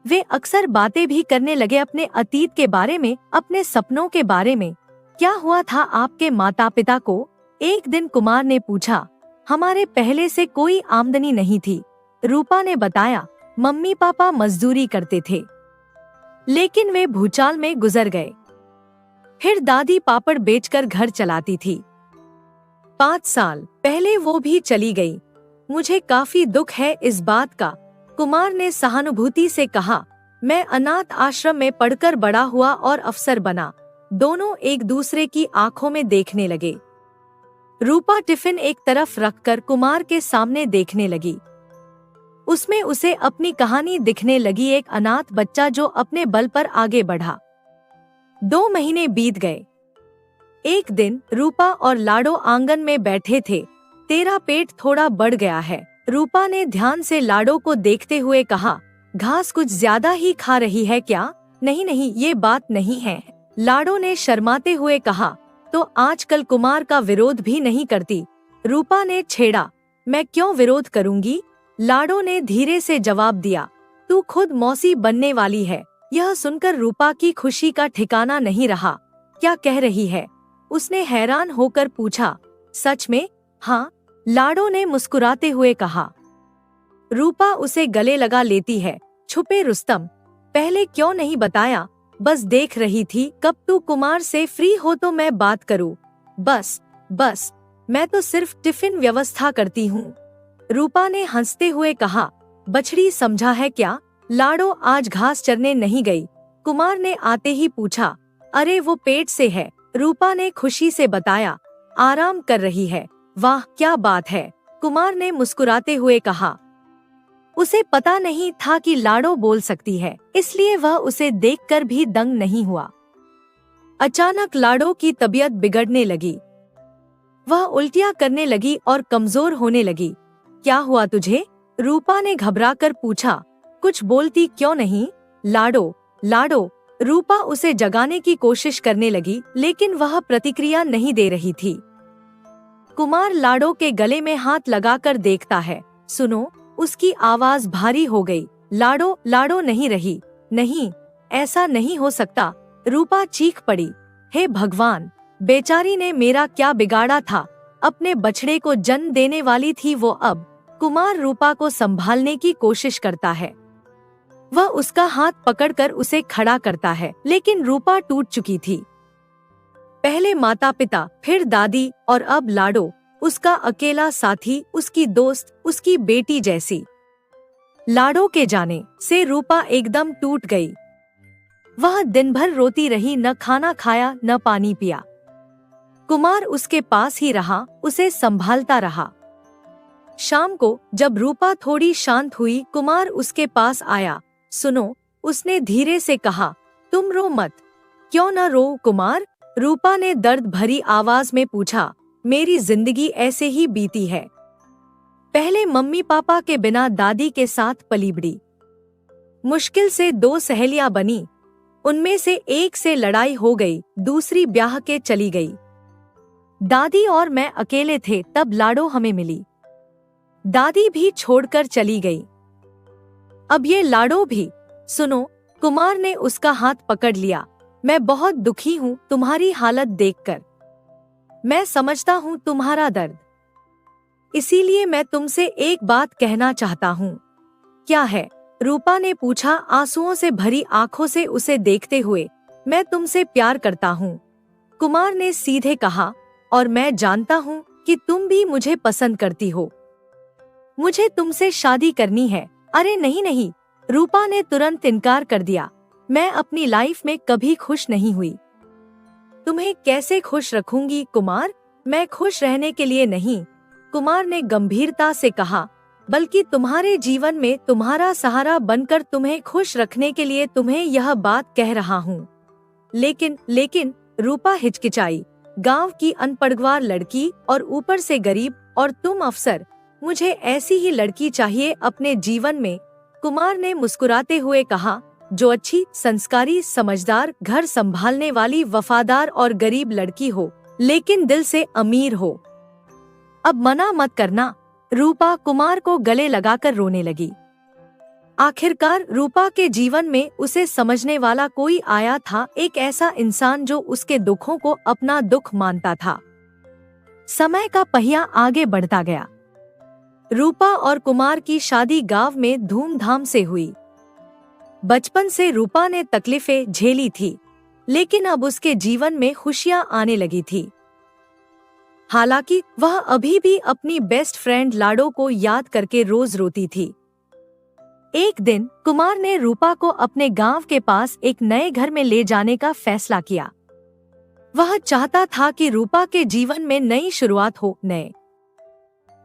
वे अक्सर बातें भी करने लगे, अपने अतीत के बारे में, अपने सपनों के बारे में। क्या हुआ था आपके माता पिता को? एक दिन कुमार ने पूछा। हमारे पहले से कोई आमदनी नहीं थी, रूपा ने बताया। मम्मी पापा मजदूरी करते थे, लेकिन वे भूचाल में गुजर गए। फिर दादी पापड़ बेचकर घर चलाती थी। 5 साल पहले वो भी चली गई। मुझे काफी दुख है इस बात का, कुमार ने सहानुभूति से कहा। मैं अनाथ आश्रम में पढ़कर बड़ा हुआ और अफसर बना। दोनों एक दूसरे की आंखों में देखने लगे। रूपा टिफिन एक तरफ रखकर कुमार के सामने देखने लगी। उसमें उसे अपनी कहानी दिखने लगी, एक अनाथ बच्चा जो अपने बल पर आगे बढ़ा। 2 महीने बीत गए। एक दिन रूपा और लाडो आंगन में बैठे थे। तेरा पेट थोड़ा बढ़ गया है, रूपा ने ध्यान से लाडो को देखते हुए कहा। घास कुछ ज्यादा ही खा रही है क्या? नहीं नहीं, ये बात नहीं है, लाडो ने शर्माते हुए कहा। तो आजकल कुमार का विरोध भी नहीं करती, रूपा ने छेड़ा। मैं क्यों विरोध करूंगी? लाडो ने धीरे से जवाब दिया। तू खुद मौसी बनने वाली है। यह सुनकर रूपा की खुशी का ठिकाना नहीं रहा। क्या कह रही है? उसने हैरान होकर पूछा। सच में? हाँ, लाडो ने मुस्कुराते हुए कहा। रूपा उसे गले लगा लेती है। छुपे रुस्तम, पहले क्यों नहीं बताया? बस देख रही थी कब तू कुमार से फ्री हो तो मैं बात करूं। बस मैं तो सिर्फ टिफिन व्यवस्था करती हूँ, रूपा ने हंसते हुए कहा। बछड़ी समझा है क्या? लाडो आज घास चरने नहीं गई, कुमार ने आते ही पूछा। अरे वो पेट से है, रूपा ने खुशी से बताया। आराम कर रही है, वाह क्या बात है, कुमार ने मुस्कुराते हुए कहा। उसे पता नहीं था कि लाडो बोल सकती है, इसलिए वह उसे देखकर भी दंग नहीं हुआ। अचानक लाडो की तबीयत बिगड़ने लगी। वह उल्टियां करने लगी और कमजोर होने लगी। क्या हुआ तुझे? रूपा ने घबराकर पूछा। कुछ बोलती क्यों नहीं? लाडो, लाडो। रूपा उसे जगाने की कोशिश करने लगी, लेकिन वह प्रतिक्रिया नहीं दे रही थी। कुमार लाडो के गले में हाथ लगाकर देखता है। सुनो, उसकी आवाज भारी हो गई। लाडो, लाडो नहीं रही। नहीं, ऐसा नहीं हो सकता, रूपा चीख पड़ी। हे भगवान, बेचारी ने मेरा क्या बिगाड़ा था? अपने बछड़े को जन्म देने वाली थी वो अब। कुमार रूपा को संभालने की कोशिश करता है। वह उसका हाथ पकड़कर उसे खड़ा करता है, लेकिन रूपा टूट चुकी थी। पहले माता पिता, फिर दादी और अब लाडो, उसका अकेला साथी, उसकी दोस्त, उसकी बेटी जैसी। लाडो के जाने से रूपा एकदम टूट गई। वह दिन भर रोती रही, न खाना खाया न पानी पिया। कुमार उसके पास ही रहा, उसे संभालता रहा। शाम को जब रूपा थोड़ी शांत हुई, कुमार उसके पास आया। सुनो, उसने धीरे से कहा, तुम रो मत। क्यों न रो कुमार? रूपा ने दर्द भरी आवाज में पूछा। मेरी जिंदगी ऐसे ही बीती है। पहले मम्मी पापा के बिना दादी के साथ पली बड़ी। मुश्किल से 2 सहेलियां बनी, उनमें से एक से लड़ाई हो गई, दूसरी ब्याह के चली गई। दादी और मैं अकेले थे, तब लाडो हमें मिली। दादी भी छोड़कर चली गई, अब ये लाडो भी। सुनो, कुमार ने उसका हाथ पकड़ लिया। मैं बहुत दुखी हूँ तुम्हारी हालत देखकर। मैं समझता हूँ तुम्हारा दर्द, इसीलिए मैं तुमसे एक बात कहना चाहता हूँ। क्या है? रूपा ने पूछा, आंसुओं से भरी आंखों से उसे देखते हुए। मैं तुमसे प्यार करता हूँ, कुमार ने सीधे कहा, और मैं जानता हूँ कि तुम भी मुझे पसंद करती हो। मुझे तुमसे शादी करनी है। अरे नहीं नहीं, रूपा ने तुरंत इनकार कर दिया। मैं अपनी लाइफ में कभी खुश नहीं हुई। तुम्हें कैसे खुश रखूंगी कुमार? मैं खुश रहने के लिए नहीं, कुमार ने गंभीरता से कहा, बल्कि तुम्हारे जीवन में तुम्हारा सहारा बनकर तुम्हें खुश रखने के लिए तुम्हें यह बात कह रहा हूँ। लेकिन रूपा हिचकिचाई। गांव की अनपढ़ लड़की और ऊपर से गरीब, और तुम अफसर। मुझे ऐसी ही लड़की चाहिए अपने जीवन में, कुमार ने मुस्कुराते हुए कहा, जो अच्छी, संस्कारी, समझदार, घर संभालने वाली, वफादार और गरीब लड़की हो, लेकिन दिल से अमीर हो। अब मना मत करना। रूपा कुमार को गले लगाकर रोने लगी। आखिरकार रूपा के जीवन में उसे समझने वाला कोई आया था, एक ऐसा इंसान जो उसके दुखों को अपना दुख मानता था। समय का पहिया आगे बढ़ता गया। रूपा और कुमार की शादी गांव में धूमधाम से हुई। बचपन से रूपा ने तकलीफें झेली थी, लेकिन अब उसके जीवन में खुशियां आने लगी थी। हालांकि वह अभी भी अपनी बेस्ट फ्रेंड लाडो को याद करके रोज रोती थी। एक दिन कुमार ने रूपा को अपने गांव के पास एक नए घर में ले जाने का फैसला किया। वह चाहता था कि रूपा के जीवन में नई शुरुआत हो, नए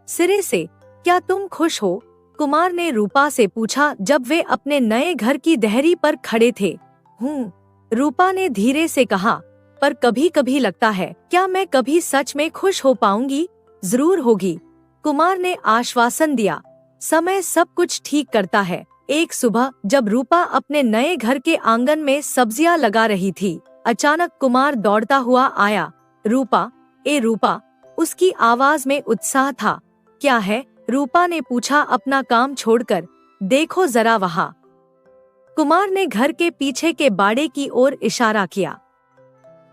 सिरे से। क्या तुम खुश हो? कुमार ने रूपा से पूछा जब वे अपने नए घर की देहरी पर खड़े थे। हूँ, रूपा ने धीरे से कहा, पर कभी कभी लगता है, क्या मैं कभी सच में खुश हो पाऊंगी? जरूर होगी, कुमार ने आश्वासन दिया। समय सब कुछ ठीक करता है। एक सुबह जब रूपा अपने नए घर के आंगन में सब्जियां लगा रही थी, अचानक कुमार दौड़ता हुआ आया। रूपा, ए रूपा, उसकी आवाज में उत्साह था। क्या है? रूपा ने पूछा अपना काम छोड़कर। देखो जरा वहाँ। कुमार ने घर के पीछे के बाड़े की ओर इशारा किया।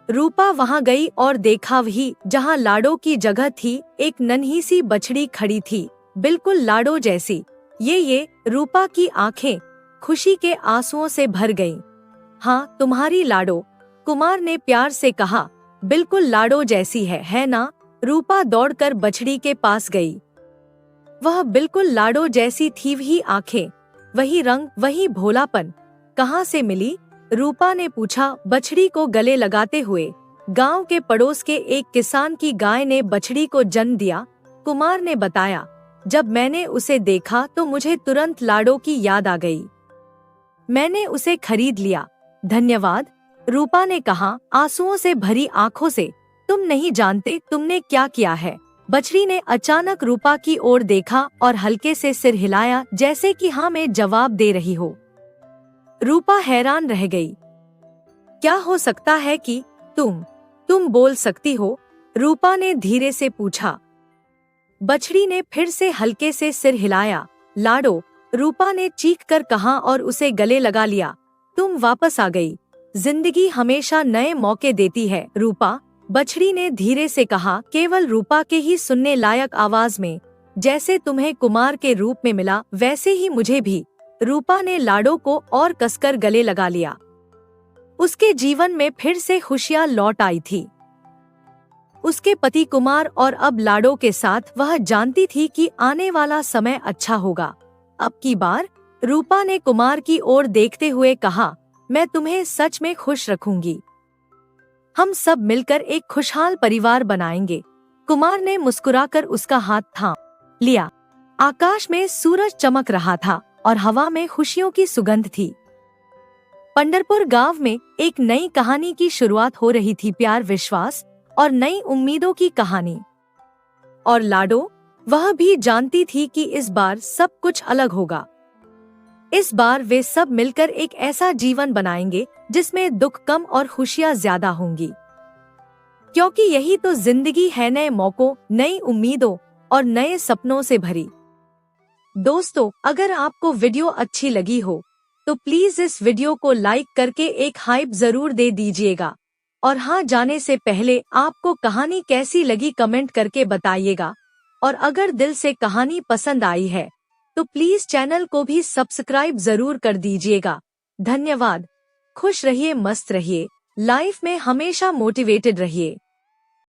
रूपा वहाँ गई और देखा वही जहाँ लाडो की जगह थी, एक नन्ही सी बछड़ी खड़ी थी, बिल्कुल लाडो जैसी। ये रूपा की आंखें खुशी के आंसुओं से भर गईं। हाँ, तुम्हारी लाडो, कुमार ने प्यार से कहा। बिल्कुल लाडो जैसी है ना? रूपा दौड़कर बछड़ी के पास गई। वह बिल्कुल लाडो जैसी थी, वही आंखें, वही रंग, वही भोलापन। कहाँ से मिली? रूपा ने पूछा बछड़ी को गले लगाते हुए। गांव के पड़ोस के एक किसान की गाय ने बछड़ी को जन्म दिया, कुमार ने बताया। जब मैंने उसे देखा तो मुझे तुरंत लाडो की याद आ गई। मैंने उसे खरीद लिया। धन्यवाद, रूपा ने कहा आंसुओं से भरी आंखों से। तुम नहीं जानते तुमने क्या किया है। बछड़ी ने अचानक रूपा की ओर देखा और हल्के से सिर हिलाया, जैसे कि हाँ में जवाब दे रही हो। रूपा हैरान रह गई। क्या हो सकता है कि तुम बोल सकती हो? रूपा ने धीरे से पूछा। बछड़ी ने फिर से हल्के से सिर हिलाया। लाडो, रूपा ने चीख कर कहा और उसे गले लगा लिया। तुम वापस आ गई। जिंदगी हमेशा नए मौके देती है रूपा, बछड़ी ने धीरे से कहा, केवल रूपा के ही सुनने लायक आवाज में। जैसे तुम्हें कुमार के रूप में मिला वैसे ही मुझे भी। रूपा ने लाडो को और कसकर गले लगा लिया। उसके जीवन में फिर से खुशियां लौट आई थी। उसके पति कुमार और अब लाडो के साथ वह जानती थी कि आने वाला समय अच्छा होगा। अब की बार रूपा ने कुमार की ओर देखते हुए कहा, मैं तुम्हें सच में खुश रखूंगी। हम सब मिलकर एक खुशहाल परिवार बनाएंगे। कुमार ने मुस्कुराकर उसका हाथ थाम लिया। आकाश में सूरज चमक रहा था और हवा में खुशियों की सुगंध थी। पंढरपुर गांव में एक नई कहानी की शुरुआत हो रही थी, प्यार, विश्वास और नई उम्मीदों की कहानी। और लाडो, वह भी जानती थी कि इस बार सब कुछ अलग होगा। इस बार वे सब मिलकर एक ऐसा जीवन बनाएंगे जिसमें दुख कम और खुशियां ज्यादा होंगी, क्योंकि यही तो जिंदगी है, नए मौकों, नई उम्मीदों और नए सपनों से भरी। दोस्तों, अगर आपको वीडियो अच्छी लगी हो तो प्लीज इस वीडियो को लाइक करके एक हाइप जरूर दे दीजिएगा। और हाँ, जाने से पहले आपको कहानी कैसी लगी कमेंट करके बताइएगा। और अगर दिल से कहानी पसंद आई है तो प्लीज चैनल को भी सब्सक्राइब जरूर कर दीजिएगा। धन्यवाद। खुश रहिए, मस्त रहिए, लाइफ में हमेशा मोटिवेटेड रहिए।